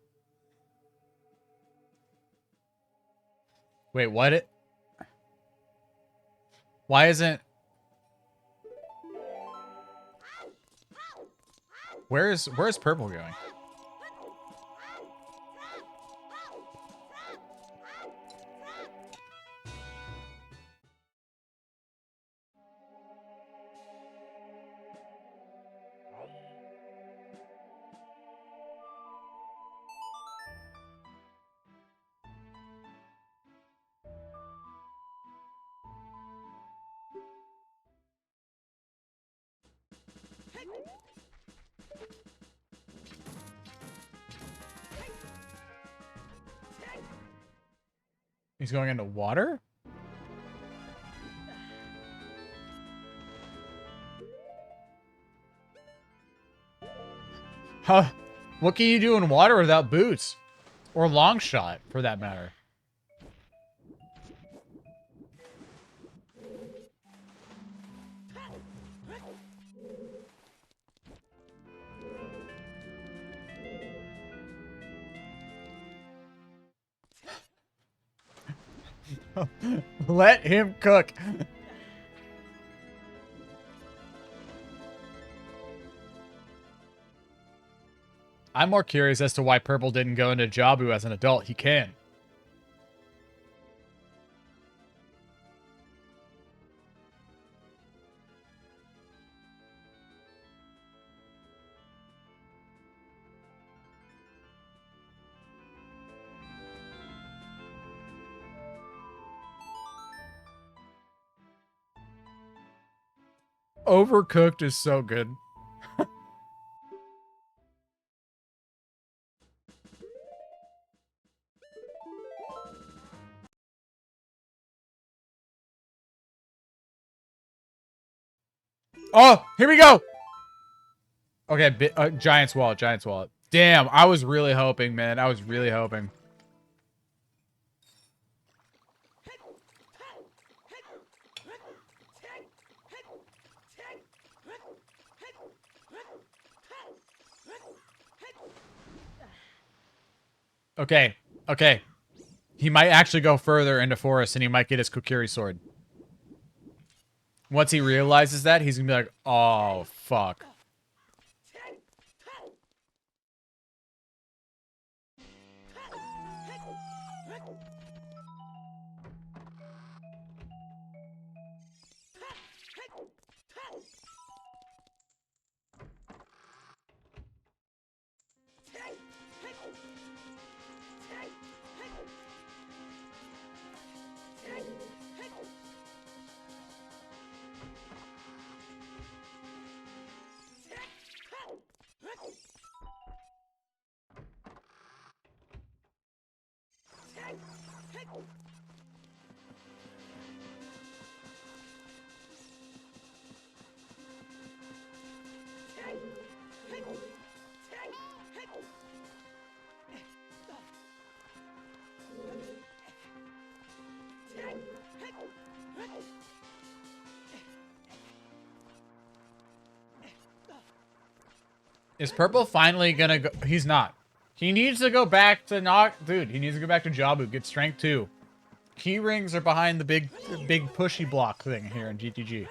Wait, what? Why isn't... Where's Purple going? He's going into water? Huh? What can you do in water without boots? Or long shot, for that matter. Let him cook. I'm more curious as to why Purple didn't go into Jabu as an adult. He can. Overcooked is so good. Oh, here we go. Okay, Giant's wallet, Giant's wallet. Damn, I was really hoping, man. I was really hoping. Okay, okay. He might actually go further into forest and he might get his Kokiri sword. Once he realizes that, he's gonna be like, oh, fuck. Is Purple finally gonna go? He's not. He needs to go back to Dude, he needs to go back to Jabu. Get strength 2. Key rings are behind the big pushy block thing here in GTG.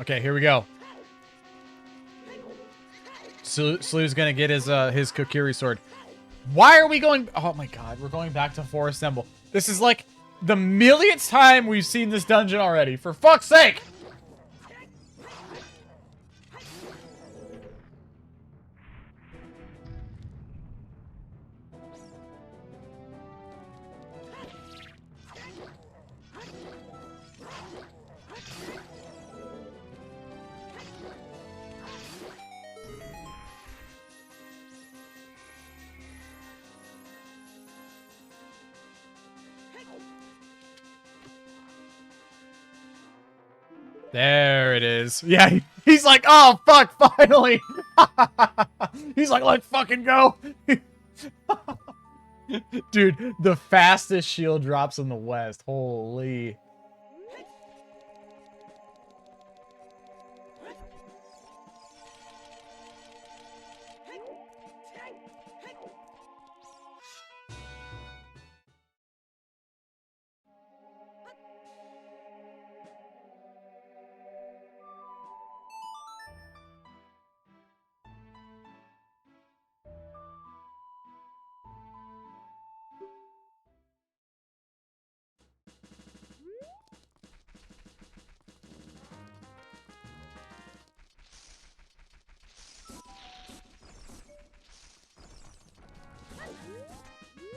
Okay, here we go. SLEU's gonna get his Kokiri sword. Why are we going? Oh my god, we're going back to Forest Temple. This is like the millionth time we've seen this dungeon already. For fuck's sake! There it is. Yeah, he's like, oh, fuck, finally. He's like, let's fucking go. Dude, the fastest shield drops in the West. Holy.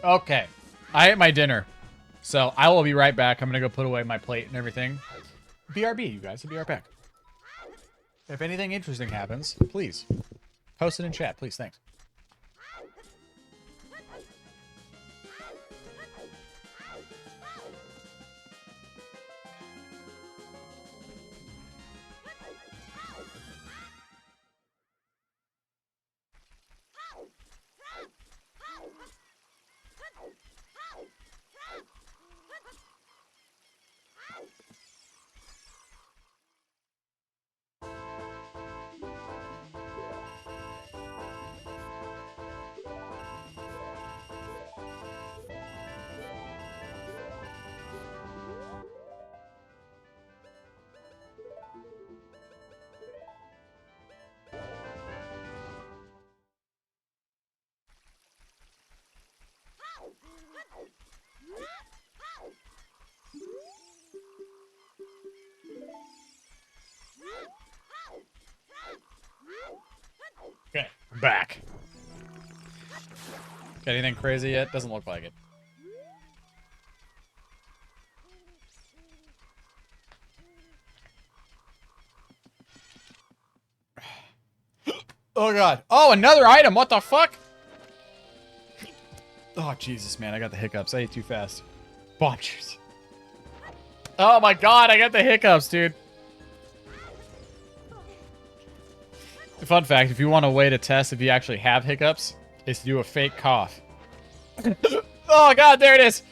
Okay, I ate my dinner, so I will be right back. I'm gonna go put away my plate and everything. BRB, you guys. I'll be right back. If anything interesting happens, please post it in chat, please. Thanks. back. Got anything crazy yet? Doesn't look like it. Oh god. Oh, another item. What the fuck? Oh, Jesus, man. I got the hiccups. I ate too fast. Bomb juice. Oh my god, I got the hiccups, dude. Fun fact, if you want a way to test if you actually have hiccups, is to do a fake cough. Oh god, there it is.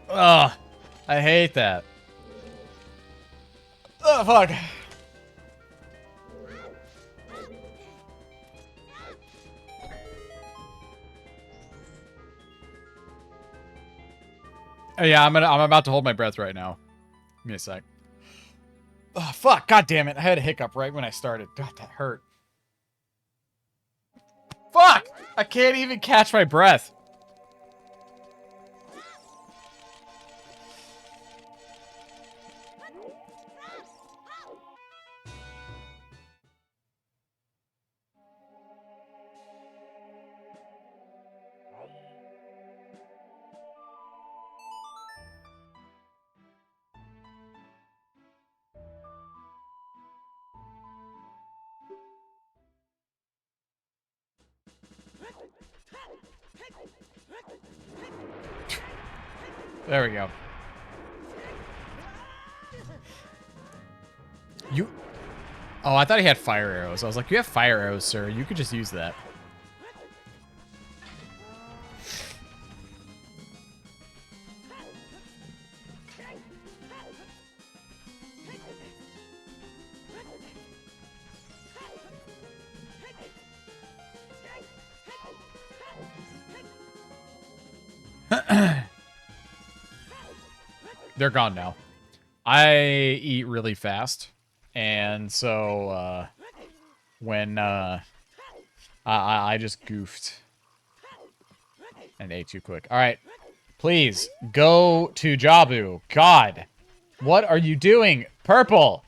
Ugh, I hate that. Oh, fuck. Oh, yeah, I'm about to hold my breath right now. Give me a sec. Oh, fuck. God damn it. I had a hiccup right when I started. God, that hurt. Fuck! I can't even catch my breath. There we go. You... Oh, I thought he had fire arrows. I was like, you have fire arrows, sir. You could just use that. They're gone now. I eat really fast, and so when I just goofed and ate too quick. All right, please go to Jabu. God, what are you doing, Purple?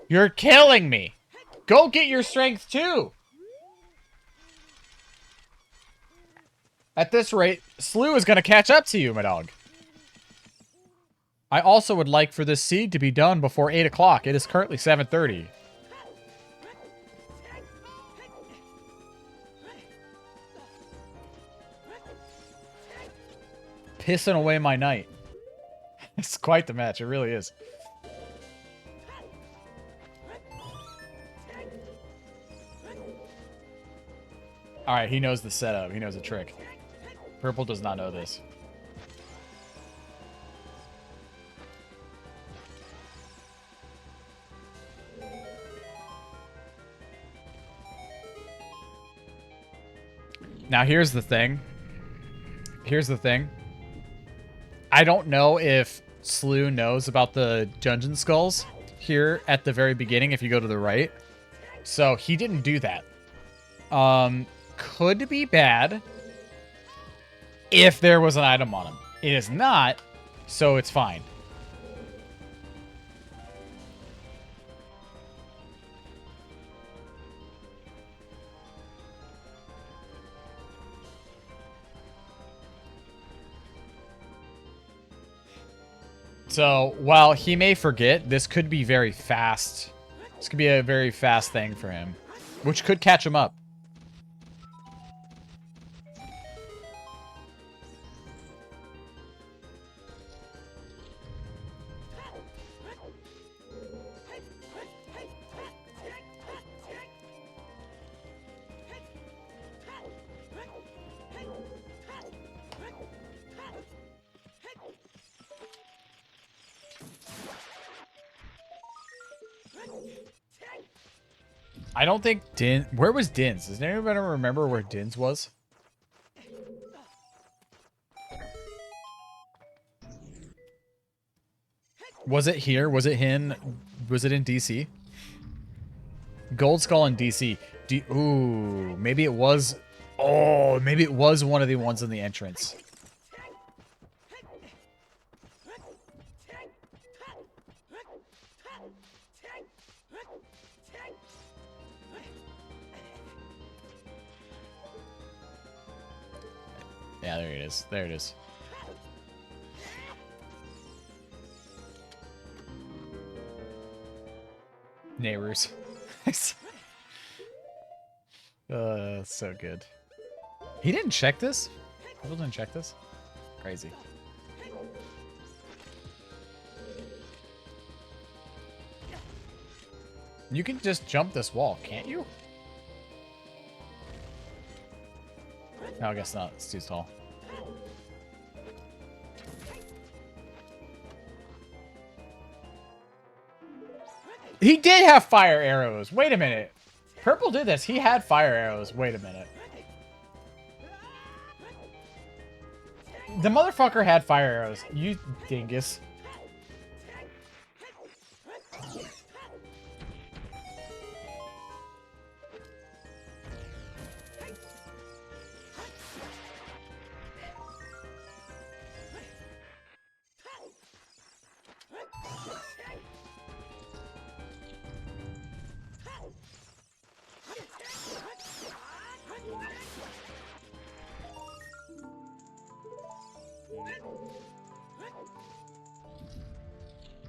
You're killing me. Go get your strength too. At this rate, SLEU is gonna catch up to you, my dog. I also would like for this seed to be done before 8 o'clock. It is currently 7:30. Pissing away my night. It's quite the match. It really is. Alright, he knows the setup. He knows the trick. Purple does not know this. Now, here's the thing. Here's the thing. I don't know if SLEU knows about the dungeon skulls here at the very beginning if you go to the right. So, he didn't do that. Could be bad if there was an item on him. It is not, so it's fine. So, while he may forget, this could be very fast. This could be a very fast thing for him, which could catch him up. I don't think Din... Where was Din's? Does anybody remember where Din's was? Was it here? Was it in... Was it in DC? Gold Skull in DC. Ooh, maybe it was... Oh, maybe it was one of the ones in the entrance. Yeah, there it is. There it is. Neighbors. So good. He didn't check this? People didn't check this? Crazy. You can just jump this wall, can't you? No, I guess not. It's too tall. He did have fire arrows. Wait a minute. Purple did this. He had fire arrows. Wait a minute. The motherfucker had fire arrows. You dingus.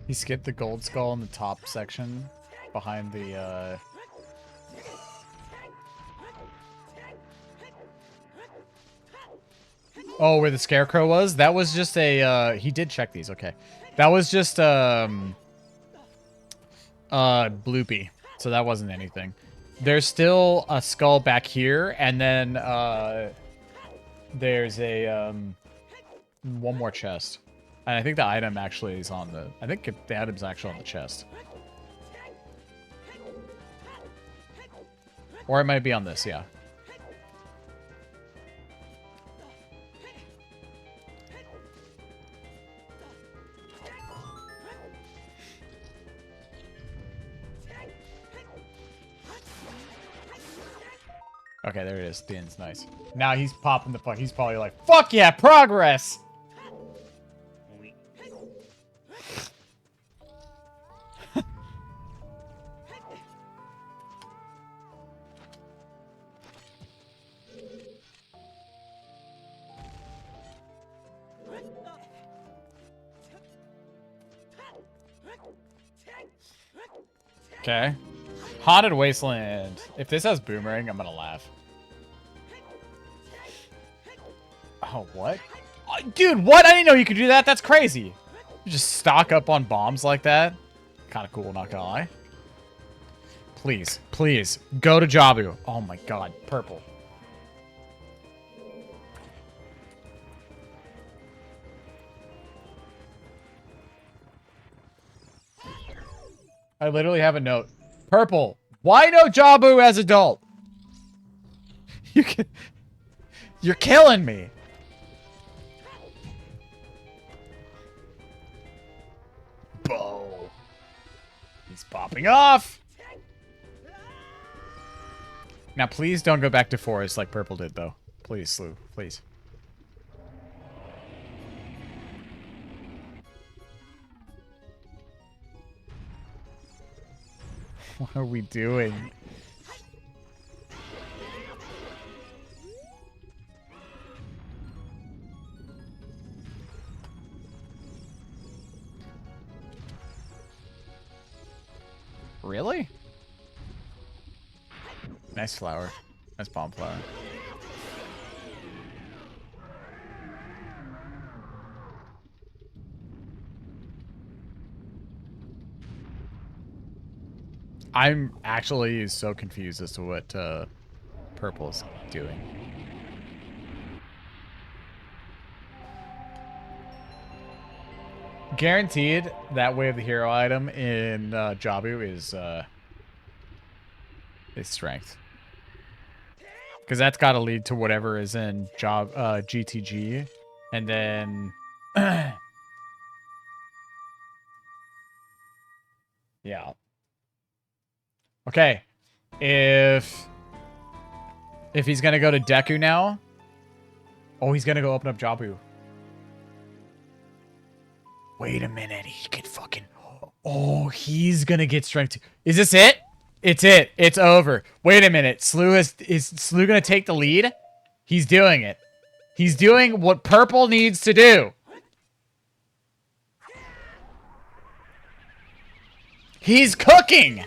He skipped the gold skull in the top section behind the Oh, where the scarecrow was? That was just a he did check these, okay. That was just bloopy. So that wasn't anything. There's still a skull back here, and then there's a one more chest. And I think the item actually is on the... I think the item's actually on the chest. Or it might be on this, yeah. Okay, there it is. The end's nice. Now he's popping the fuck. He's probably like, fuck yeah, progress! Okay. Haunted Wasteland. If this has Boomerang, I'm gonna laugh. Oh, what? Dude, what? I didn't know you could do that. That's crazy. You just stock up on bombs like that. Kind of cool, not gonna lie. Please, please, go to Jabu. Oh my god, purple. I literally have a note. Purple, why no Jabu as adult? You're killing me. Bow. He's popping off. Now, please don't go back to forest like Purple did, though. Please, SLEU. Please. What are we doing? Really? Nice flower. Nice bomb flower. I'm actually so confused as to what Purple's doing. Guaranteed that Way of the Hero item in Jabu is strength. Because that's got to lead to whatever is in GTG. And then... yeah. Okay. If he's going to go to Deku now... Oh, he's going to go open up Jabu. Wait a minute. He could fucking... Oh, he's going to get strength. Is this it? It's it. It's over. Wait a minute. SLEU is SLEU going to take the lead? He's doing it. He's doing what Purple needs to do. He's cooking.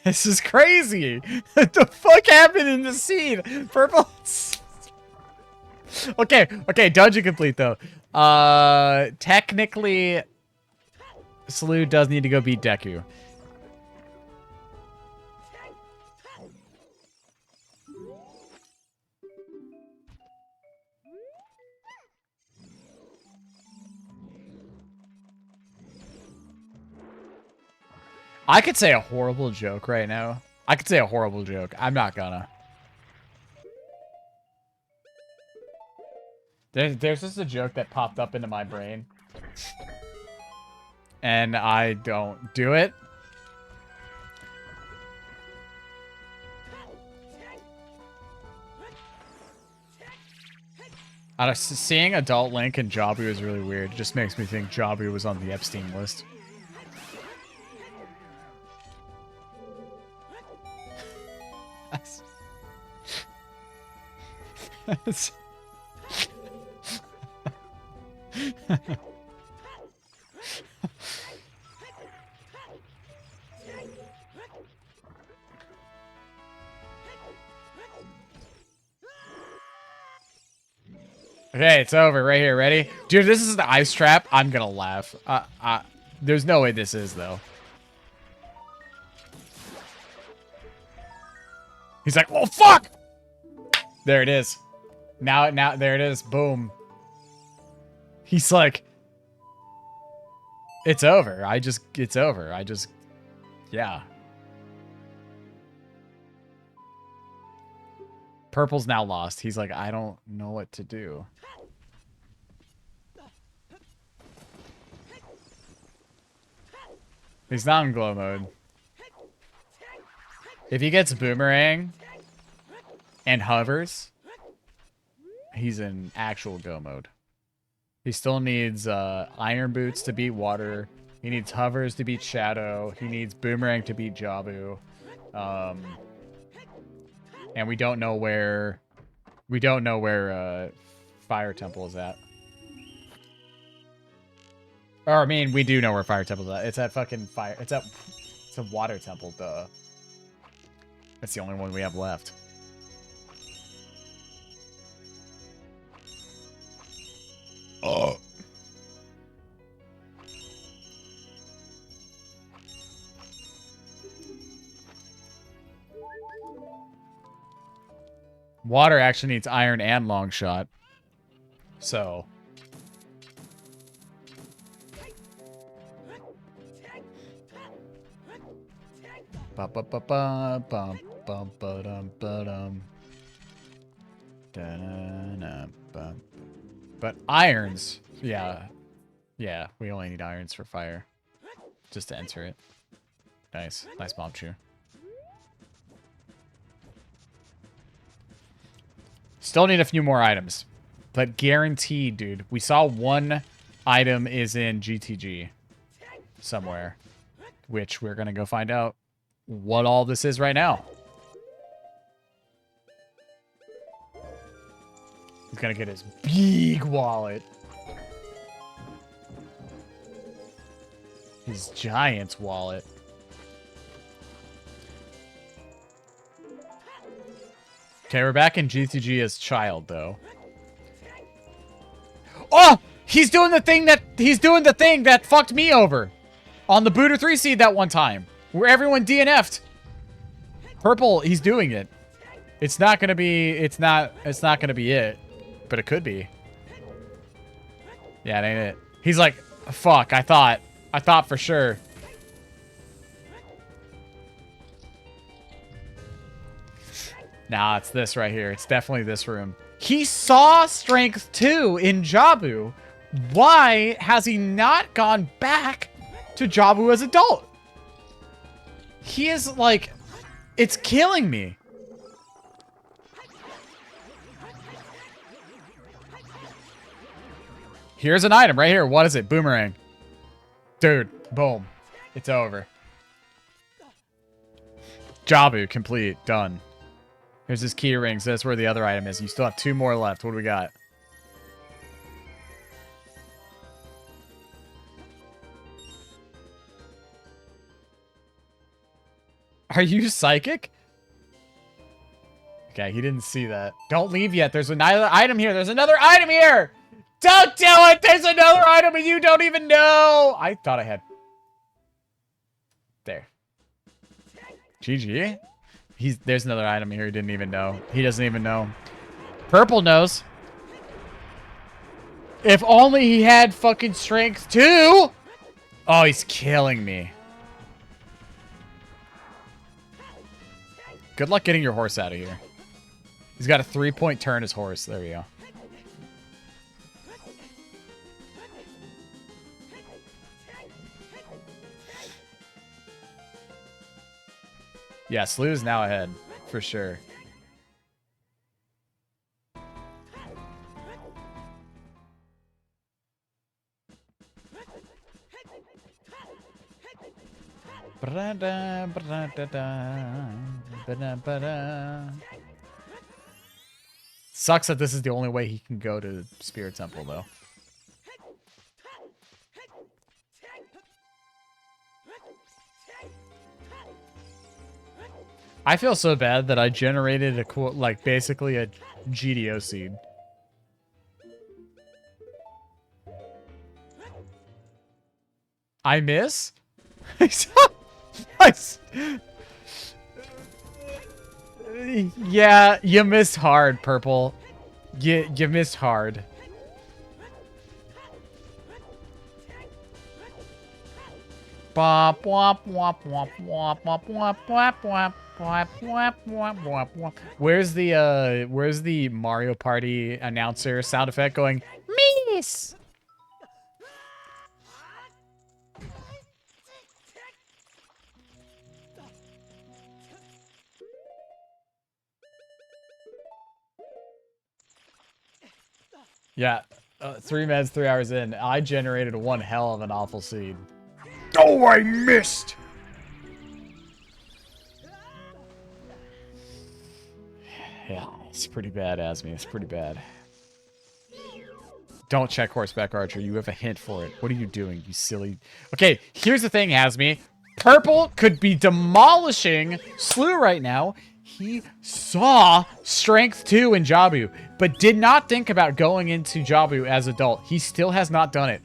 This is crazy. What the fuck happened in the scene? Purple. Okay, dungeon complete though. Technically, SLEU does need to go beat Deku. I could say a horrible joke right now. I could say a horrible joke. I'm not gonna. There's just a joke that popped up into my brain. And I don't do it. Seeing Adult Link and Jabu is really weird. It just makes me think Jabu was on the Epstein list. Okay, it's over right here. Ready? Dude, this is the ice trap. I'm gonna laugh. There's no way this is, though. He's like, oh, fuck! There it is. Now, there it is. Boom. He's like, it's over. It's over. Yeah. Purple's now lost. He's like, I don't know what to do. He's not in glow mode. If he gets boomerang and hovers, he's in actual go mode. He still needs iron boots to beat water. He needs hovers to beat shadow. He needs boomerang to beat Jabu. And we don't know where Fire Temple is at. Or I mean, we do know where Fire Temple is at. It's at fucking fire. It's a Water Temple, duh. That's the only one we have left. Oh. Water actually needs iron and long shot. So. Ba ba ba ba bum bum ba dum ba dum. Da na bum. But irons, yeah, we only need irons for fire, just to enter it. Nice mob chew. Still need a few more items, but guaranteed, dude. We saw one item is in GTG somewhere, which we're gonna go find out what all this is right now. He's gonna get his big wallet. His giant's wallet. Okay, we're back in GTG as child, though. Oh! He's doing the thing that fucked me over on the Booter 3 seed that one time, where everyone DNF'd. Purple, he's doing it. It's not gonna be it, but it could be. Yeah, it ain't it. He's like, fuck, I thought for sure. Nah, it's this right here. It's definitely this room. He saw strength 2 in Jabu. Why has he not gone back to Jabu as adult? He is like, it's killing me. Here's an item right here. What is it? Boomerang. Dude, boom. It's over. Jabu, complete. Done. Here's his key rings. That's where the other item is. You still have 2 more left. What do we got? Are you psychic? Okay, he didn't see that. Don't leave yet. There's another item here. There's another item here! Don't do it! There's another item and you don't even know! I thought I had... There. GG. There's another item here he didn't even know. He doesn't even know. Purple knows. If only he had fucking strength too! Oh, he's killing me. Good luck getting your horse out of here. He's got a 3-point turn his horse. There we go. Yeah, SLEU is now ahead, for sure. Sucks that this is the only way he can go to Spirit Temple, though. I feel so bad that I generated a cool, like, basically a GDO seed. I miss? Yeah, you missed hard, Purple. You missed hard. Bop wop wop wop wop wop wop wop wop wop wop wop wop. Where's the Mario Party announcer sound effect going? Miss. Yeah, 3 minutes, 3 hours in, I generated one hell of an awful seed. Oh, I missed! Yeah, it's pretty bad, Asmi. It's pretty bad. Don't check horseback archer. You have a hint for it. What are you doing, you silly... Okay, here's the thing, Asmi. Purple could be demolishing SLEU right now. He saw Strength 2 in Jabu, but did not think about going into Jabu as adult. He still has not done it.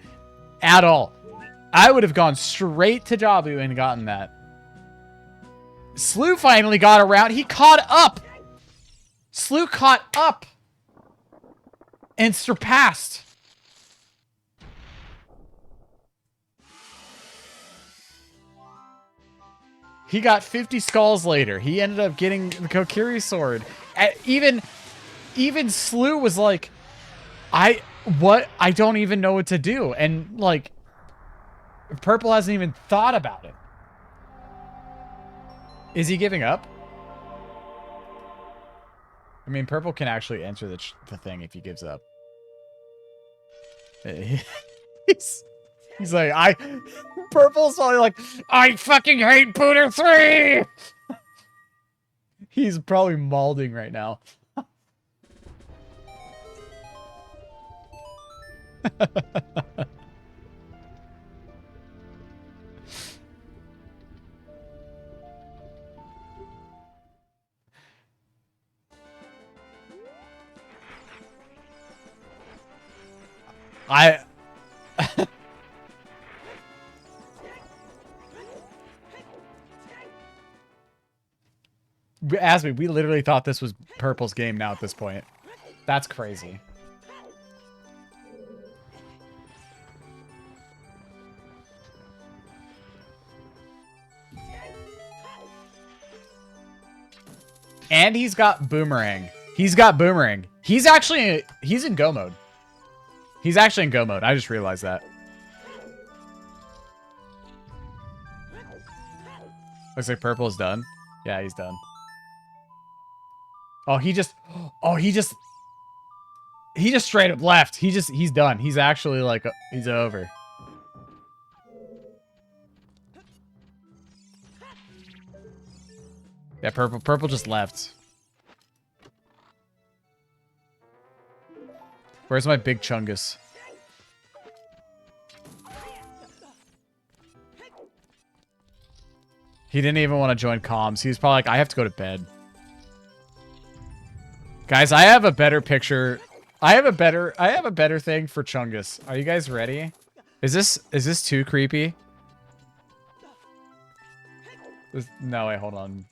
At all. I would have gone straight to Jabu and gotten that. SLEU finally got around. He caught up. SLEU caught up. And surpassed. He got 50 skulls later. He ended up getting the Kokiri sword. Even SLEU was like, I don't even know what to do. And like, Purple hasn't even thought about it. Is he giving up? I mean, Purple can actually answer the thing if he gives up. He's like, Purple's probably like, I fucking hate Booter 3! He's probably malding right now. Asmi, we literally thought this was Purple's game now at this point. That's crazy. And he's got Boomerang. He's got Boomerang. He's in Go mode. He's actually in Go mode. I just realized that. Looks like Purple is done. Yeah, he's done. Oh, he just He just straight up left. He's done. He's actually like, he's over. Yeah, purple just left. Where's my big chungus? He didn't even want to join comms. He's probably like, I have to go to bed. Guys, I have a better picture. I have a better thing for Chungus. Are you guys ready? Is this too creepy? No, wait, hold on.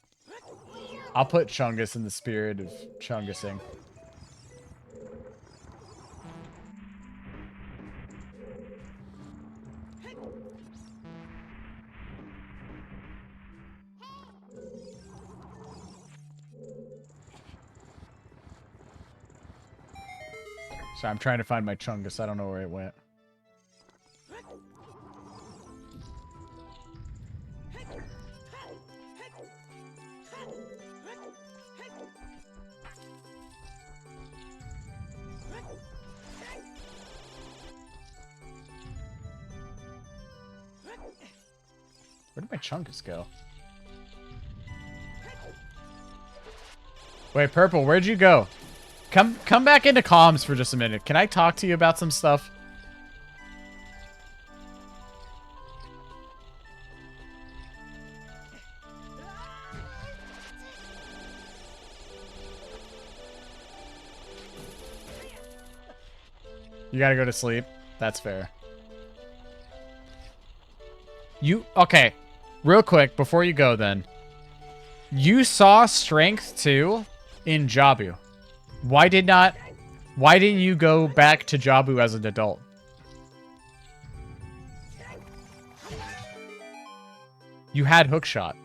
I'll put Chungus in the spirit of Chungusing. So I'm trying to find my Chungus. I don't know where it went. Where did my Chungus go? Wait, Purple, where'd you go? Come back into comms for just a minute. Can I talk to you about some stuff? You gotta go to sleep. That's fair. Okay. Real quick, before you go then. You saw Strength 2 in Jabu. Why didn't you go back to Jabu as an adult? You had Hookshot.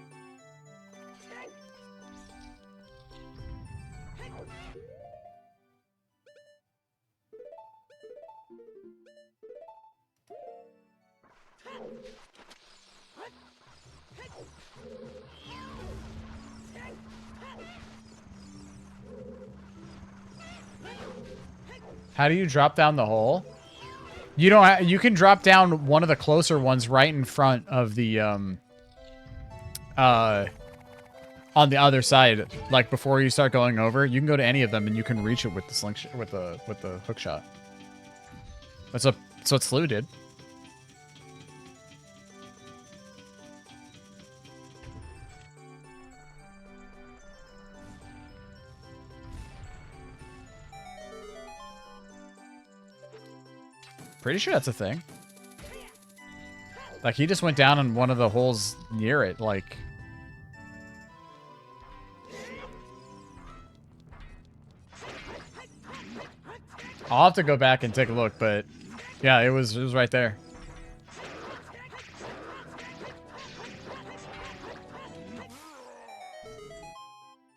How do you drop down the hole? You don't. You can drop down one of the closer ones right in front of the on the other side. Like before you start going over, you can go to any of them and you can reach it with the slingshot with the hook shot. That's what SLEU did. Pretty sure that's a thing. Like, he just went down in one of the holes near it, like... I'll have to go back and take a look, but... Yeah, it was right there.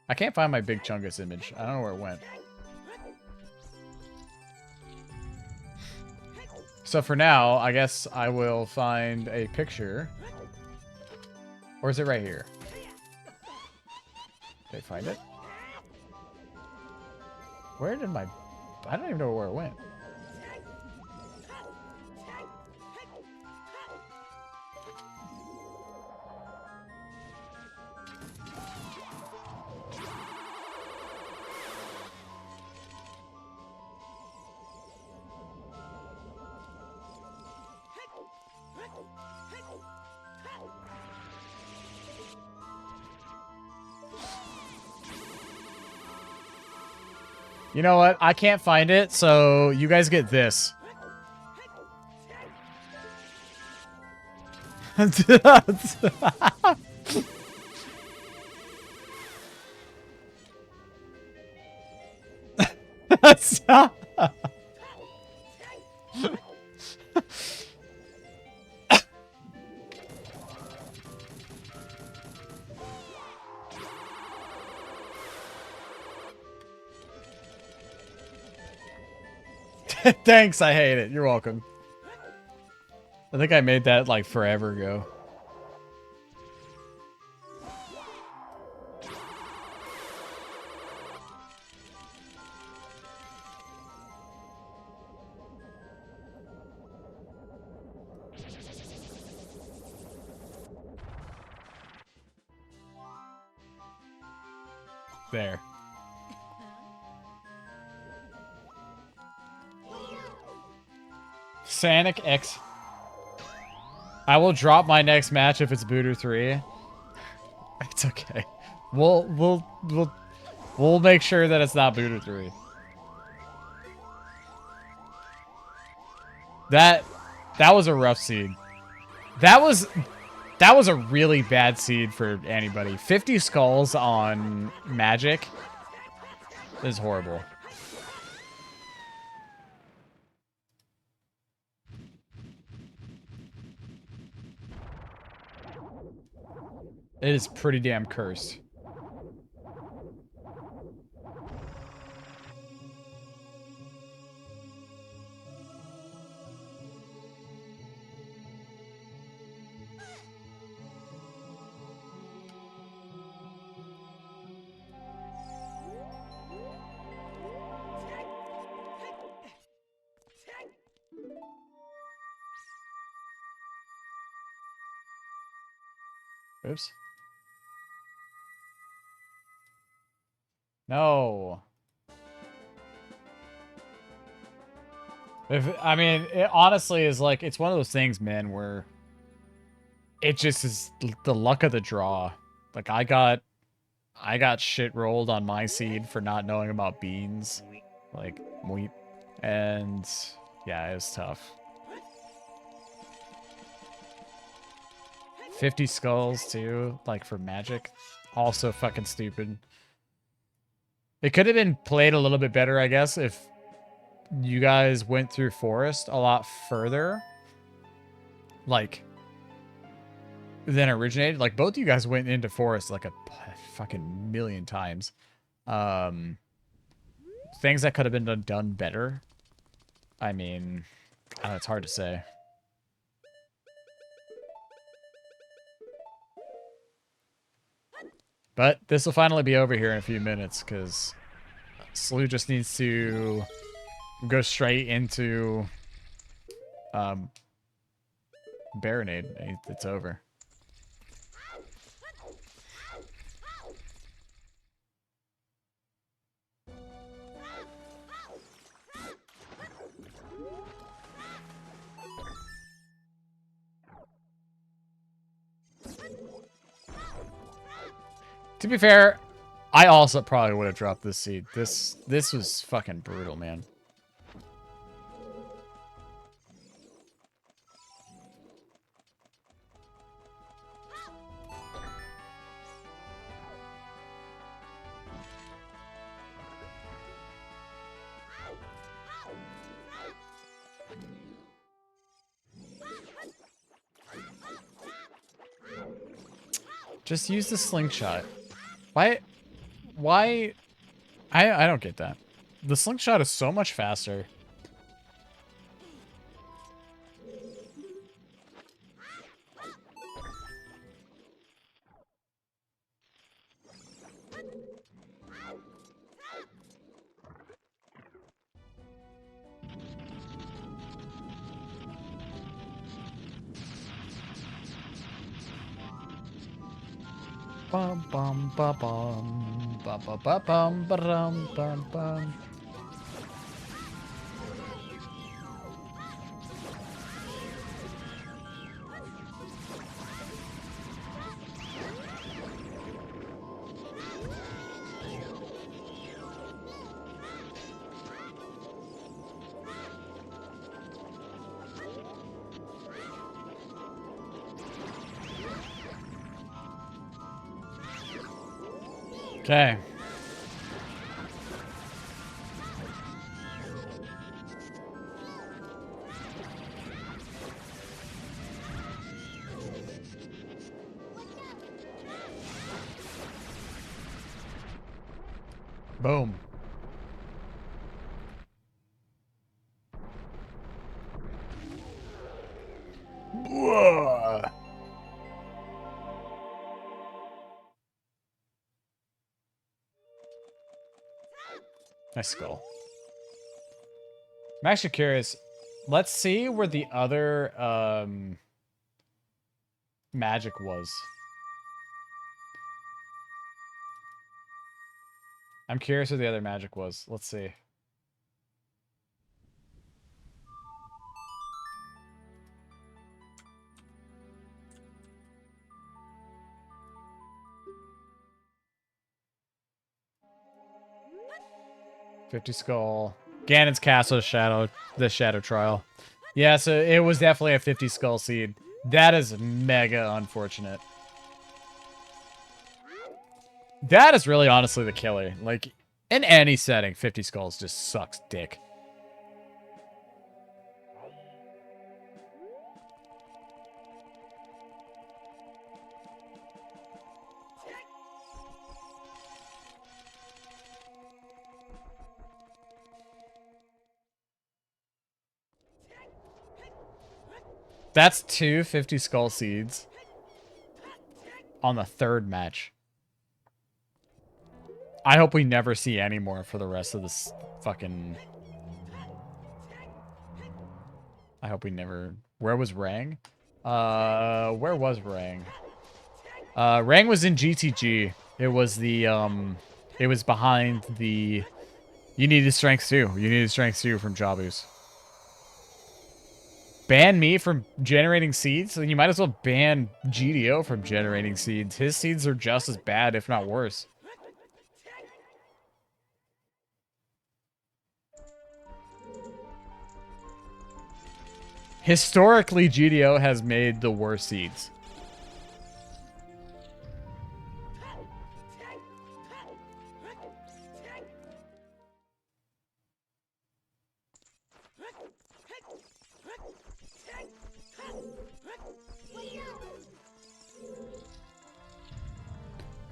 I can't find my big Chungus image. I don't know where it went. So for now, I guess I will find a picture. Or is it right here? Did I find it? Where did my... I don't even know where it went. You know what? I can't find it, so you guys get this. Thanks, I hate it. You're welcome. I think I made that like forever ago. There. Sanic X. I will drop my next match if it's Booter 3. It's okay. We'll make sure that it's not Booter 3. That was a rough seed. That was a really bad seed for anybody. 50 skulls on Magic is horrible. It is pretty damn cursed. Oops. No. I mean, it honestly is like, it's one of those things, man, where it just is the luck of the draw. Like, I got shit rolled on my seed for not knowing about beans. Like, wheat. And, yeah, it was tough. 50 skulls, too, like, for Magic. Also fucking stupid. It could have been played a little bit better, I guess, if you guys went through Forest a lot further. Like, than originated. Like, both of you guys went into Forest like a fucking million times. Things that could have been done better. I mean, it's hard to say. But this will finally be over here in a few minutes, because SLEU just needs to go straight into Baronade. It's over. To be fair, I also probably would have dropped this seed. This was fucking brutal, man. Just use the slingshot. Why? I don't get that. The slingshot is so much faster. Bum bum ba bum ba ba ba bum ba dum bum bum. Okay. Boom. Whoa. Nice skull. I'm actually curious. Let's see where the other magic was. I'm curious what the other magic was. Let's see. $50 skull. Ganon's Castle Shadow, the Shadow Trial. Yeah, so it was definitely a 50 skull seed. That is mega unfortunate. That is really honestly the killer. Like, in any setting, 50 skulls just sucks dick. That's two 50 skull seeds on the third match. I hope we never see any more for the rest of this fucking... I hope we never... Where was Rang? Where was Rang? Rang was in GTG. It was the, it was behind the... You needed strength 2. You needed strength 2 from Jabus. Ban me from generating seeds? Then you might as well ban GDO from generating seeds. His seeds are just as bad, if not worse. Historically, GDO has made the worst seeds.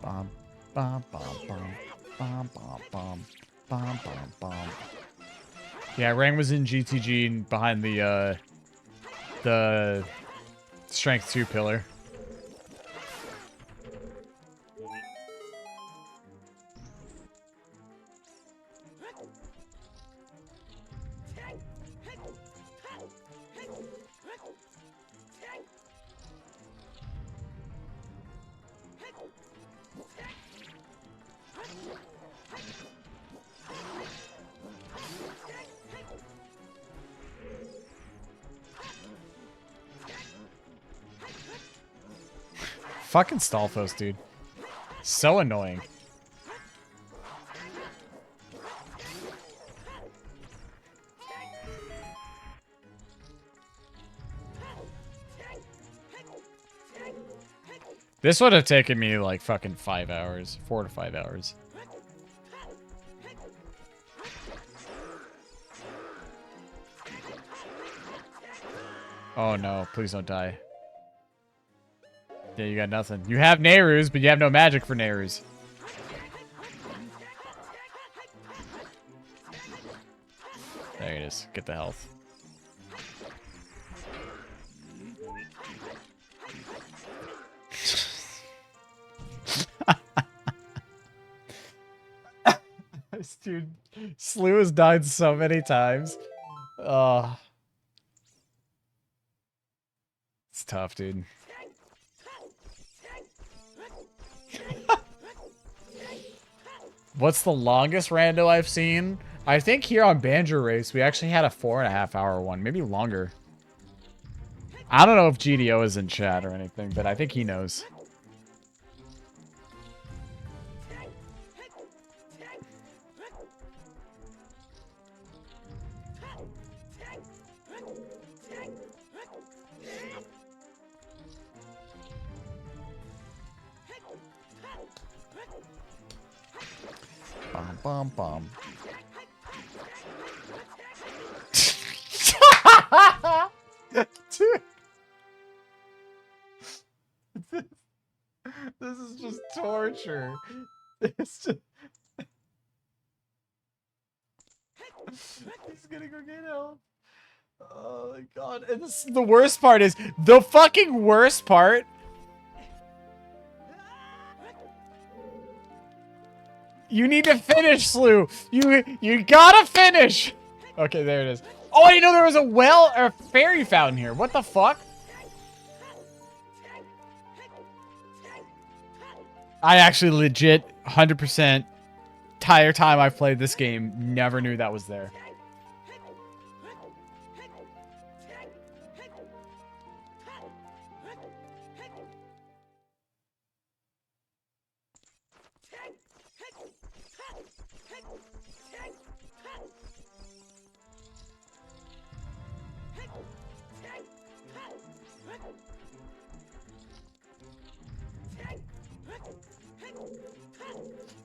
Bum, bum, bum, bum, bum, bum, bum, bum, bum, bum. Yeah, Rang was in GTG behind the strength 2 pillar. Fucking Stalfos, dude. So annoying. This would have taken me like fucking 5 hours. 4 to 5 hours. Oh no, please don't die. Yeah, you got nothing. You have Nehrus, but you have no magic for Nehrus. There it is. Get the health. This dude, SLEU has died so many times. It's tough, dude. What's the longest rando I've seen? I think here on Banjo Race, we actually had a 4.5 hour one, maybe longer. I don't know if GDO is in chat or anything, but I think he knows. Bum, bum, bum. Dude. This is just torture. It's just... He's gonna go get help. Oh my god. And this, the worst part is, the fucking worst part... You need to finish, SLEU. You gotta finish. Okay, there it is. Oh, I didn't know there was a well or a fairy fountain here. What the fuck? I actually legit 100% entire time I've played this game, never knew that was there.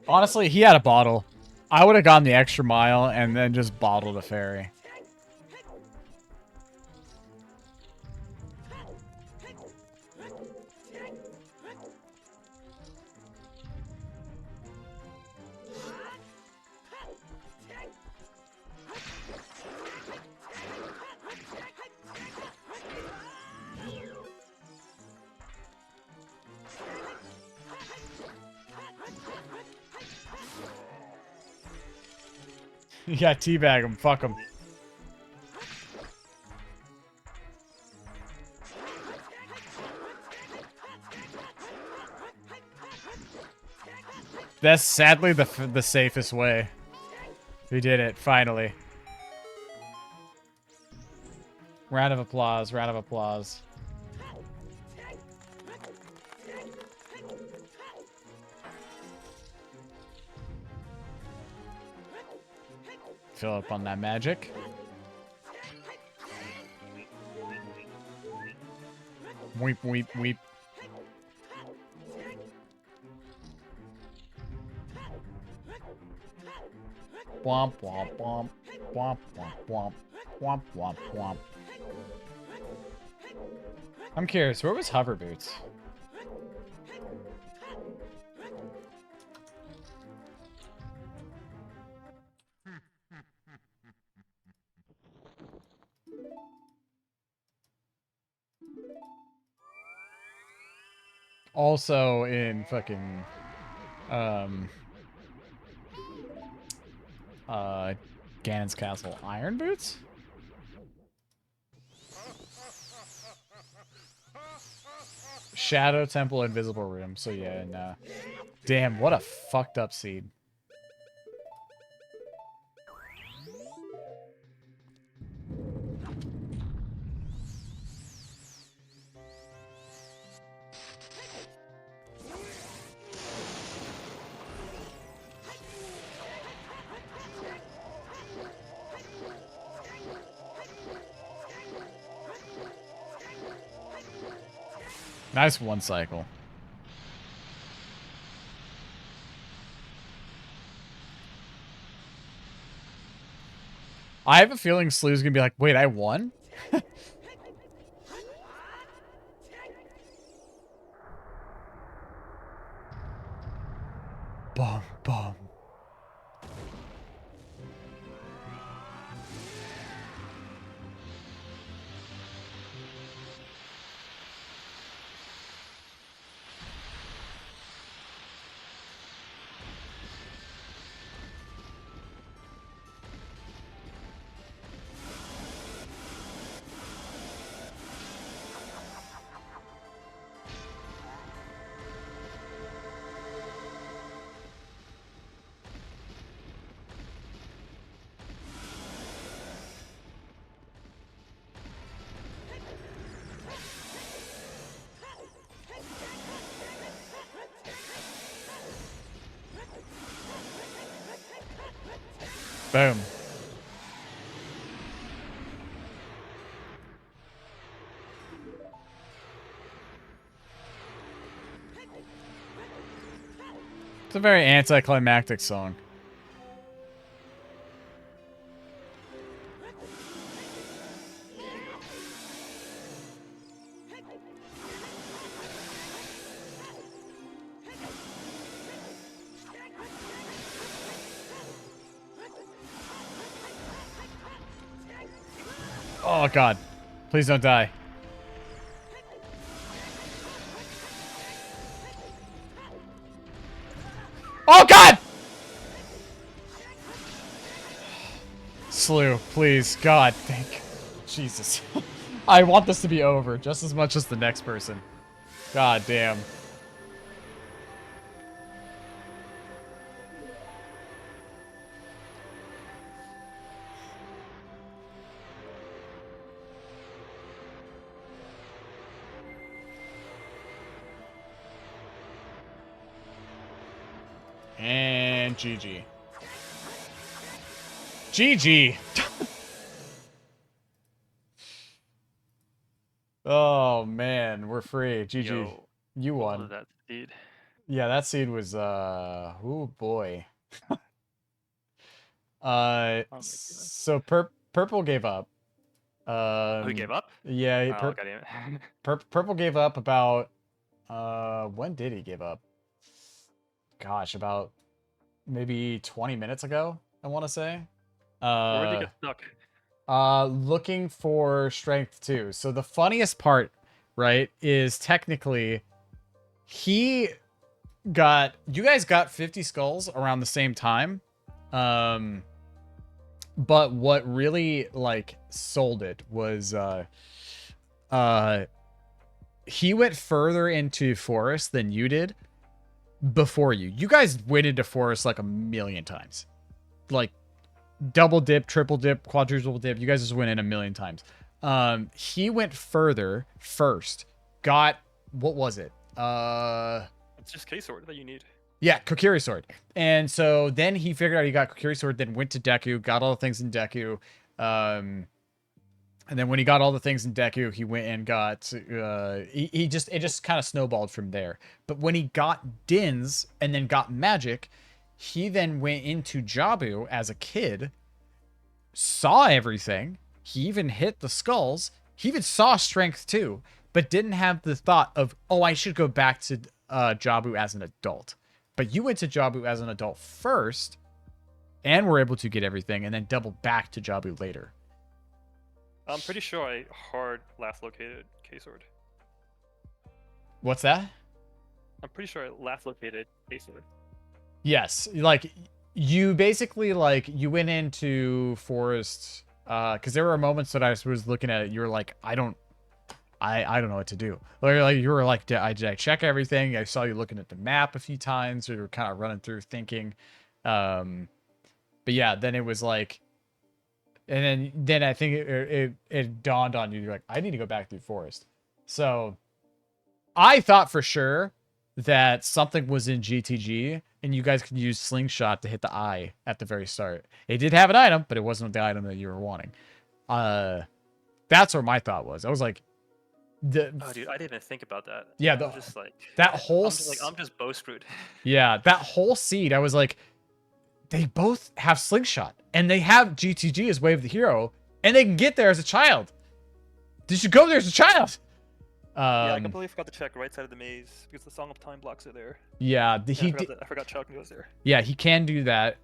Honestly, he had a bottle. I would have gone the extra mile and then just bottled a fairy. Yeah, teabag him. Fuck him. That's sadly the safest way. We did it, finally. Round of applause, round of applause. Fill up on that magic. Weep, weep, weep. Womp, womp, womp. Womp, womp, womp. Womp, womp, womp. I'm curious, where was Hover Boots? Also in fucking Ganon's Castle, Iron Boots? Shadow Temple, Invisible Room. So yeah, and damn, what a fucked up seed. Nice one cycle. I have a feeling SLEU's gonna be like, wait, I won? Bum, bum. Boom. It's a very anticlimactic song. Oh god. Please don't die. Oh god! SLEU, please. God, thank Jesus. I want this to be over just as much as the next person. God damn. And GG. GG. Oh man, we're free. GG. Yo, You what won. was that seed? Yeah, that seed was oh boy. So purple gave up. Who gave up? Yeah, Oh, got him. purple gave up about when did he give up? Gosh, about maybe 20 minutes ago, I want to say. Where did he get stuck? Looking for strength 2. So the funniest part, right, is technically you guys got 50 skulls around the same time. But what really like sold it was he went further into forest than you did before you. You guys went into forest like a million times. Like double dip, triple dip, quadruple dip. You guys just went in a million times. He went further first. Got what was it? It's just K-Sword that you need. Yeah, Kokiri Sword. And so then he figured out he got Kokiri Sword, then went to Deku, got all the things in Deku. And then when he got all the things in Deku, he went and got it just kind of snowballed from there. But when he got Dins and then got Magic, he then went into Jabu as a kid, saw everything. He even hit the skulls. He even saw Strength too, but didn't have the thought of, oh, I should go back to Jabu as an adult. But you went to Jabu as an adult first and were able to get everything and then double back to Jabu later. I'm pretty sure I hard last located K-Sword. What's that? I'm pretty sure I last located K-Sword. Yes, like you basically like you went into forest because there were moments that I was looking at it. You were like, I don't know what to do. Like you were like, did I check everything? I saw you looking at the map a few times. You were kind of running through thinking. But yeah, then it was like, and then I think it dawned on you. You're like, I need to go back through forest. So I thought for sure that something was in GTG and you guys could use Slingshot to hit the eye at the very start. It did have an item, but it wasn't the item that you were wanting. That's where my thought was. I was like, oh, dude, I didn't even think about that. Yeah, I was just like that whole I'm just bow screwed. Yeah, that whole seed, I was like, they both have Slingshot and they have GTG as Wave of the Hero and they can get there as a child. They should go there as a child. Yeah, I completely forgot to check right side of the maze because the Song of Time blocks are there. Yeah, I forgot Chalk goes there. Yeah, he can do that.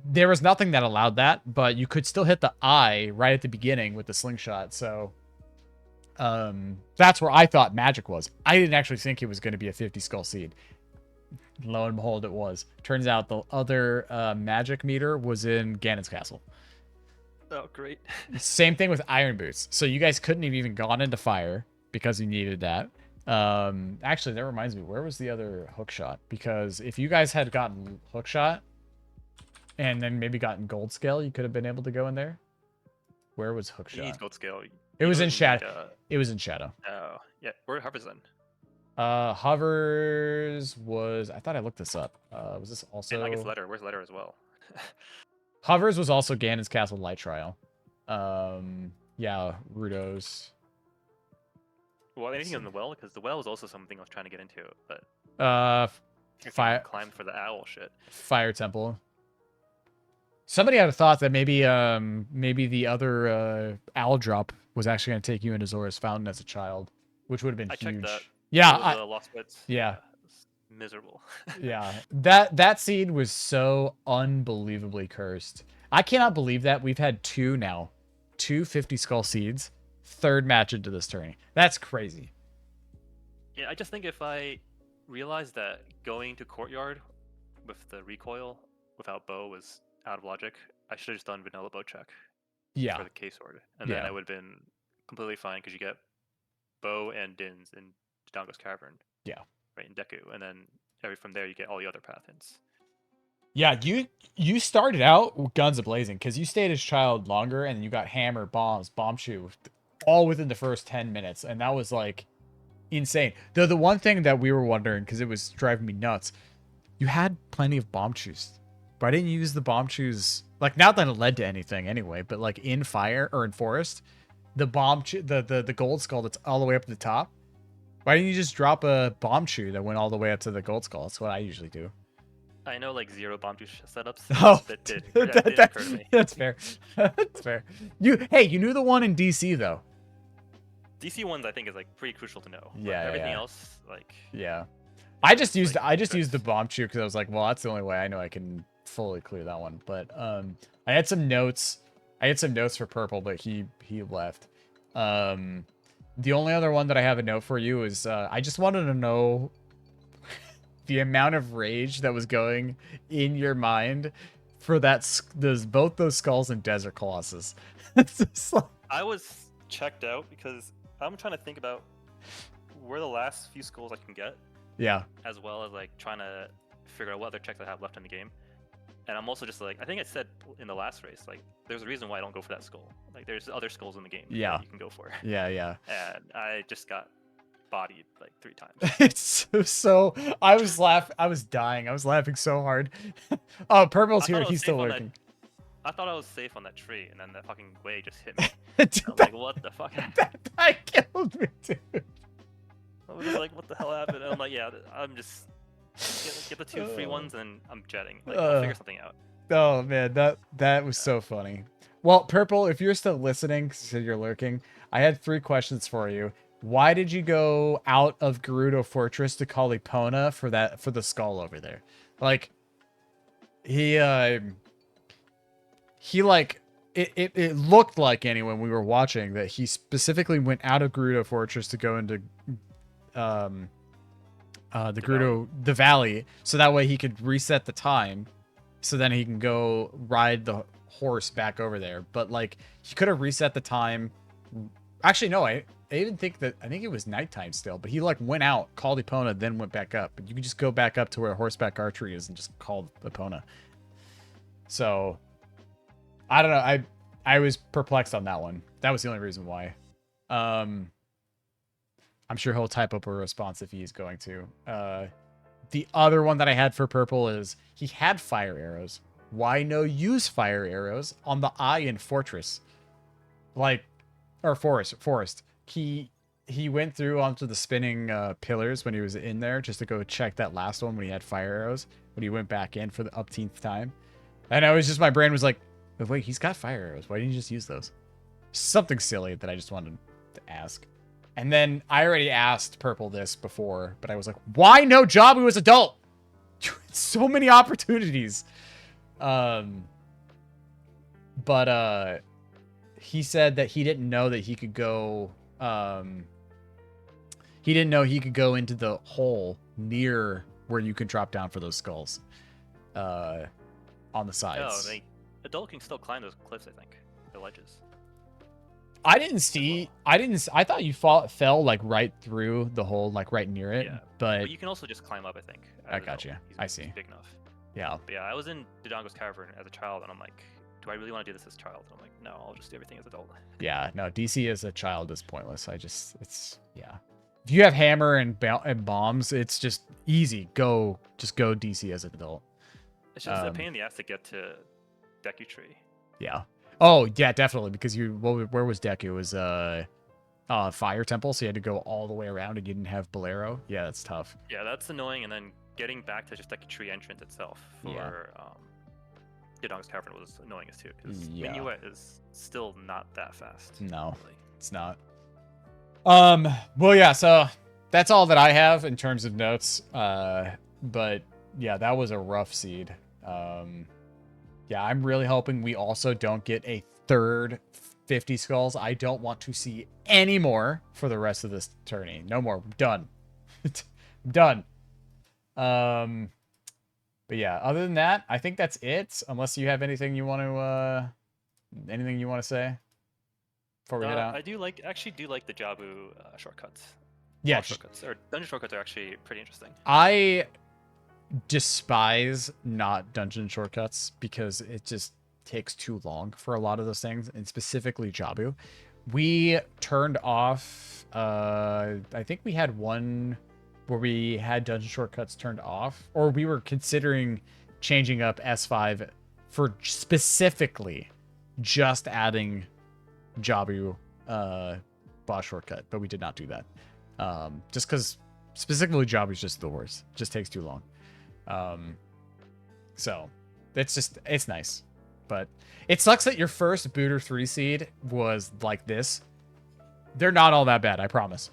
There was nothing that allowed that, but you could still hit the eye right at the beginning with the Slingshot. So that's where I thought magic was. I didn't actually think it was going to be a 50 skull seed. Lo and behold, it was. Turns out the other magic meter was in Ganon's castle. Oh, great. Same thing with Iron Boots. So you guys couldn't have even gone into fire because you needed that. Actually, that reminds me, where was the other hook shot? Because if you guys had gotten hook shot and then maybe gotten gold scale, you could have been able to go in there. Where was hook He shot? needs gold scale. It was in shadow. Like, it was in shadow. oh, yeah. Where Hovers then? Hovers was, I thought I looked this up. Was this also? And I guess letter. Where's letter as well? Hovers was also Ganon's Castle Light Trial. Yeah, Rudo's. Well, anything in the well, because the well was also something I was trying to get into, but fire climbed for the owl shit. Fire Temple. Somebody had a thought that maybe the other owl drop was actually going to take you into Zora's Fountain as a child, which would have been I huge. checked that. Yeah, Lost Wits. yeah. Miserable. Yeah, that seed was so unbelievably cursed. I cannot believe that we've had two 50 skull seeds, third match into this tourney. That's crazy. Yeah, I just think if I realized that going to Courtyard with the recoil without bow was out of logic, I should have just done vanilla bow check. Yeah. For the K-Sword. And then I would have been completely fine because you get bow and Dins in Dango's Cavern. Yeah. Right, in Deku. And then from there you get all the other path hints. Yeah, you started out with guns a-blazing because you stayed as child longer and you got hammer, bombs, bomb shoe, all within the first 10 minutes. And that was like insane. Though the one thing that we were wondering, because it was driving me nuts, You had plenty of bomb chews. Why didn't you use the bomb chews? Like, not that it led to anything anyway, but like in fire or in forest, the the gold skull that's all the way up to the top. Why didn't you just drop a bomb chew that went all the way up to the gold skull? That's what I usually do. I know like 0 bomb juice setups. Oh, that didn't occur to me. That's fair. That's fair. Hey, you knew the one in DC though. DC ones I think is like pretty crucial to know. Yeah, Like, everything yeah. else like Yeah. I just used like, used the bomb chew because I was like, well, that's the only way I know I can fully clear that one. But I had some notes. I had some notes for Purple, but he left. The only other one that I have a note for you is I just wanted to know the amount of rage that was going in your mind for both those skulls and Desert Colossus. It's just like, I was checked out because I'm trying to think about where the last few skulls I can get, yeah. as well as like trying to figure out what other checks I have left in the game. And I'm also just like, I think I said in the last race, like there's a reason why I don't go for that skull. Like there's other skulls in the game Yeah. that you can go for. Yeah, yeah. And I just got bodied like 3 times. It's so I was dying. I was laughing so hard. Oh, Purple's I here. thought I was He's still safe on working. I thought I was safe on that tree, and then the fucking wave just hit me. And I'm like, what the fuck? That killed me, dude. I was just like, what the hell happened? And I'm like, yeah, I'm just get the 2 free ones, and I'm jetting. Like, I'll figure something out. Oh man, that was so funny. Well, Purple, if you're still listening, so you're lurking, I had 3 questions for you. Why did you go out of Gerudo Fortress to Kalipona for the skull over there? Like, he like it looked like anyway when we were watching that he specifically went out of Gerudo Fortress to go into the valley, so that way he could reset the time, so then he can go ride the horse back over there. But like, he could have reset the time. Actually, no, I even think it was nighttime still, but he like went out, called Epona, then went back up. But you can just go back up to where horseback archery is and just call Epona. So I don't know. I was perplexed on that one. That was the only reason why. I'm sure he'll type up a response if he's going to. The other one that I had for Purple is he had fire arrows. Why no use fire arrows on the eye in Fortress? Like, or Forest. He went through onto the spinning pillars when he was in there just to go check that last one when he had fire arrows. When he went back in for the upteenth time. And I was just, my brain was like, wait, he's got fire arrows. Why didn't you just use those? Something silly that I just wanted to ask. And then I already asked Purple this before, but I was like, why no Jabu as adult? So many opportunities. But he said that he didn't know that he could go, he didn't know he could go into the hole near where you could drop down for those skulls, on the sides. Oh, adult can still climb those cliffs, I think. The ledges. I thought you fell like right through the hole, like right near it. Yeah. But you can also just climb up, I think. I got you. I see. He's big enough. Yeah. But yeah, I was in Dodongo's Cavern as a child, and I'm like, do I really want to do this as a child? And I'm like, no, I'll just do everything as adult. Yeah, no, DC as a child is pointless. Yeah. If you have hammer and bombs, it's just easy. Just go DC as an adult. It's just a pain in the ass to get to Deku Tree. Yeah. Oh, yeah, definitely, because where was Deku? It was Fire Temple, so you had to go all the way around and you didn't have Bolero. Yeah, that's tough. Yeah, that's annoying, and then getting back to just Deku Tree entrance itself for Dodongo's Cavern was annoying as too, because Minuet is still not that fast. No, really. It's not. Well, yeah, so that's all that I have in terms of notes. But yeah, that was a rough seed. Yeah, I'm really hoping we also don't get a third 50 skulls. I don't want to see any more for the rest of this tourney. No more. Done. Done. But yeah, other than that, I think that's it. Unless you have anything you want to say before we head out. I actually do like the Jabu shortcuts. Yeah, shortcuts or dungeon shortcuts are actually pretty interesting. I despise not dungeon shortcuts because it just takes too long for a lot of those things, and specifically Jabu. We turned off I think we had one where we had dungeon shortcuts turned off, or we were considering changing up S5 for specifically just adding Jabu boss shortcut, but we did not do that. Just because specifically Jabu is just the worst. Just takes too long. So it's nice. But it sucks that your first Booter 3 seed was like this. They're not all that bad, I promise.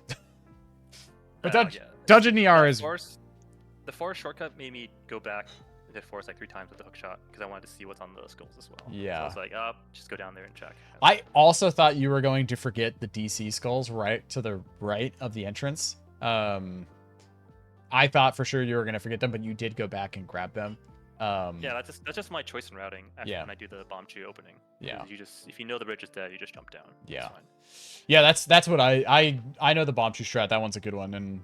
But Yeah. Dungeon ER is... The forest shortcut made me go back into forest like 3 times with the hook shot because I wanted to see what's on the skulls as well. Yeah. So I was like, just go down there and check. I also thought you were going to forget the DC skulls right to the right of the entrance. I thought for sure you were going to forget them, but you did go back and grab them. Yeah, that's just my choice in routing after Yeah. when I do the bomb tree opening. Yeah. You just, if you know the bridge is dead, you just jump down. It's Yeah. fine. Yeah, that's what I know the bomb tree strat. That one's a good one, and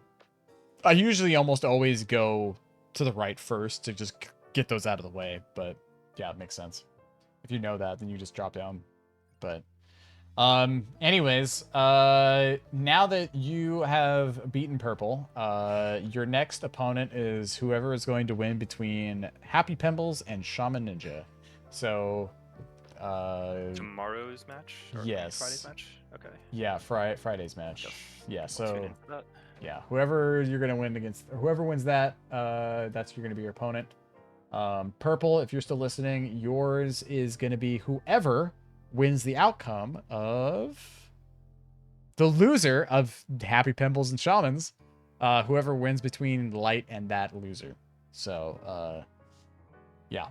I usually almost always go to the right first to just get those out of the way. But yeah, it makes sense. If you know that, then you just drop down. But anyways, now that you have beaten Purple, your next opponent is whoever is going to win between Happy Pimbles and Shaman Ninja. So Tomorrow's match? Or yes. Friday's match? Okay. Yeah, Friday's match. Yep. Yeah, I'll tune so in for that. yeah, whoever you're gonna win against, whoever wins that, that's you're gonna be your opponent. Purple, if you're still listening, yours is gonna be whoever wins the outcome of the loser of Happy Pimbles and Shamans. Whoever wins between Light and that loser. So yeah.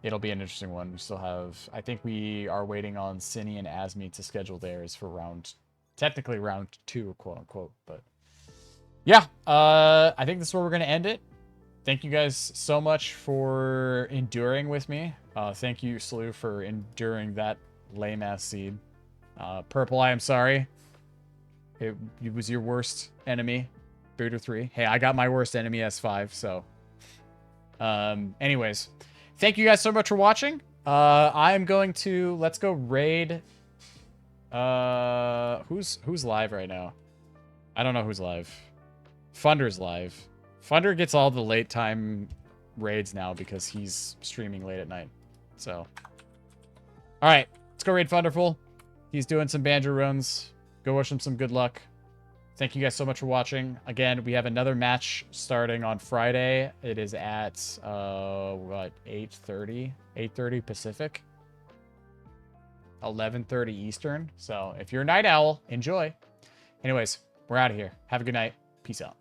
It'll be an interesting one. We still have, I think we are waiting on Cinny and Asmi to schedule theirs for technically round 2, quote unquote. But yeah, I think this is where we're going to end it. Thank you guys so much for enduring with me. Thank you, SLEU, for enduring that lame ass seed. Purple, I am sorry. It was your worst enemy, Booter 3. Hey, I got my worst enemy S5, so. Anyways. Thank you guys so much for watching. I'm going to let's go raid. Who's live right now? I don't know who's live. Funder's live. Funder gets all the late time raids now because he's streaming late at night. So, all right, let's go raid Funderful. He's doing some banjo runs. Go wish him some good luck. Thank you guys so much for watching. Again, we have another match starting on Friday. It is at, what, 8:30? 8:30 Pacific? 11:30 Eastern. So if you're a night owl, enjoy. Anyways, we're out of here. Have a good night. Peace out.